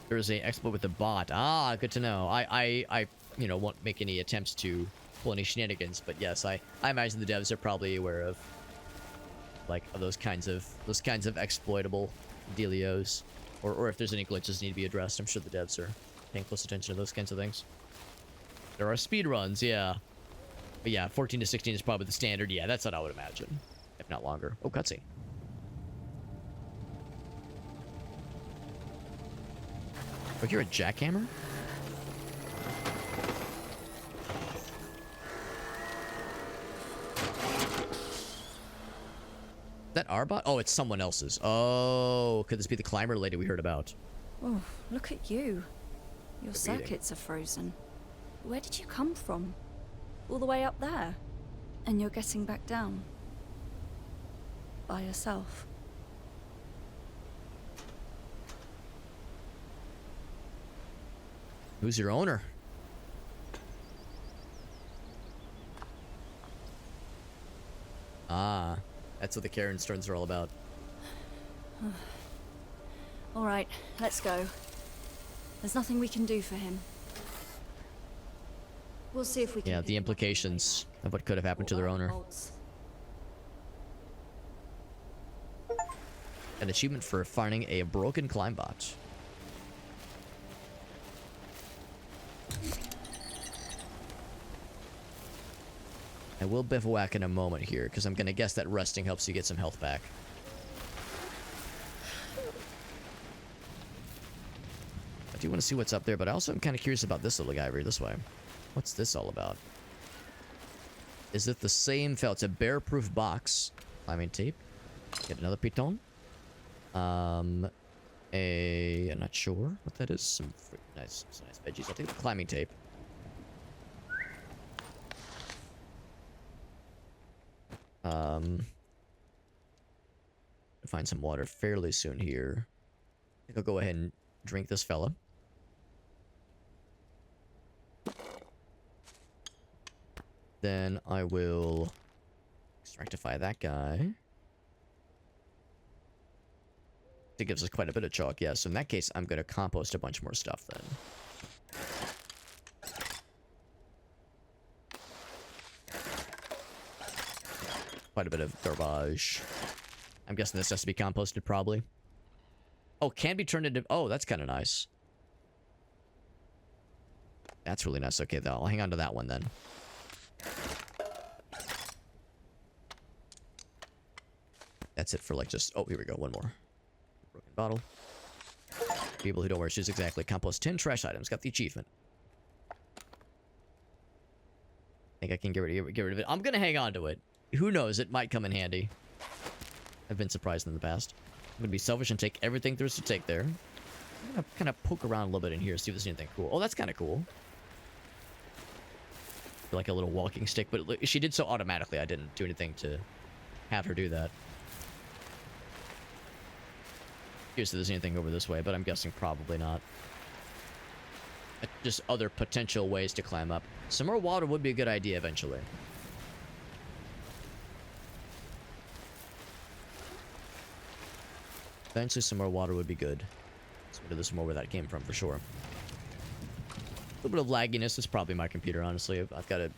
There's a exploit with the bot. Ah, good to know. I you know, won't make any attempts to pull any shenanigans, but yes, I imagine the devs are probably aware of like of those kinds of exploitable dealios. Or if there's any glitches that need to be addressed, I'm sure the devs are paying close attention to those kinds of things. There are speed runs, yeah. But yeah, 14 to 16 is probably the standard. Yeah, that's what I would imagine. If not longer. Oh, cutscene. Oh, you're a jackhammer? That our bot? Oh, it's someone else's. Oh, could this be the climber lady we heard about? Oh, look at you. Your Good reading. circuits are frozen. Where did you come from? All the way up there? And you're getting back down? By yourself? Who's your owner? Ah, that's what the Cairn stones are all about. All right, let's go. There's nothing we can do for him. We'll see if we can. Yeah, the implications of what could have happened to their owner. An achievement for finding a broken climb bot. I will bivouac in a moment here, because I'm going to guess that resting helps you get some health back. I do want to see what's up there, but I also am kind of curious about this little guy over this way. What's this all about? Is it the same felt? It's a bear-proof box. Climbing tape. Get another piton. I'm not sure what that is. Some nice veggies. I'll take the climbing tape. Find some water fairly soon here. I think I'll go ahead and drink this fella. Then I will extractify that guy. It gives us quite a bit of chalk, yeah. So in that case, I'm going to compost a bunch more stuff then. Quite a bit of garbage. I'm guessing this has to be composted, probably. Oh, can be turned into... Oh, that's kind of nice. That's really nice. Okay, though. I'll hang on to that one, then. That's it for, like, just... Oh, here we go. One more. Broken bottle. People who don't wear shoes exactly. Compost 10 trash items. Got the achievement. I think I can get rid of it. I'm gonna hang on to it. Who knows? It might come in handy. I've been surprised in the past. I'm gonna be selfish and take everything there's to take there. I'm gonna kind of poke around a little bit in here, see if there's anything cool. Oh, that's kind of cool. Like a little walking stick, but she did so automatically. I didn't do anything to have her do that. Curious if there's anything over this way, but I'm guessing probably not. Just other potential ways to climb up. Some more water would be a good idea eventually. Eventually some more water would be good. Let's get to this more where that came from for sure. A little bit of lagginess is probably my computer, honestly. I've got a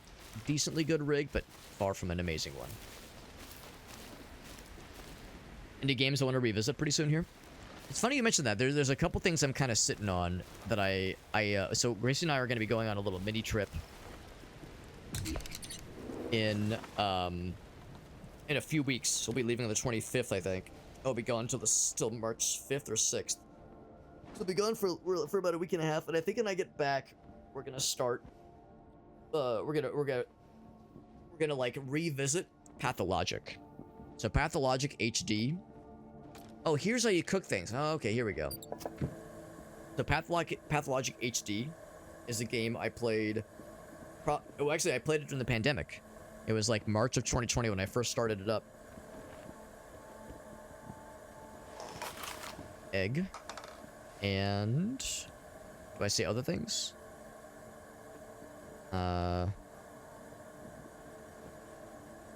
decently good rig, but far from an amazing one. Any games I want to revisit pretty soon here? It's funny you mentioned that. There's a couple things I'm kind of sitting on that so Gracie and I are going to be going on a little mini trip in a few weeks. We'll be leaving on the 25th, I think. I'll be gone till March 5th or 6th. So I'll be gone for about a week and a half, and I think when I get back, we're gonna start. We're gonna like revisit Pathologic. So Pathologic HD. Oh, here's how you cook things. Oh, okay, here we go. So Pathologic HD is a game I played. Actually, I played it during the pandemic. It was like March of 2020 when I first started it up. Egg. And do I say other things? Oh,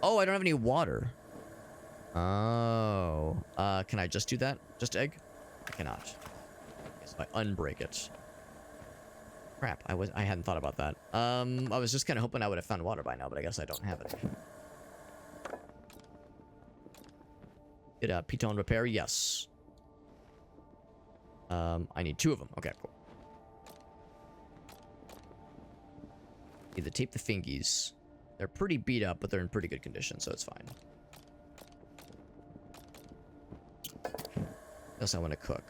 I don't have any water. Oh. Can I just do that? Just egg? I cannot. Okay, so I unbreak it. Crap, I hadn't thought about that. I was just kind of hoping I would have found water by now, but I guess I don't have it. Get piton repair, yes. I need 2 of them. Okay, cool. Need to tape the fingies. They're pretty beat up, but they're in pretty good condition, so it's fine. What else I want to cook?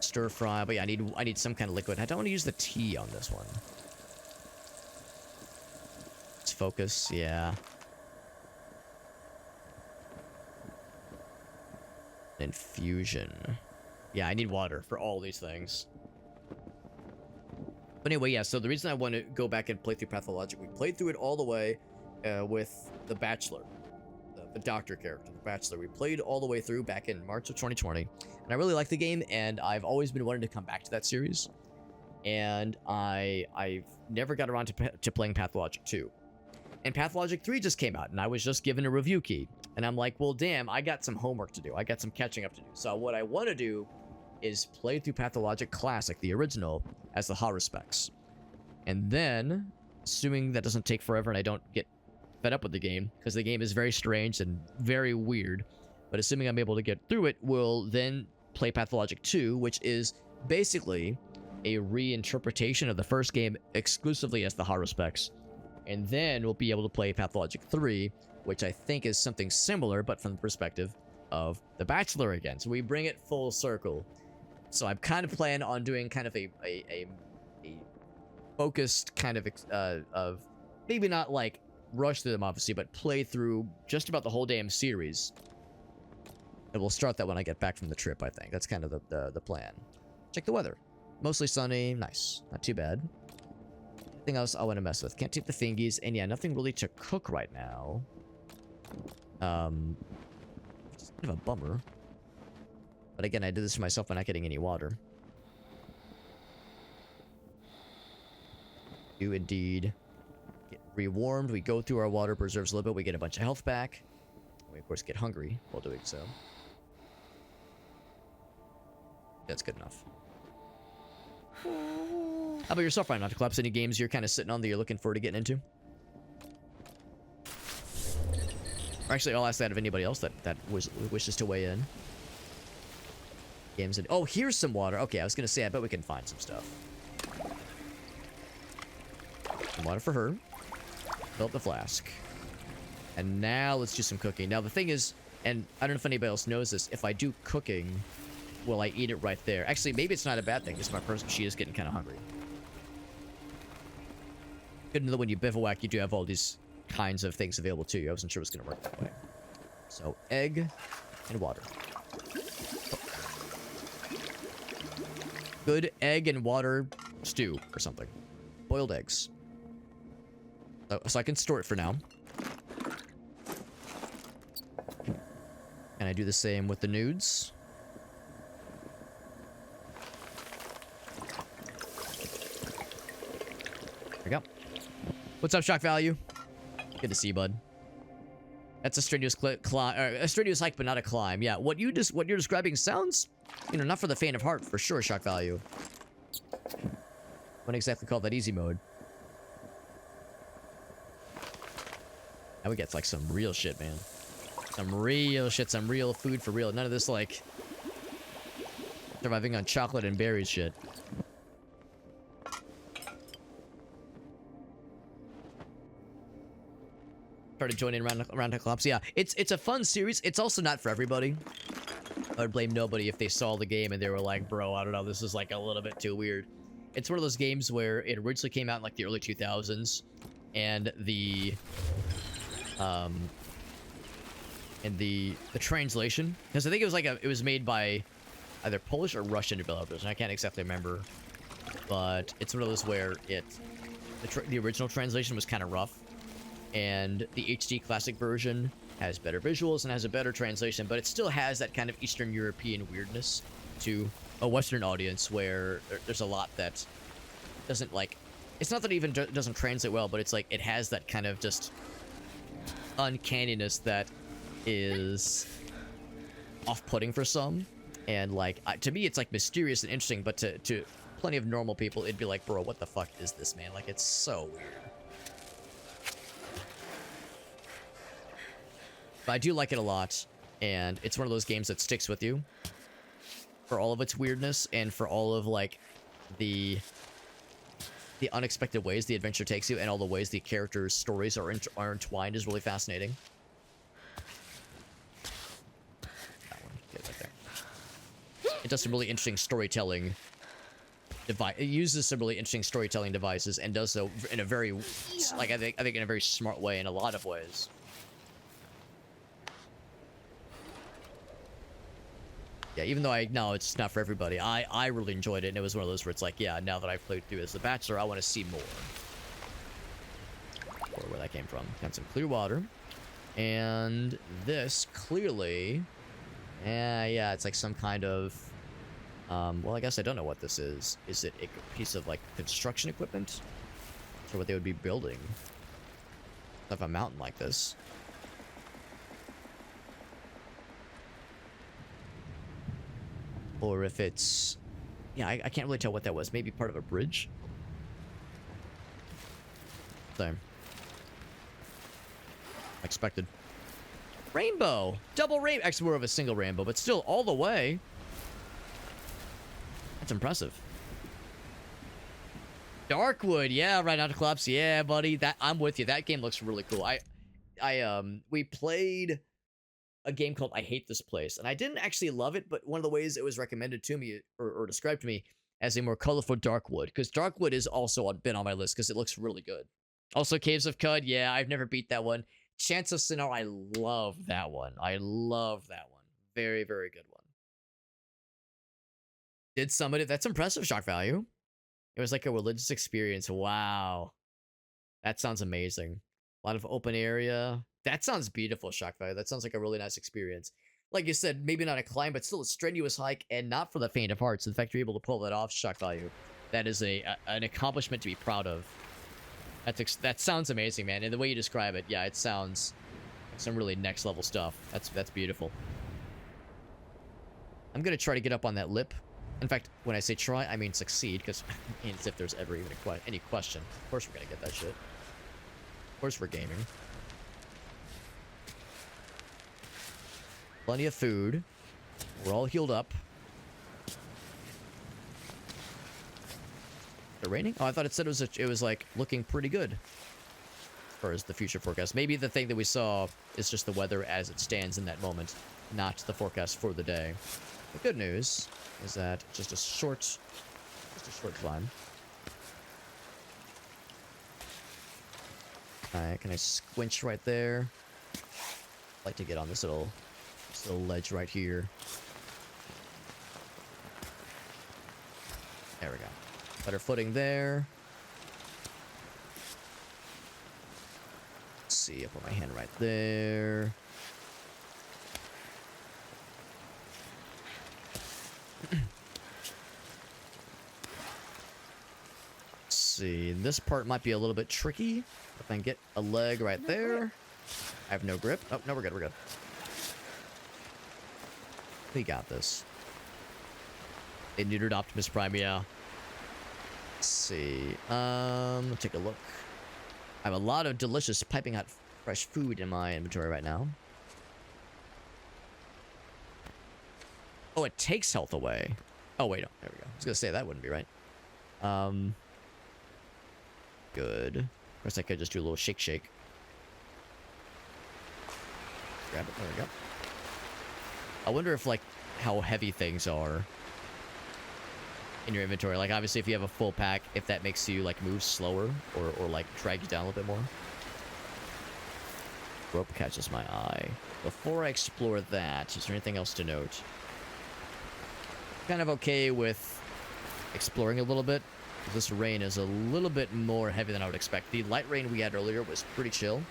Stir fry, but yeah, I need some kind of liquid. I don't want to use the tea on this one. Let's focus, yeah. Infusion. Yeah, I need water for all these things. But anyway, yeah, so the reason I want to go back and play through Pathologic, we played through it all the way with the Bachelor. The doctor character, the Bachelor. We played all the way through back in March of 2020. And I really like the game, and I've always been wanting to come back to that series. And I've never got around to playing Pathologic 2. And Pathologic 3 just came out, and I was just given a review key. And I'm like, well, damn, I got some homework to do. I got some catching up to do. So what I want to do is play through Pathologic Classic, the original, as the horror specs. And then, assuming that doesn't take forever and I don't get fed up with the game, because the game is very strange and very weird, but assuming I'm able to get through it, we'll then play Pathologic 2, which is basically a reinterpretation of the first game exclusively as the horror specs. And then we'll be able to play Pathologic 3, which I think is something similar, but from the perspective of The Bachelor again. So we bring it full circle. So I'm kind of planning on doing kind of a focused kind of maybe not like rush through them, obviously, but play through just about the whole damn series. And we'll start that when I get back from the trip, I think. That's kind of the plan. Check the weather. Mostly sunny. Nice. Not too bad. Anything else I want to mess with? Can't take the fingies. And yeah, nothing really to cook right now. It's kind of a bummer. But again, I did this to myself by not getting any water. Do indeed get rewarmed. We go through our water preserves a little bit. We get a bunch of health back. We, of course, get hungry while doing so. That's good enough. How about yourself, Ryan? Not to collapse any games you're kind of sitting on that you're looking forward to getting into? Or actually, I'll ask that of anybody else that wishes to weigh in. Games and oh, here's some water. Okay, I was gonna say I bet we can find some stuff. Some water for her. Fill up the flask. And now let's do some cooking. Now the thing is, and I don't know if anybody else knows this, if I do cooking, will I eat it right there? Actually, maybe it's not a bad thing. Just my person, she is getting kind of hungry. Good to know that when you bivouac, you do have all these kinds of things available to you. I wasn't sure it was going to work that way. So, egg and water. Good egg and water stew or something. Boiled eggs. So I can store it for now. And I do the same with the nudes. we go. What's up, Shock Value? Good to see you, bud. That's a strenuous climb, a strenuous hike, but not a climb. Yeah, what you're describing sounds, you know, not for the faint of heart, for sure, Shock Value. Wouldn't exactly call that easy mode. Now we get like some real shit, man. Some real shit, some real food for real. None of this like surviving on chocolate and berries shit. Started joining around the collapse. Yeah, it's a fun series. It's also not for everybody. I would blame nobody if they saw the game and they were like, bro, I don't know, this is like a little bit too weird. It's one of those games where it originally came out in like the early 2000s, and the translation, because I think it was like it was made by either Polish or Russian developers, and I can't exactly remember, but it's one of those where the original translation was kind of rough, and the HD classic version has better visuals and has a better translation, but it still has that kind of Eastern European weirdness to a Western audience, where there's a lot that doesn't like. It's not that it even doesn't translate well, but it's like it has that kind of just uncanniness that is off-putting for some, and like to me it's like mysterious and interesting, but to plenty of normal people it'd be like, bro, what the fuck is this, man? Like, it's so weird. But I do like it a lot, and it's one of those games that sticks with you for all of its weirdness and for all of like the unexpected ways the adventure takes you, and all the ways the characters' stories are entwined is really fascinating. That one, get it right there. It does some really interesting storytelling. It uses some really interesting storytelling devices, and does so in a very, like I think in a very smart way in a lot of ways. Yeah, even though I acknowledge it's not for everybody, I really enjoyed it, and it was one of those where it's like, yeah, now that I've played through as The Bachelor, I want to see more. Or where that came from. Got some clear water. And this, clearly... yeah, it's like some kind of... well, I guess I don't know what this is. Is it a piece of, like, construction equipment? Or what they would be building. Of a mountain like this. Or if it's... yeah, I can't really tell what that was. Maybe part of a bridge? Same. Expected. Rainbow! Double rainbow! Actually, more of a single rainbow, but still, all the way. That's impressive. Darkwood, yeah, right out of Collapse. Yeah, buddy. I'm with you. That game looks really cool. We played a game called I Hate This Place, and I didn't actually love it, but one of the ways it was recommended to me or described to me as a more colorful Darkwood, because Darkwood is also been on my list because it looks really good. Also, Caves of Cud, yeah, I've never beat that one. Chance of Sinnoh, I love that one. I love that one. Very, very good one. Did somebody... that's impressive, Shock Value. It was like a religious experience. Wow. That sounds amazing. A lot of open area. That sounds beautiful, Shock Value. That sounds like a really nice experience. Like you said, maybe not a climb, but still a strenuous hike, and not for the faint of heart. So the fact you're able to pull that off, Shock Value, that is an accomplishment to be proud of. That sounds amazing, man. And the way you describe it, yeah, it sounds like some really next level stuff. That's beautiful. I'm gonna try to get up on that lip. In fact, when I say try, I mean succeed, because I mean, as if there's ever even any question. Of course we're gonna get that shit. Of course we're gaming. Plenty of food. We're all healed up. Is it raining? Oh, I thought it said it was like looking pretty good as far as the future forecast. Maybe the thing that we saw is just the weather as it stands in that moment, not the forecast for the day. The good news is that just a short climb. Alright, can I squinch right there? I'd like to get on this little ledge right here. There we go. Better footing there. Let's see, I'll put my hand right there. see. This part might be a little bit tricky. If I can get a leg right there. I have no grip. Oh, no, we're good, we're good. We got this. They neutered Optimus Prime, yeah. Let's see. Let's take a look. I have a lot of delicious piping hot fresh food in my inventory right now. Oh, it takes health away. Oh, wait, no. There we go. I was gonna say that wouldn't be right. Good. Of course, I could just do a little shake shake. Grab it. There we go. I wonder if, like, how heavy things are in your inventory. Like, obviously, if you have a full pack, if that makes you, like, move slower or like, drag you down a little bit more. Rope catches my eye. Before I explore that, is there anything else to note? Kind of okay with exploring a little bit. This rain is a little bit more heavy than I would expect. The light rain we had earlier was pretty chill.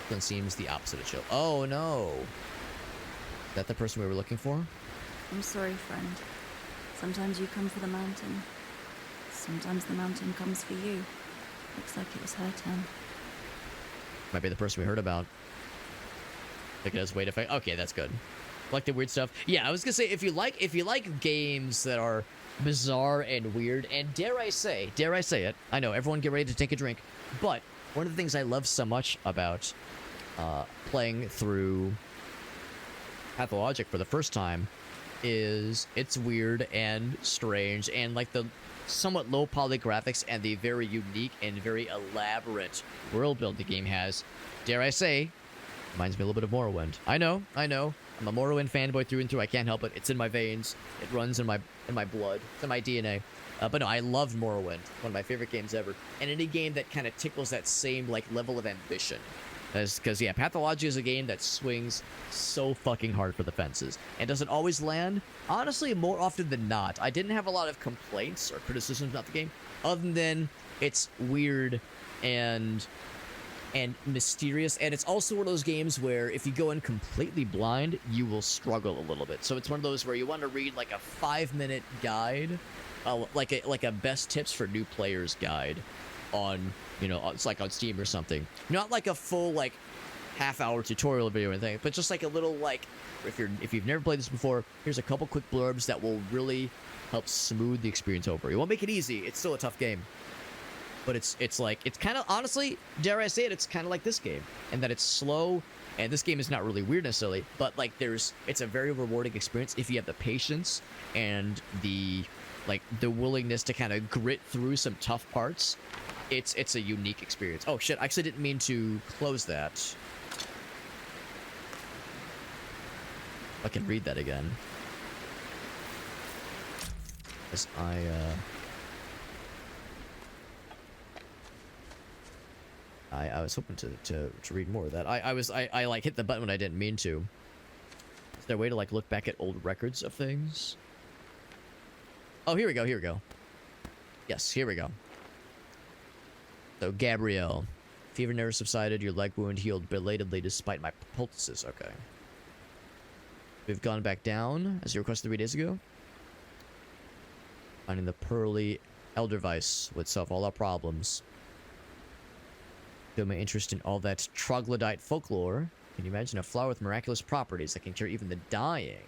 Then seems the opposite of chill. Oh no! Is that the person we were looking for? I'm sorry, friend. Sometimes you come for the mountain. Sometimes the mountain comes for you. Looks like it was her turn. Might be the person we heard about. Look at his weight effect. Okay, that's good. Like the weird stuff. Yeah, I was gonna say if you like games that are bizarre and weird, and dare I say it, I know everyone get ready to take a drink, but one of the things I love so much about playing through Pathologic for the first time is it's weird and strange, and like the somewhat low poly graphics and the very unique and very elaborate world build the game has. Dare I say, reminds me a little bit of Morrowind. I know. I'm a Morrowind fanboy through and through. I can't help it. It's in my veins. It runs in my blood. It's in my DNA. But no, I loved Morrowind. One of my favorite games ever. And any game that kind of tickles that same like level of ambition. Because yeah, Pathology is a game that swings so fucking hard for the fences and doesn't always land. Honestly, more often than not, I didn't have a lot of complaints or criticisms about the game, other than it's weird and mysterious, and it's also one of those games where if you go in completely blind, you will struggle a little bit. So it's one of those where you want to read like a 5-minute guide, like a best tips for new players guide on, you know, it's like on Steam or something. Not like a full like half-hour tutorial video or anything, but just like a little like if you've never played this before, here's a couple quick blurbs that will really help smooth the experience over. It won't make it easy. It's still a tough game. But it's kind of, honestly, dare I say it, it's kind of like this game. And that it's slow, and this game is not really weird necessarily, but like it's a very rewarding experience if you have the patience and the willingness to kind of grit through some tough parts. It's a unique experience. Oh shit, I actually didn't mean to close that. I can read that again. As I was hoping to read more of that. I like hit the button when I didn't mean to. Is there a way to like look back at old records of things? Oh, here we go. Yes, here we go. So, Gabrielle. Fever never subsided, your leg wound healed belatedly despite my poultices. Okay. We've gone back down, as you requested 3 days ago. Finding the pearly Elderweiss would solve all our problems. Show my interest in all that troglodyte folklore. Can you imagine a flower with miraculous properties that can cure even the dying?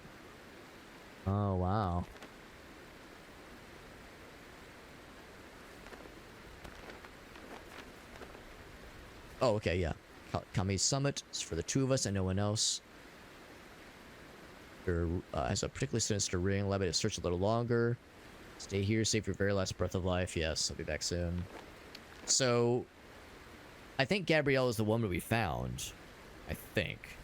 Oh, wow. Oh, okay, yeah. Kami's Summit is for the two of us and no one else. Has a particularly sinister ring. Allow me to search a little longer. Stay here, save your very last breath of life. Yes, I'll be back soon. So, I think Gabrielle is the woman we found. I think.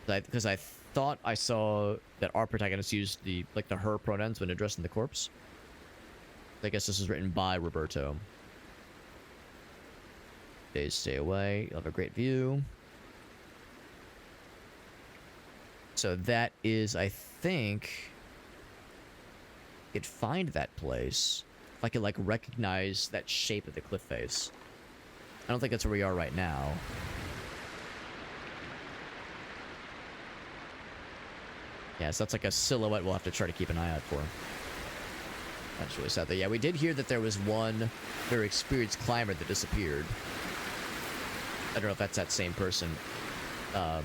Because I thought I saw that our protagonist used the her pronouns when addressing the corpse. I guess this is written by Roberto. Days stay away. You'll have a great view. So that is, I think, I could find that place. If I could like recognize that shape of the cliff face. I don't think that's where we are right now. Yeah, so that's like a silhouette we'll have to try to keep an eye out for. That's really sad. Though. Yeah, we did hear that there was one very experienced climber that disappeared. I don't know if that's that same person. I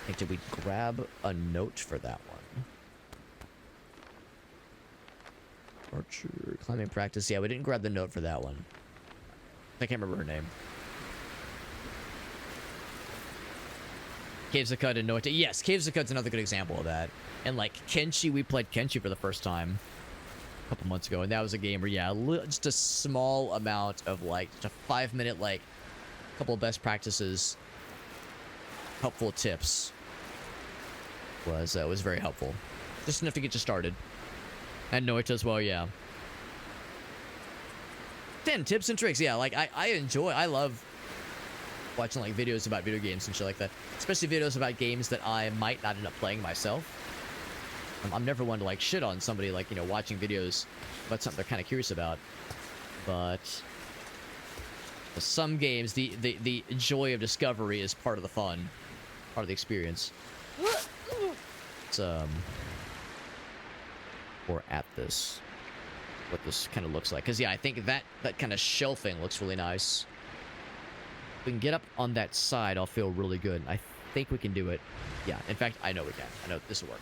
think, did we grab a note for that one? Archer climbing practice. Yeah, we didn't grab the note for that one. I can't remember her name. Caves of Cud and Noite. Yes, Caves of Cud's another good example of that. And like Kenshi, we played Kenshi for the first time a couple months ago, and that was a game where, yeah, just a small amount of like just a 5-minute like couple of best practices, helpful tips was very helpful. Just enough to get you started. And Noite as well, yeah. 10 tips and tricks, yeah. Like I love watching like videos about video games and shit like that, especially videos about games that I might not end up playing myself. I'm never one to like shit on somebody like, you know, watching videos about something they're kind of curious about, but some games the joy of discovery is part of the fun, part of the experience. It's or at this, what this kind of looks like, because yeah, I think that kind of shelving looks really nice. If we can get up on that side, I'll feel really good. I think we can do it. Yeah, in fact, I know we can. I know this will work.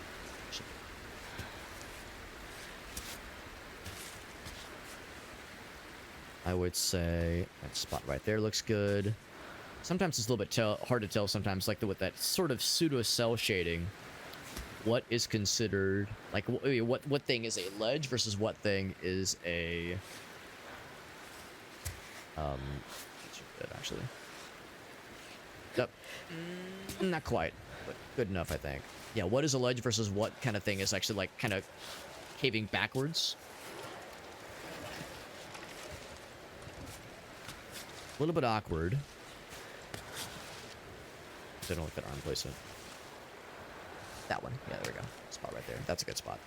I would say that spot right there looks good. Sometimes it's a little bit hard to tell sometimes, like with that sort of pseudo cell shading, what is considered, like what thing is a ledge versus what thing is a actually. Yep. Not quite, but good enough, I think. Yeah, what is a ledge versus what kind of thing is actually like kind of caving backwards? A little bit awkward. I don't like that arm placement. That one. Yeah, there we go. Spot right there. That's a good spot.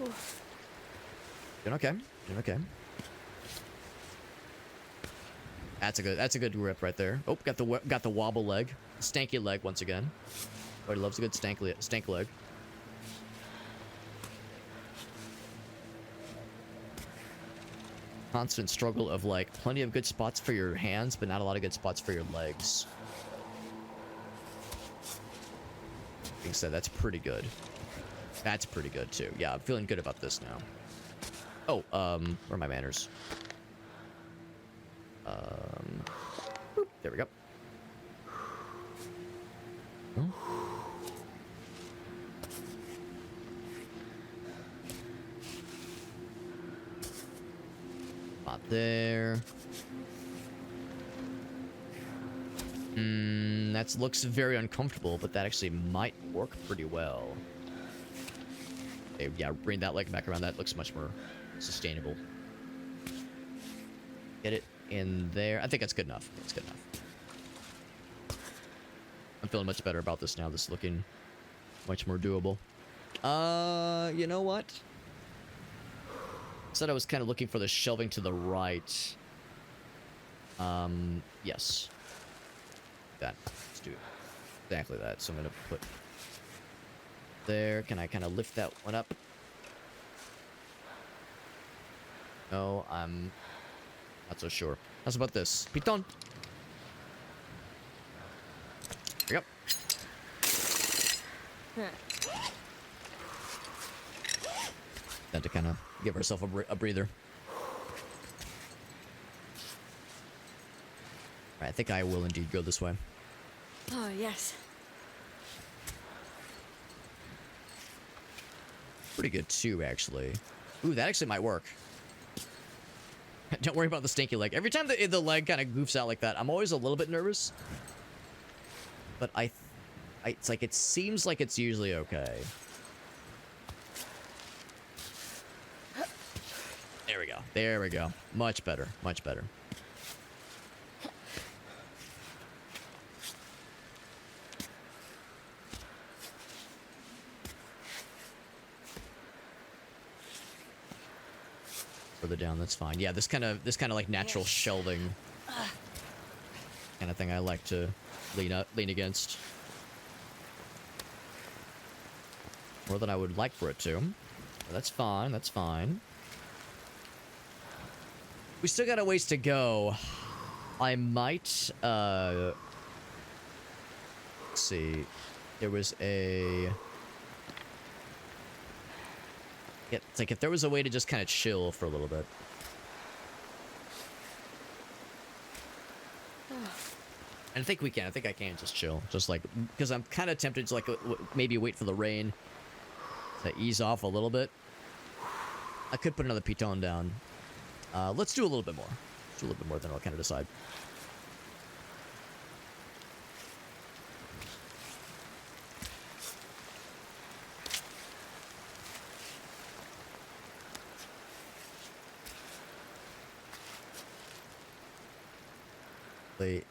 Ooh. Doing okay. Doing okay. That's a good grip right there. Oh, got the wobble leg. Stanky leg once again. Everybody loves a good stank leg. Constant struggle of like plenty of good spots for your hands, but not a lot of good spots for your legs. Being said, that's pretty good. That's pretty good too. Yeah, I'm feeling good about this now. Oh, where are my manners? There we go. Oh. Spot there. That looks very uncomfortable, but that actually might work pretty well. Okay, yeah, bring that leg back around. That looks much more sustainable. Get it in there. I think that's good enough. That's good enough. I'm feeling much better about this now. This is looking much more doable. You know what? Said I was kind of looking for the shelving to the right. Yes. That. Let's do exactly that. So I'm gonna put there. Can I kind of lift that one up? No, I'm not so sure. How's about this? Piton. There you go. Then to kind of give herself a breather. Alright, I think I will indeed go this way. Oh, yes. Pretty good too, actually. Ooh, that actually might work. Don't worry about the stinky leg. Every time the leg kind of goofs out like that, I'm always a little bit nervous. But it's like, it seems like it's usually okay. There we go. There we go. Much better. Much better. Further down, that's fine. Yeah, this kind of like natural shelving kind of thing I like to lean against. More than I would like for it to. But that's fine, that's fine. We still got a ways to go. I might, let's see. There was a... Yeah, it's like if there was a way to just kind of chill for a little bit. And I think we can. I think I can just chill. Just like, because I'm kind of tempted to like maybe wait for the rain to ease off a little bit. I could put another piton down. Let's do a little bit more. Let's do a little bit more, then I'll kind of decide.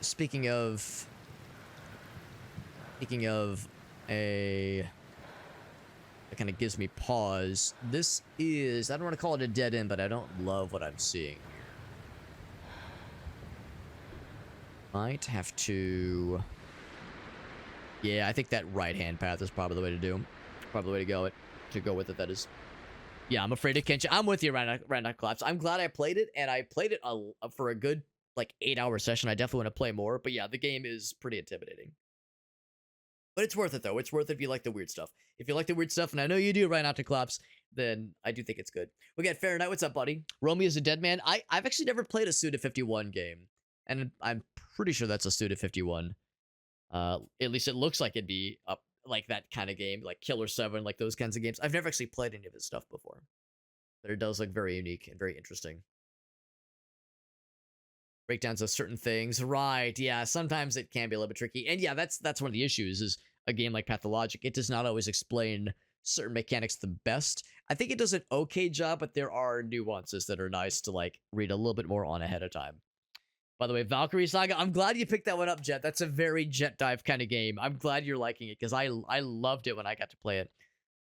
Speaking of a that kind of gives me pause. This is, I don't want to call it a dead end, but I don't love what I'm seeing here. Might have to, yeah, I think that right hand path is probably the way to do. Probably the way to go with it. That is. Yeah, I'm afraid of Kenshin. I'm with you, Random Collapse. I'm glad I played it, and I played it for a good like 8-hour session. I definitely want to play more, but yeah, the game is pretty intimidating. But it's worth it though. It's worth it if you like the weird stuff. If you like the weird stuff, and I know you do, right, not to collapse, then I do think it's good. We got Fahrenheit. What's up, buddy? Romy is a dead man. I've actually never played a Suda51 game, and I'm pretty sure that's a Suda51. At least it looks like it'd be up like that kind of game, like Killer 7, like those kinds of games. I've never actually played any of his stuff before, but it does look very unique and very interesting. Breakdowns of certain things, right? Yeah, sometimes it can be a little bit tricky, and yeah, that's one of the issues. Is a game like Pathologic, it does not always explain certain mechanics the best. I think it does an okay job, but there are nuances that are nice to like read a little bit more on ahead of time. By the way, Valkyrie Saga, I'm glad you picked that one up, Jet. That's a very Jet Dive kind of game. I'm glad you're liking it because I loved it when I got to play it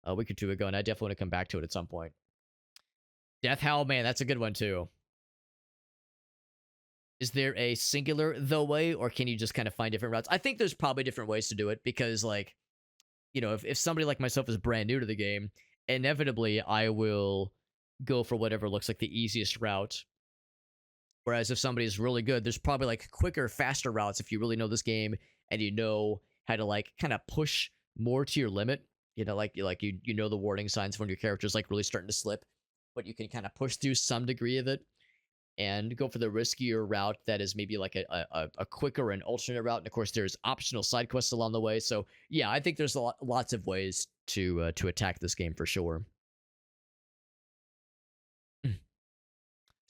a week or two ago, and I definitely want to come back to it at some point. Death Howl, man, that's a good one too. Is there a singular the way, or can you just kind of find different routes? I think there's probably different ways to do it because, like, you know, if somebody like myself is brand new to the game, inevitably I will go for whatever looks like the easiest route. Whereas if somebody is really good, there's probably like quicker, faster routes if you really know this game and you know how to like kind of push more to your limit. You know, like you know the warning signs when your character's like really starting to slip, but you can kind of push through some degree of it. And go for the riskier route that is maybe like a quicker and alternate route. And of course, there's optional side quests along the way. So yeah, I think there's lots of ways to attack this game for sure.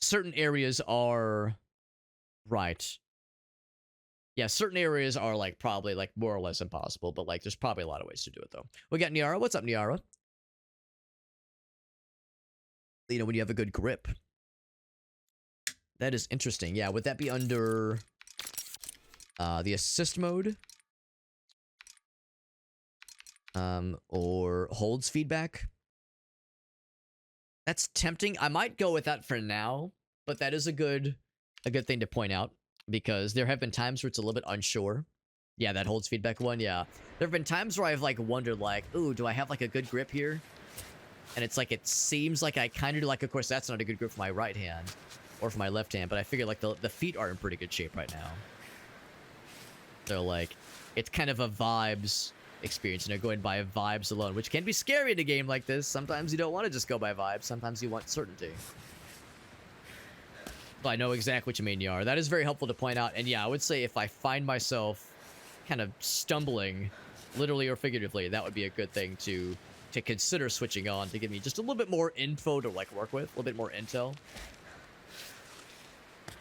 Certain areas are right. Yeah, certain areas are like probably like more or less impossible, but like there's probably a lot of ways to do it though. We got Niara. What's up, Niara? You know, when you have a good grip. That is interesting. Yeah, would that be under the assist mode? Or holds feedback? That's tempting. I might go with that for now, but that is a good thing to point out because there have been times where it's a little bit unsure. Yeah, that holds feedback one. Yeah, there have been times where I've like wondered, like, ooh, do I have like a good grip here? And it's like it seems like I kind of do. Like, of course, that's not a good grip for my right hand. Or for my left hand, but I figure like the feet are in pretty good shape right now. So like, it's kind of a vibes experience, you know, going by vibes alone, which can be scary in a game like this. Sometimes you don't want to just go by vibes. Sometimes you want certainty. But I know exactly what you mean, Yar. That is very helpful to point out. And yeah, I would say if I find myself kind of stumbling, literally or figuratively, that would be a good thing to consider switching on to give me just a little bit more info to like work with, a little bit more intel.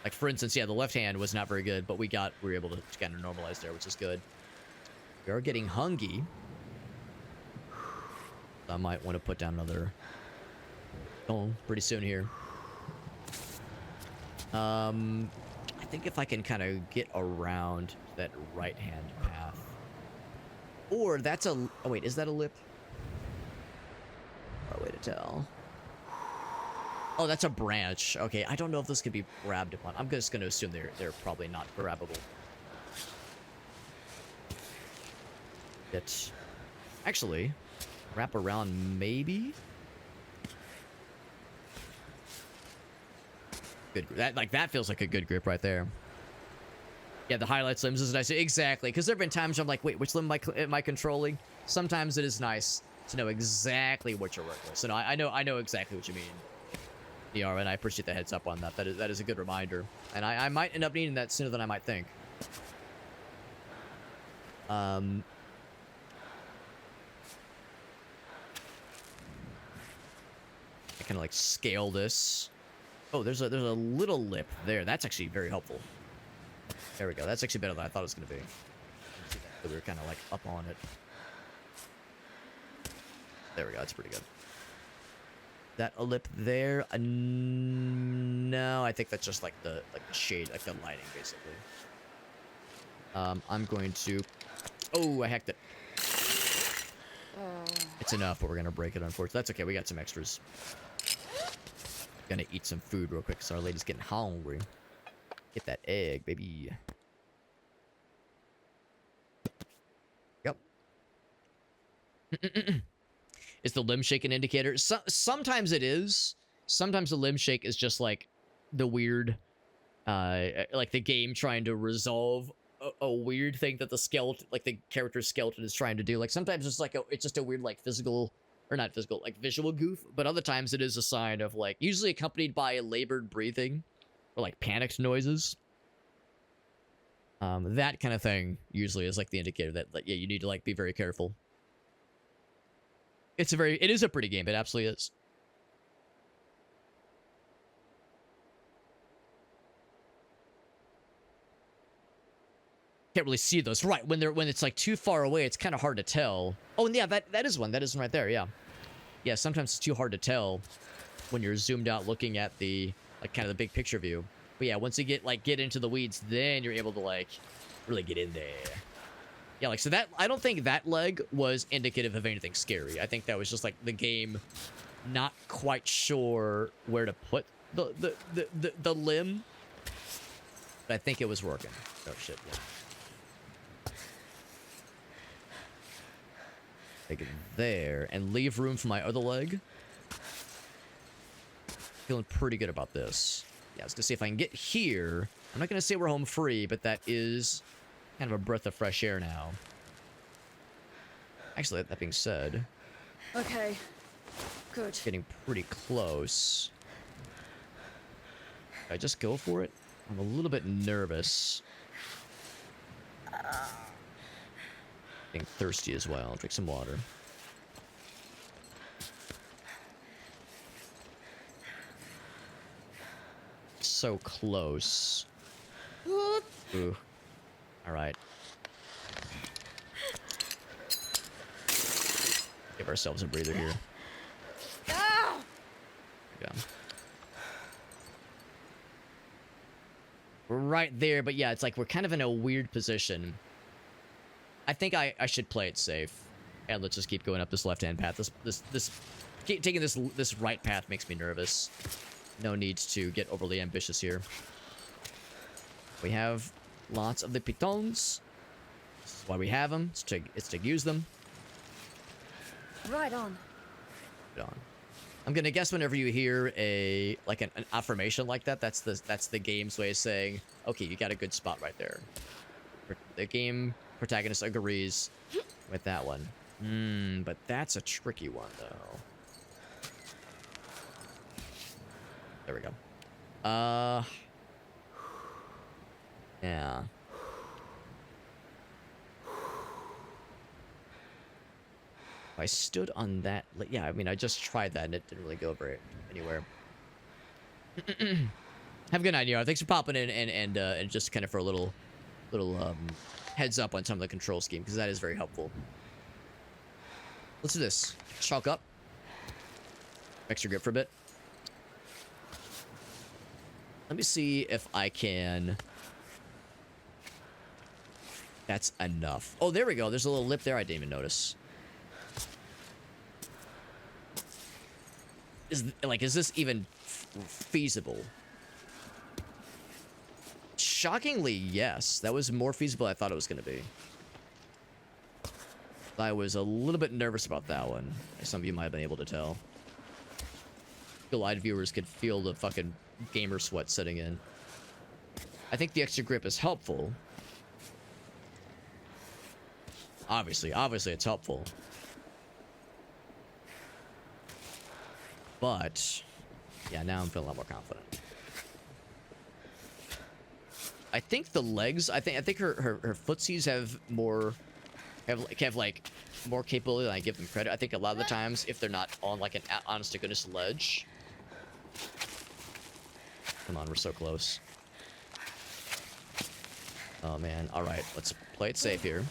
Like, for instance, yeah, the left hand was not very good, but we were able to kind of normalize there, which is good. We are getting hungry. I might want to put down another stone pretty soon here. I think if I can kind of get around that right-hand path. Or that's a... Oh, wait, is that a lip? Far away to tell. Oh, that's a branch. Okay, I don't know if this could be grabbed upon. I'm just going to assume they're probably not grabbable. Actually, Wrap around, maybe? Good. That feels like a good grip right there. Yeah, the highlights limbs is nice. Exactly, because there have been times I'm like, wait, which limb am I controlling? Sometimes it is nice to know exactly what you're working with. So no, I know exactly what you mean. DR, and I appreciate the heads up on that. That is a good reminder. And I might end up needing that sooner than I might think. I kind of like scale this. Oh, there's a little lip there. That's actually very helpful. There we go. That's actually better than I thought it was going to be. See that? We were kind of like up on it. There we go. That's pretty good. That a lip there? No, I think that's just like the shade, like the lighting, basically. I'm going to. Oh, I hacked it. It's enough, but we're gonna break it, unfortunately. That's okay. We got some extras. Gonna eat some food real quick, so our lady's getting hungry. Get that egg, baby. Yep. Is the limb shake an indicator? Sometimes it is. Sometimes the limb shake is just like the weird, like the game trying to resolve a weird thing that the skeleton, like the character's skeleton, is trying to do. Like sometimes it's like it's just a weird like physical, or not physical, like visual goof. But other times it is a sign of like, usually accompanied by labored breathing or like panicked noises. That kind of thing usually is like the indicator that yeah, you need to like be very careful. It is a pretty game. It absolutely is. Can't really see those. Right, when it's like too far away, it's kind of hard to tell. Oh, and yeah, that is one. That is one right there, yeah. Yeah, sometimes it's too hard to tell when you're zoomed out looking at the like kind of the big picture view. But yeah, once you get into the weeds, then you're able to like really get in there. Yeah, like, so that, I don't think that leg was indicative of anything scary. I think that was just, like, the game not quite sure where to put the limb. But I think it was working. Oh, shit, yeah. Take it there, and leave room for my other leg. Feeling pretty good about this. Yeah, I was gonna see if I can get here. I'm not gonna say we're home free, but that is kind of a breath of fresh air now. Actually, that being said... Okay. Good. Getting pretty close. Should I just go for it? I'm a little bit nervous. Getting thirsty as well. I'll drink some water. So close. Ooh. Alright. Give ourselves a breather here. There we go. We're right there, but yeah, it's like we're kind of in a weird position. I think I should play it safe. And let's just keep going up this left-hand path. Taking this right path makes me nervous. No need to get overly ambitious here. We have lots of the pitons. This is why we have them. It's to use them. Right on. Right on. I'm gonna guess whenever you hear an affirmation like that, that's the game's way of saying, okay, you got a good spot right there. The game protagonist agrees with that one. But that's a tricky one though. There we go. Yeah. I stood on that. Yeah, I mean, I just tried that and it didn't really go very anywhere. Have a good night, Nero. Thanks for popping in and just kind of for a little heads up on some of the control scheme, because that is very helpful. Let's do this. Chalk up. Extra grip for a bit. Let me see if I can... That's enough. Oh, there we go. There's a little lip there I didn't even notice. Is this even feasible? Shockingly, yes. That was more feasible than I thought it was going to be. I was a little bit nervous about that one, as some of you might have been able to tell. The live viewers could feel the fucking gamer sweat setting in. I think the extra grip is helpful. Obviously it's helpful. But yeah, now I'm feeling a lot more confident. I think the legs, I think her footsies have more like more capability than I give them credit. I think a lot of the times if they're not on like an honest to goodness ledge. Come on, we're so close. Oh man, alright, let's play it safe here.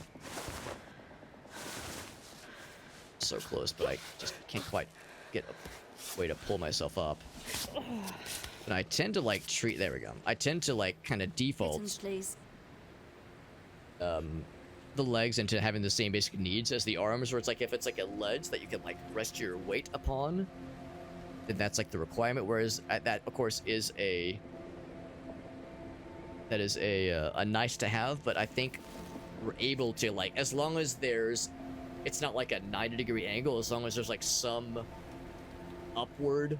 So close, but I just can't quite get a way to pull myself up. But I tend to like treat, there we go. I tend to like kind of default Kittens, please. the legs into having the same basic needs as the arms, where it's like if it's like a ledge that you can like rest your weight upon, then that's like the requirement, whereas that of course is a nice to have. But I think we're able to, like, as long as there's, it's not like a 90-degree angle, as long as there's like some upward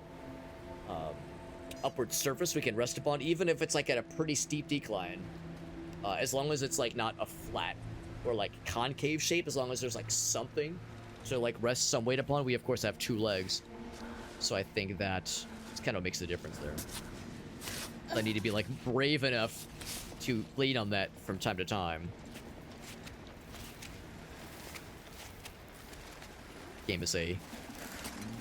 surface we can rest upon, even if it's like at a pretty steep decline, as long as it's like not a flat or like concave shape, as long as there's like something to like rest some weight upon. We of course have two legs, so I think that kind of makes the difference there. I need to be like brave enough to lean on that from time to time. Game is a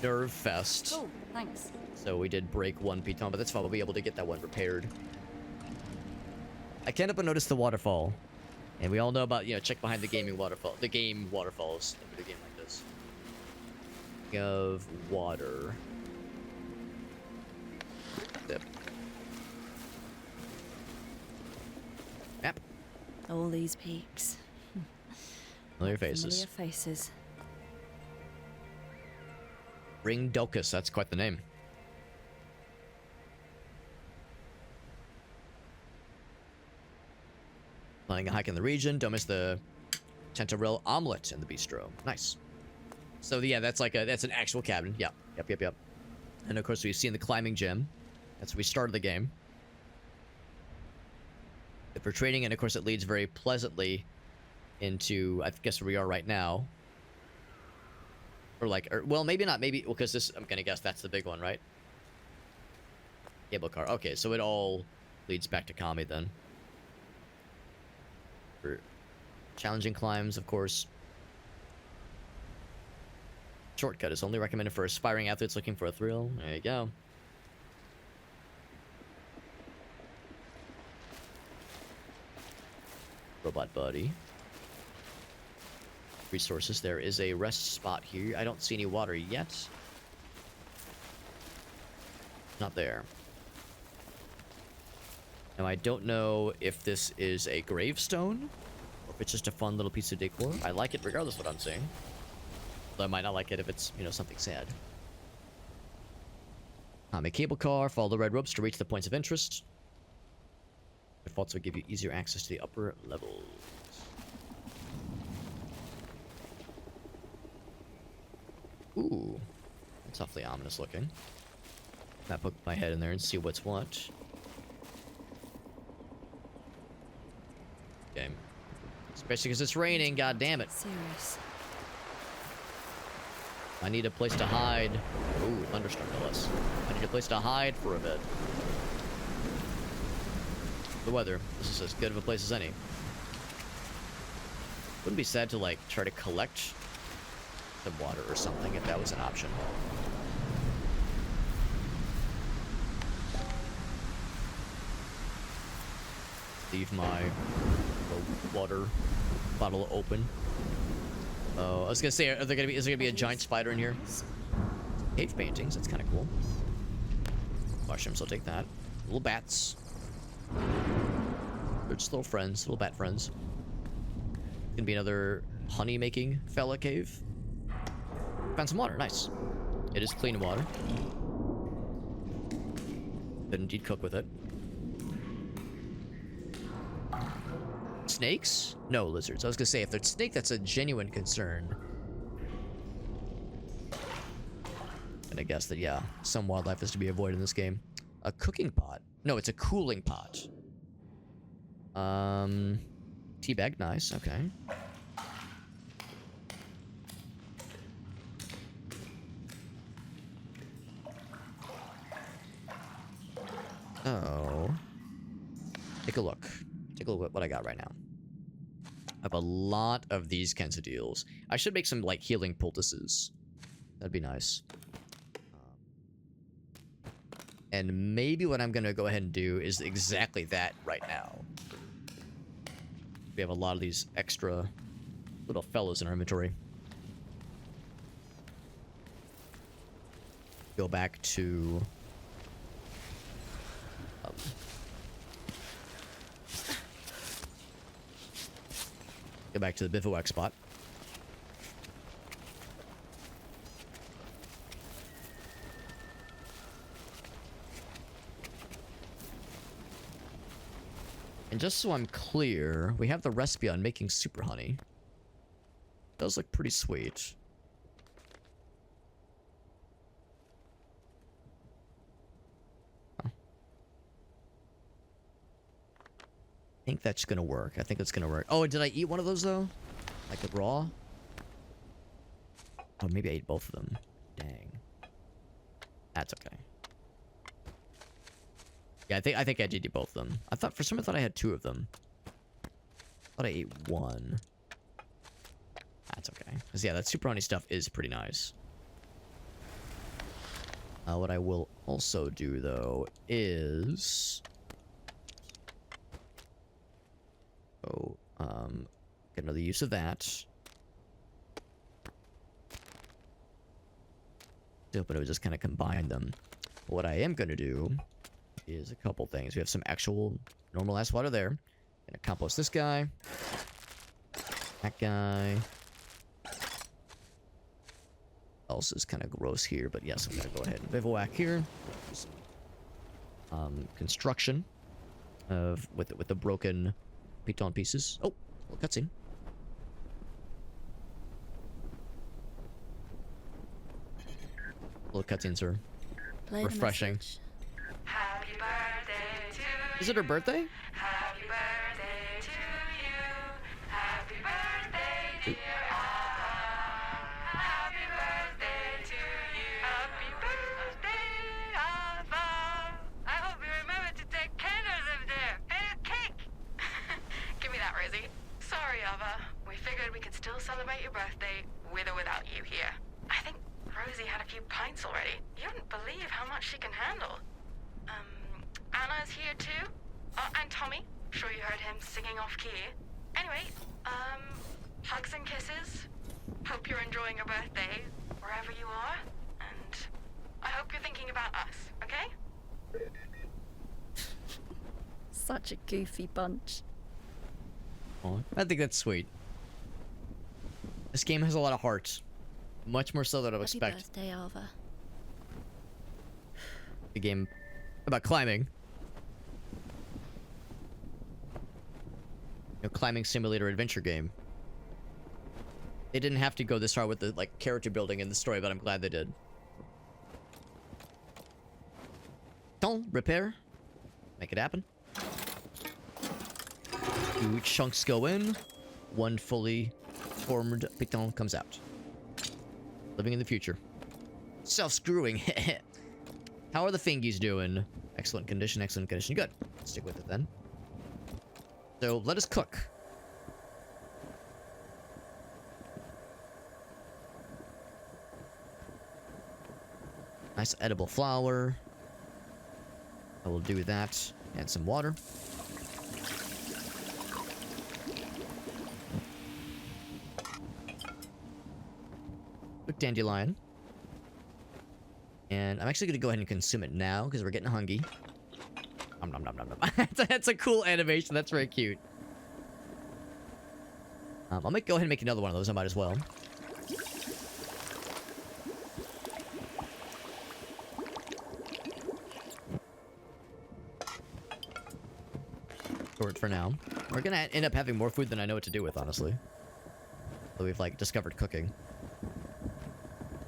nerve fest. Cool, thanks. So we did break one piton, but that's fine. We'll be able to get that one repaired. I can't help but notice the waterfall. And we all know about, check behind the gaming waterfall. The game waterfalls in a game like this. Of water. Yep. Map. All these peaks. Familiar faces. Familiar faces. Ring Delcus, that's quite the name. Planning a hike in the region. Don't miss the Tentarel omelet in the bistro. Nice. So yeah, that's an actual cabin. Yep. And of course we've seen the climbing gym. That's where we started the game. For trading, and of course it leads very pleasantly into, I guess, where we are right now. Well, maybe not, because this, I'm gonna guess that's the big one, right? Cable car. Okay, so it all leads back to Kami then. For challenging climbs, of course. Shortcut is only recommended for aspiring athletes looking for a thrill. There you go. Robot buddy. Resources. There is a rest spot here. I don't see any water yet. Not there. Now, I don't know if this is a gravestone or if it's just a fun little piece of decor. I like it regardless of what I'm saying. Though I might not like it if it's, something sad. A cable car. Follow the red ropes to reach the points of interest. Defaults will give you easier access to the upper levels. Ooh, that's awfully ominous looking. I'll poke my head in there and see what's what. Okay. Especially because it's raining, god damn it. Serious. I need a place to hide. Ooh, thunderstorm no less. I need a place to hide for a bit. The weather. This is as good of a place as any. Wouldn't be sad to, like, try to collect some water or something if that was an option. Leave my water bottle open. Oh, I was gonna say, is there gonna be a giant spider in here? Cave paintings, that's kind of cool. Mushrooms, I'll take that. Little bats. They're just little friends, little bat friends. Gonna be another honey making fella cave. Found some water, nice. It is clean water. Could indeed cook with it. snakes? No, lizards. I was gonna say, if they're snake, that's a genuine concern. And I guess that, yeah, some wildlife is to be avoided in this game. A cooking pot. No, it's a cooling pot. Teabag, nice, okay. Oh. Take a look. Take a look at what I got right now. I have a lot of these kinds of deals. I should make some, like, healing poultices. That'd be nice. And maybe what I'm gonna go ahead and do is exactly that right now. We have a lot of these extra little fellows in our inventory. Go back to... go back to the bivouac spot. And just so I'm clear, we have the recipe on making super honey. Does look pretty sweet. Huh. I think that's gonna work. I think it's gonna work. Oh, did I eat one of those though? Like the raw? Oh, maybe I ate both of them. Dang. That's okay. Yeah, I think I did eat both of them. I thought, for some reason, I thought I had 2 of them. I thought I ate 1. That's okay. Because, yeah, that super honey stuff is pretty nice. What I will also do, though, is... oh, get another use of that. But it would just kind of combine them. What I am going to do is a couple things. We have some actual normal ass water there. Gonna compost this guy. That guy. Else is kind of gross here, but yes, I'm gonna go ahead and bivouac here. Construction of with the broken piton pieces. Oh, little cutscene. Little cutscenes are Play the refreshing. message. Happy birthday to you. Is it her birthday? Happy birthday to you. Happy birthday, dear Ava. Happy birthday to you. Happy birthday, Ava. I hope you remember to take candles up there and a cake. Give me that, Rosie. Sorry, Ava. We figured we could still celebrate your birthday with or without you here. I think Rosie had a few pints already. You wouldn't believe how much she can handle. Anna's here too. And Tommy. Sure you heard him singing off key. Anyway, hugs and kisses. Hope you're enjoying your birthday wherever you are. And I hope you're thinking about us, okay? Such a goofy bunch. Oh, I think that's sweet. This game has a lot of heart. Much more so than I would Happy expect. birthday, Alva. A game about climbing. You know, climbing simulator adventure game. They didn't have to go this far with the like character building in the story, but I'm glad they did. Don't repair. Make it happen. 2 chunks go in. 1 fully formed piton comes out. Living in the future. Self-screwing. How are the fingies doing? Excellent condition, excellent condition. Good. Stick with it then. So, let us cook. Nice edible flour. I will do that. Add some water. Quick dandelion. And I'm actually going to go ahead and consume it now because we're getting hungry. Nom nom nom nom nom. That's a cool animation. That's very cute. I'll go ahead and make another one of those. I might as well. Store it for now. We're gonna end up having more food than I know what to do with, honestly. So we've, like, discovered cooking.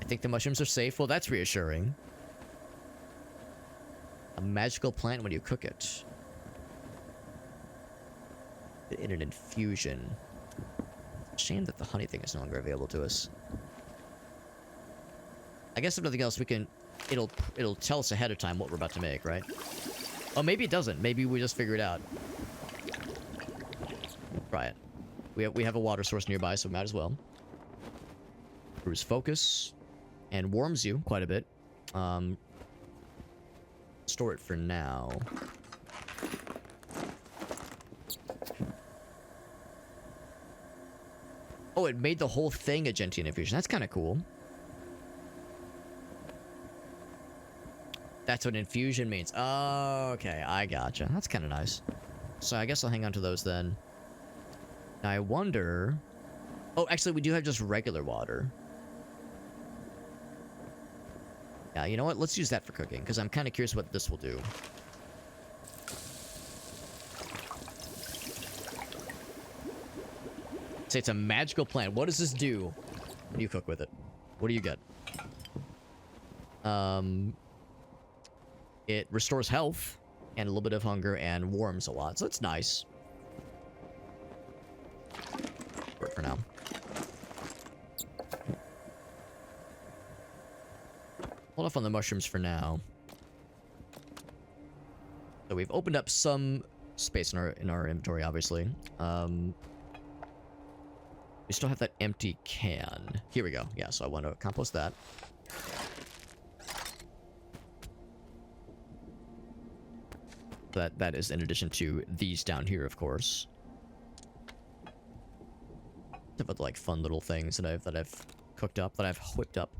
I think the mushrooms are safe. Well, that's reassuring. A magical plant when you cook it. In an infusion. Shame that the honey thing is no longer available to us. I guess if nothing else, we can... It'll tell us ahead of time what we're about to make, right? Oh, maybe it doesn't. Maybe we just figure it out. Try it. We have a water source nearby, so we might as well. Brews focus. And warms you quite a bit. Store it for now. Oh, it made the whole thing a gentian infusion. That's kind of cool. That's what infusion means. Oh, okay, I gotcha. That's kind of nice. So I guess I'll hang on to those then. Now I wonder... Oh, actually, we do have just regular water. Yeah, you know what? Let's use that for cooking, because I'm kind of curious what this will do. Say it's a magical plant. What does this do when you cook with it? What do you get? It restores health and a little bit of hunger and warms a lot, so it's nice. Work for now. Hold off on the mushrooms for now. So we've opened up some space in our inventory, obviously. We still have that empty can. Here we go. Yeah, so I want to compost that. That is in addition to these down here, of course. About like fun little things that I've cooked up, that I've whipped up.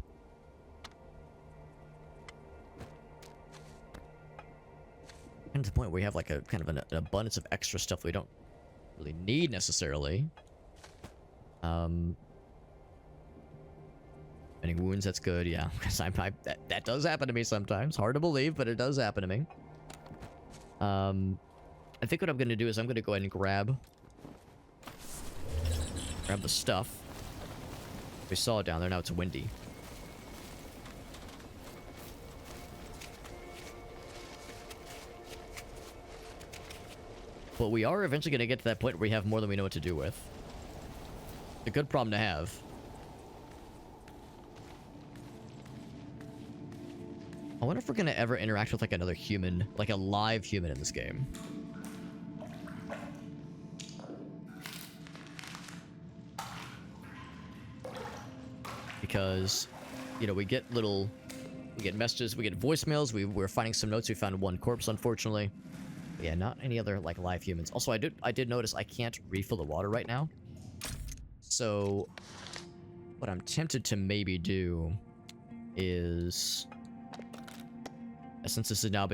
And to the point where we have like a kind of an abundance of extra stuff we don't really need necessarily. Any wounds, that's good, yeah. Because that does happen to me sometimes. Hard to believe, but it does happen to me. I think what I'm gonna do is I'm gonna go ahead and grab the stuff. We saw it down there, now it's windy. But we are eventually gonna get to that point where we have more than we know what to do with. A good problem to have. I wonder if we're gonna ever interact with like another human, like a live human in this game. Because, you know, we get messages, we get voicemails, we're finding some notes, we found one corpse, unfortunately. But yeah, not any other like live humans. Also, I did notice I can't refill the water right now. So, what I'm tempted to maybe do is, since this has now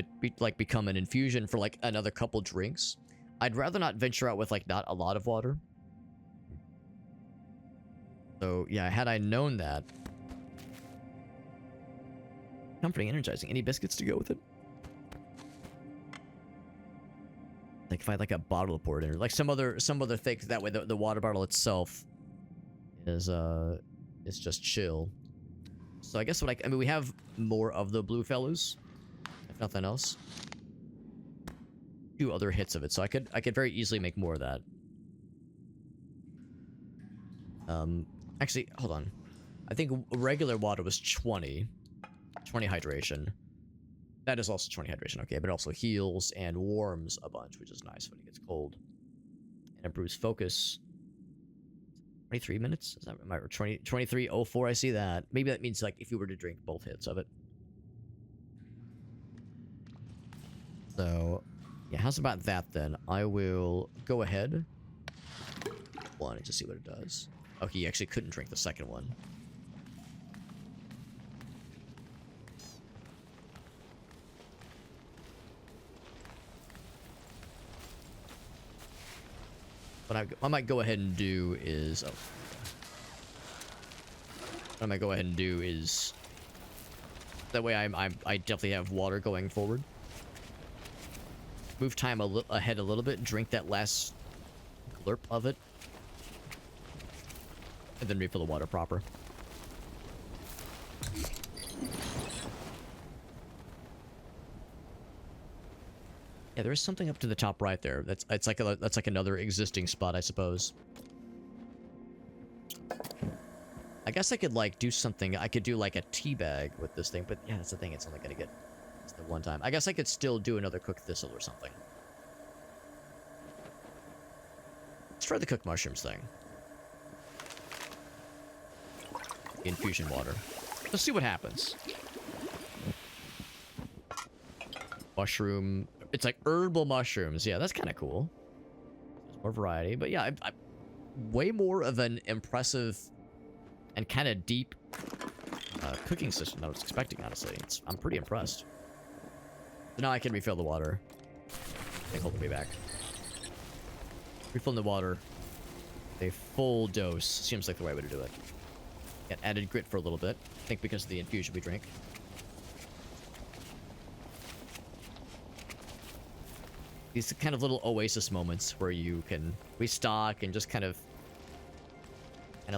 become an infusion for like another couple drinks, I'd rather not venture out with like not a lot of water. So yeah, had I known that. Comforting, energizing. Any biscuits to go with it? Like if I had like a bottle of port in, or like some other thing, that way the water bottle itself is just chill. So I guess I mean, we have more of the blue fellows, if nothing else. 2 other hits of it, so I could very easily make more of that. Actually, hold on. I think regular water was 20 hydration. That is also 20 hydration, okay, but it also heals and warms a bunch, which is nice when it gets cold. And improves focus. 23 minutes? Is that right? 23:04, I see that. Maybe that means like if you were to drink both hits of it. So, yeah, how's about that then? I will go ahead. One, and just see what it does. Oh, he actually couldn't drink the second one. What I might go ahead and do is... Oh. What I might go ahead and do is... That way I definitely have water going forward. move time ahead a little bit, drink that last glurp of it, and then refill the water proper. Yeah, there is something up to the top right there. That's like another existing spot, I suppose. I guess I could like do something. I could do like a tea bag with this thing, but yeah, that's the thing. It's only gonna get the one time. I guess I could still do another cooked thistle or something. Let's try the cooked mushrooms thing. Infusion water. Let's see what happens. Mushroom. It's like herbal mushrooms. Yeah, that's kind of cool. There's more variety, but yeah, I way more of an impressive and kind of deep cooking system than I was expecting, honestly. I'm pretty impressed. So now I can refill the water. They hold me back. Refilling the water. A full dose seems like the right way to do it. Get added grit for a little bit. I think because of the infusion we drink. These kind of little oasis moments where you can restock and just kind of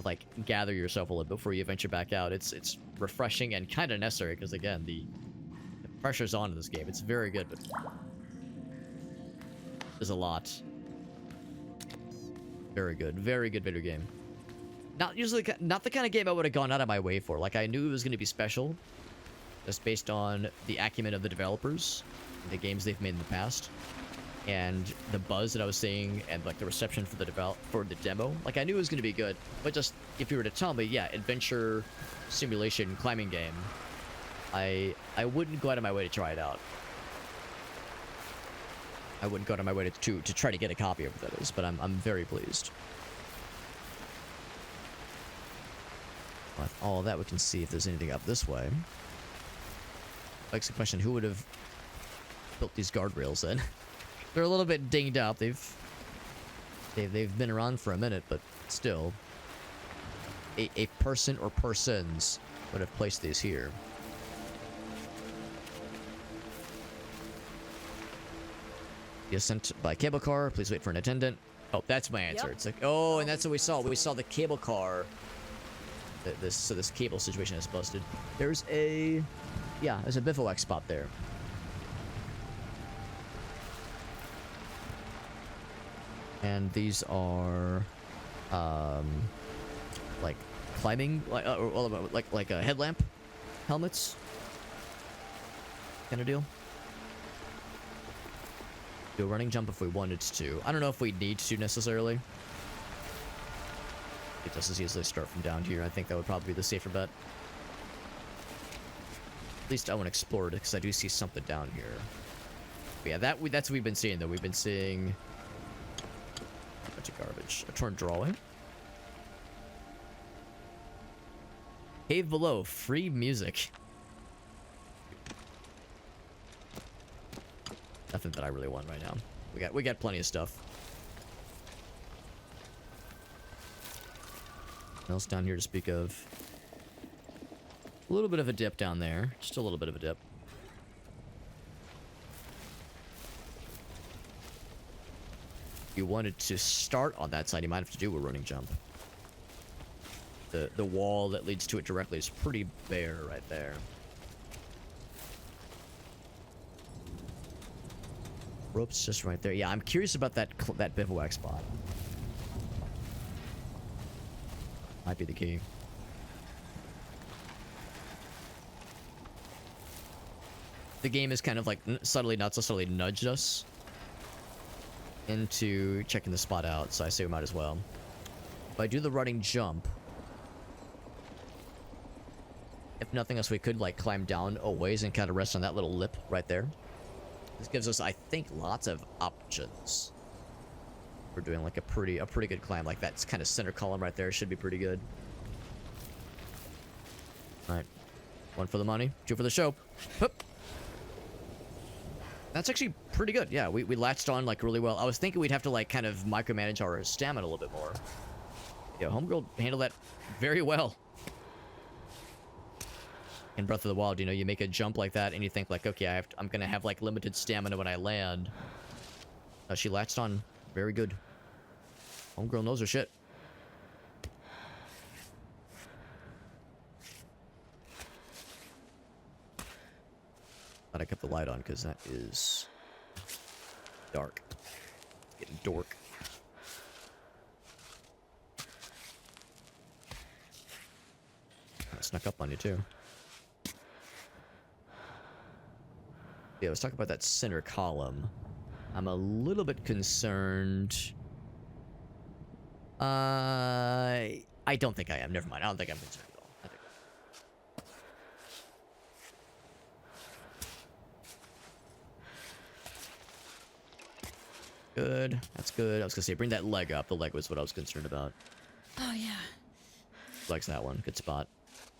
like gather yourself a little bit before you venture back out. It's refreshing and kind of necessary because again the pressure's on in this game. It's very good, but there's a lot. Very good video game. Not the kind of game I would have gone out of my way for. Like I knew it was going to be special, just based on the acumen of the developers, the games they've made in the past. And the buzz that I was seeing, and like the reception for the demo, like I knew it was going to be good. But just if you were to tell me, yeah, adventure, simulation, climbing game, I wouldn't go out of my way to try it out. I wouldn't go out of my way to try to get a copy of it, that is. But I'm very pleased. With all of that, we can see if there's anything up this way. Begs the question: who would have built these guardrails in? They're a little bit dinged up. They've been around for a minute, but still, a person or persons would have placed these here. The ascent by cable car. Please wait for an attendant. Oh, that's my answer. Yep. It's like, oh, and that's what we saw. We saw the cable car. This cable situation is busted. There's a bivouac spot there. And these are, like climbing, like a headlamp helmets, kind of deal. Do a running jump if we wanted to. I don't know if we need to necessarily. It just as easily start from down here. I think that would probably be the safer bet. At least I want to explore it because I do see something down here. But yeah, that's what we've been seeing though. We've been seeing a bunch of garbage. A torn drawing. Cave below, free music. Nothing that I really want right now. We got plenty of stuff. Nothing else down here to speak of. A little bit of a dip down there. Just a little bit of a dip. If you wanted to start on that side, you might have to do a running jump. The wall that leads to it directly is pretty bare right there. Rope's just right there. Yeah, I'm curious about that bivouac spot. Might be the key. The game is kind of like subtly, not so subtly, nudged us into checking the spot out, so I say we might as well. If I do the running jump, if nothing else, we could like climb down a ways and kind of rest on that little lip right there. This gives us, I think, lots of options. We're doing like a pretty good climb. Like that kind of center column right there should be pretty good. All right, 1 for the money, 2 for the show. Hup. That's actually pretty good. Yeah, we latched on like really well. I was thinking we'd have to like kind of micromanage our stamina a little bit more. Yeah, Homegirl handled that very well. In Breath of the Wild, you know, you make a jump like that and you think like, okay, I'm gonna have like limited stamina when I land. She latched on very good. Homegirl knows her shit. Glad I kept the light on because that is dark. It's getting dork. I snuck up on you too. Yeah, let's talk about that center column. I'm a little bit concerned. I don't think I am. Never mind. I don't think I'm concerned at all. I think good. That's good. I was gonna say, bring that leg up. The leg was what I was concerned about. Oh, yeah. Leg's that one. Good spot.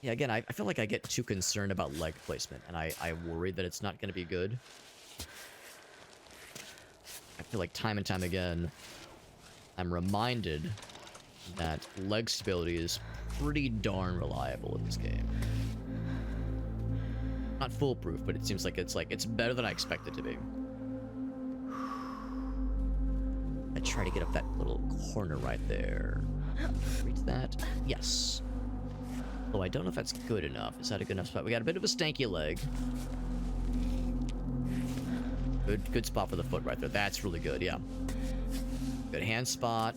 Yeah, again, I feel like I get too concerned about leg placement, and I worry that it's not going to be good. I feel like time and time again, I'm reminded that leg stability is pretty darn reliable in this game. Not foolproof, but it seems like it's better than I expect it to be. I try to get up that little corner right there. Reach that? Yes. Oh, I don't know if that's good enough. Is that a good enough spot? We got a bit of a stanky leg. Good spot for the foot right there. That's really good, yeah. Good hand spot.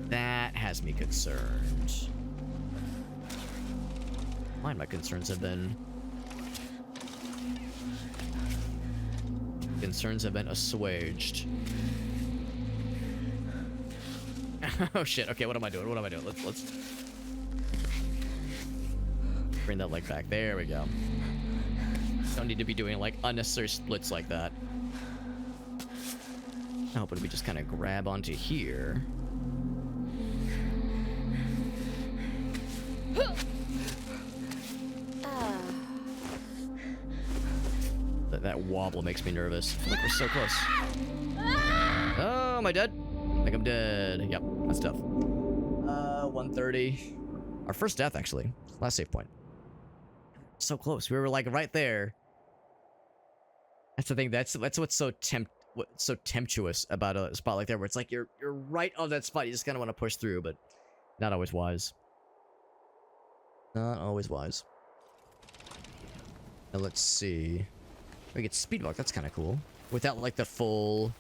That has me concerned. Mine, my concerns have been... Concerns have been assuaged. Oh shit, okay, what am I doing? What am I doing? Let's bring that leg back. There we go. Don't need to be doing like unnecessary splits like that. Oh, but if we just kind of grab onto here. That wobble makes me nervous. I feel like we're so close. Oh, am I dead? I think I'm dead. Yep, that's tough. 130. Our first death, actually. Last save point. So close. We were like right there. That's the thing. That's what's so temptuous about a spot like that, where it's like you're right on that spot. You just kind of want to push through, but not always wise. Not always wise. Now let's see. We get speed walk. That's kind of cool. Without like the full.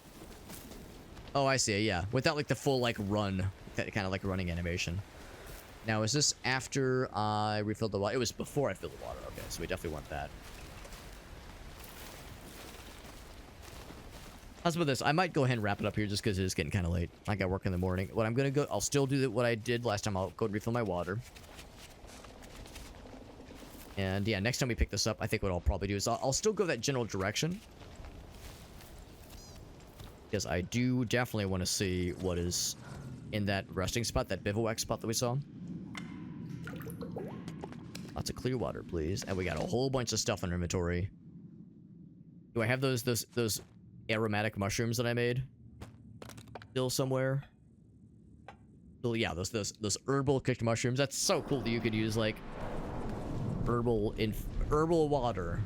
Oh, I see. Yeah, without like the full like run, that kind of like running animation. Now, is this after I refilled the water? It was before I filled the water. Okay, so we definitely want that. How's about this? I might go ahead and wrap it up here just because it is getting kind of late. I got work in the morning. What I'm gonna go, I'll still do what I did last time. I'll go and refill my water. And yeah, next time we pick this up, I think what I'll probably do is I'll still go that general direction. Because I do definitely want to see what is in that resting spot, that bivouac spot that we saw. Lots of clear water, please. And we got a whole bunch of stuff in our inventory. Do I have those aromatic mushrooms that I made still somewhere? Well, yeah, those herbal cooked mushrooms. That's so cool that you could use like herbal water,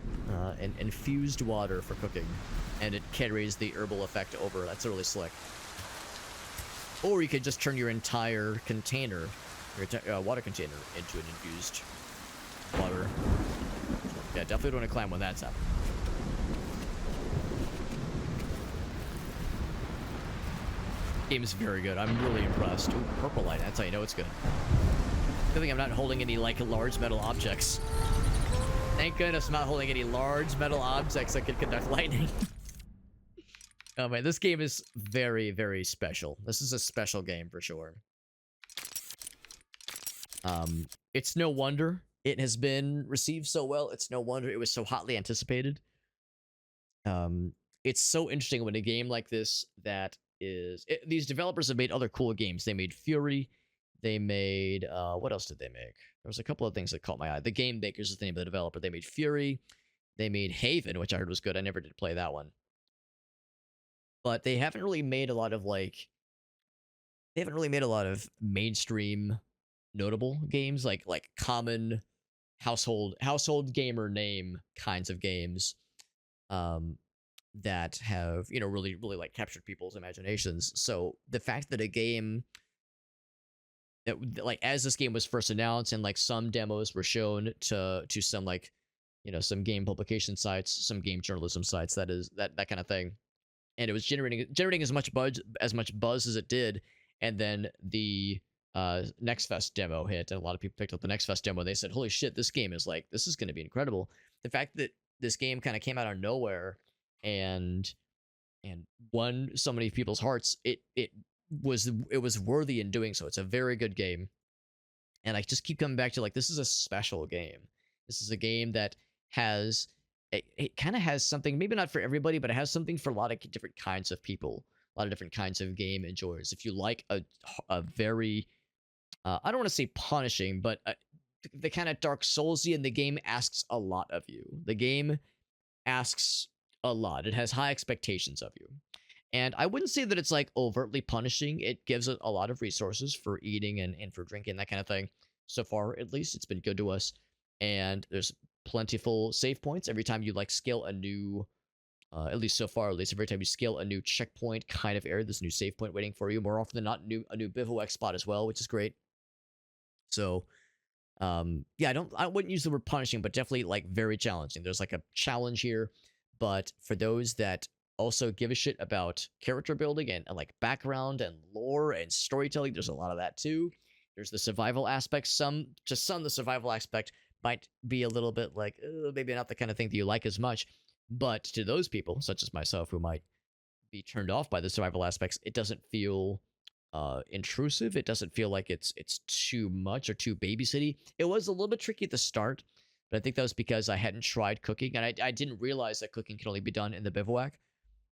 and infused water for cooking, and it carries the herbal effect over. That's really slick. Or you could just turn your entire container, your water container, into an infused water. Yeah, definitely don't want to climb when that's happening. Game is very good. I'm really impressed. Ooh, purple light. That's how you know it's good. Good thing I'm not holding any like large metal objects. Thank goodness I'm not holding any large metal objects that could conduct lightning. Oh man, this game is very, very special. This is a special game for sure. It's no wonder it has been received so well. It's no wonder it was so hotly anticipated. It's so interesting when a game like this that is... these developers have made other cool games. They made Fury. They made... what else did they make? There was a couple of things that caught my eye. The Game Makers is the name of the developer. They made Fury. They made Haven, which I heard was good. I never did play that one. But they haven't really made a lot of, like... They haven't really made a lot of mainstream notable games. Like common household gamer name kinds of games. um, that have, you know, really like captured people's imaginations. So the fact that a game that, like, as this game was first announced and like some demos were shown to some, like, you know, some game publication sites, some game journalism sites, that kind of thing, and it was generating as much buzz as it did, and then the Next Fest demo hit, and a lot of people picked up the Next Fest demo. And they said, "Holy shit, this game is like, this is going to be incredible." The fact that this game kind of came out of nowhere and won so many people's hearts, it was worthy in doing so. It's a very good game, and I just keep coming back to, like, this is a special game. This is a game that has it kind of has something, maybe not for everybody, but it has something for a lot of different kinds of people, a lot of different kinds of game enjoyers. If you like a very I don't want to say punishing, but the kind of Dark Soulsy, and the game asks a lot of you. The game asks a lot. It has high expectations of you. And I wouldn't say that it's like overtly punishing. It gives it a lot of resources for eating and for drinking, that kind of thing. So far, at least, it's been good to us. And there's plentiful save points every time you like scale a new, at least so far, at least every time you scale a new checkpoint kind of area, there's a new save point waiting for you. More often than not, a new bivouac spot as well, which is great. So, yeah, I wouldn't use the word punishing, but definitely like very challenging. There's like a challenge here, but for those that also give a shit about character building and like background and lore and storytelling, there's a lot of that too. There's the survival aspect. The survival aspect might be a little bit like, maybe not the kind of thing that you like as much, but to those people, such as myself, who might be turned off by the survival aspects, it doesn't feel intrusive. It doesn't feel like it's too much or too babysitty. It was a little bit tricky at the start, but I think that was because I hadn't tried cooking, and I didn't realize that cooking can only be done in the bivouac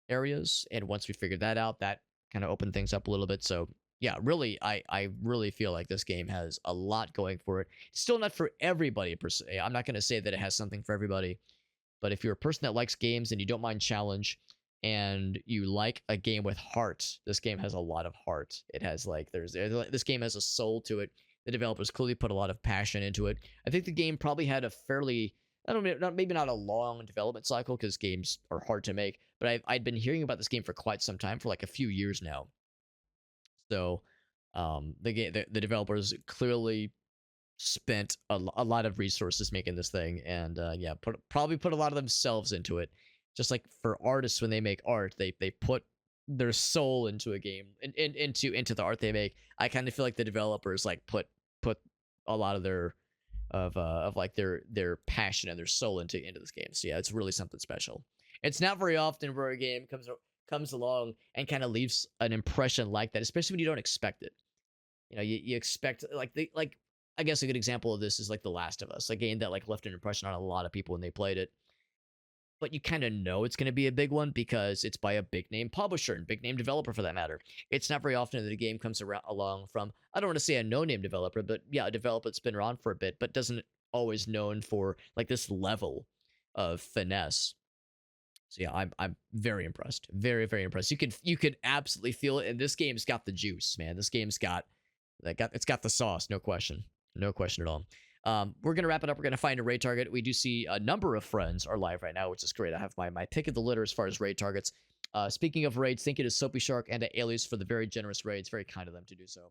areas. And once we figured that out, that kind of opened things up a little bit. So yeah, really, I really feel like this game has a lot going for it. It's still not for everybody per se. I'm not going to say that it has something for everybody, but if you're a person that likes games and you don't mind challenge, and you like a game with heart, this game has a lot of heart. It has like, this game has a soul to it. The developers clearly put a lot of passion into it. I think the game probably had a fairly, I don't know, maybe not a long development cycle, because games are hard to make, but I'd been hearing about this game for quite some time, for like a few years now. So the developers clearly spent a lot of resources making this thing, and yeah, probably put a lot of themselves into it. Just like for artists, when they make art, they put their soul into a game, into the art they make. I kind of feel like the developers like put a lot of their of like their passion and their soul into this game. So yeah, it's really something special. It's not very often where a game comes along and kind of leaves an impression like that, especially when you don't expect it. You know, you expect like I guess a good example of this is like The Last of Us, a game that like left an impression on a lot of people when they played it. But you kind of know it's going to be a big one because it's by a big name publisher and big name developer, for that matter. It's not very often that a game comes along from, I don't want to say a no-name developer, but yeah, a developer that's been around for a bit, but doesn't always known for like this level of finesse. So yeah, I'm very impressed, very very impressed. You could absolutely feel it, and this game's got the juice, man. This game's got it's got the sauce, no question, no question at all. We're going to wrap it up. We're going to find a raid target. We do see a number of friends are live right now, which is great. I have my pick of the litter as far as raid targets. Speaking of raids, thank you to Soapy Shark and to Alias for the very generous raids. Very kind of them to do so.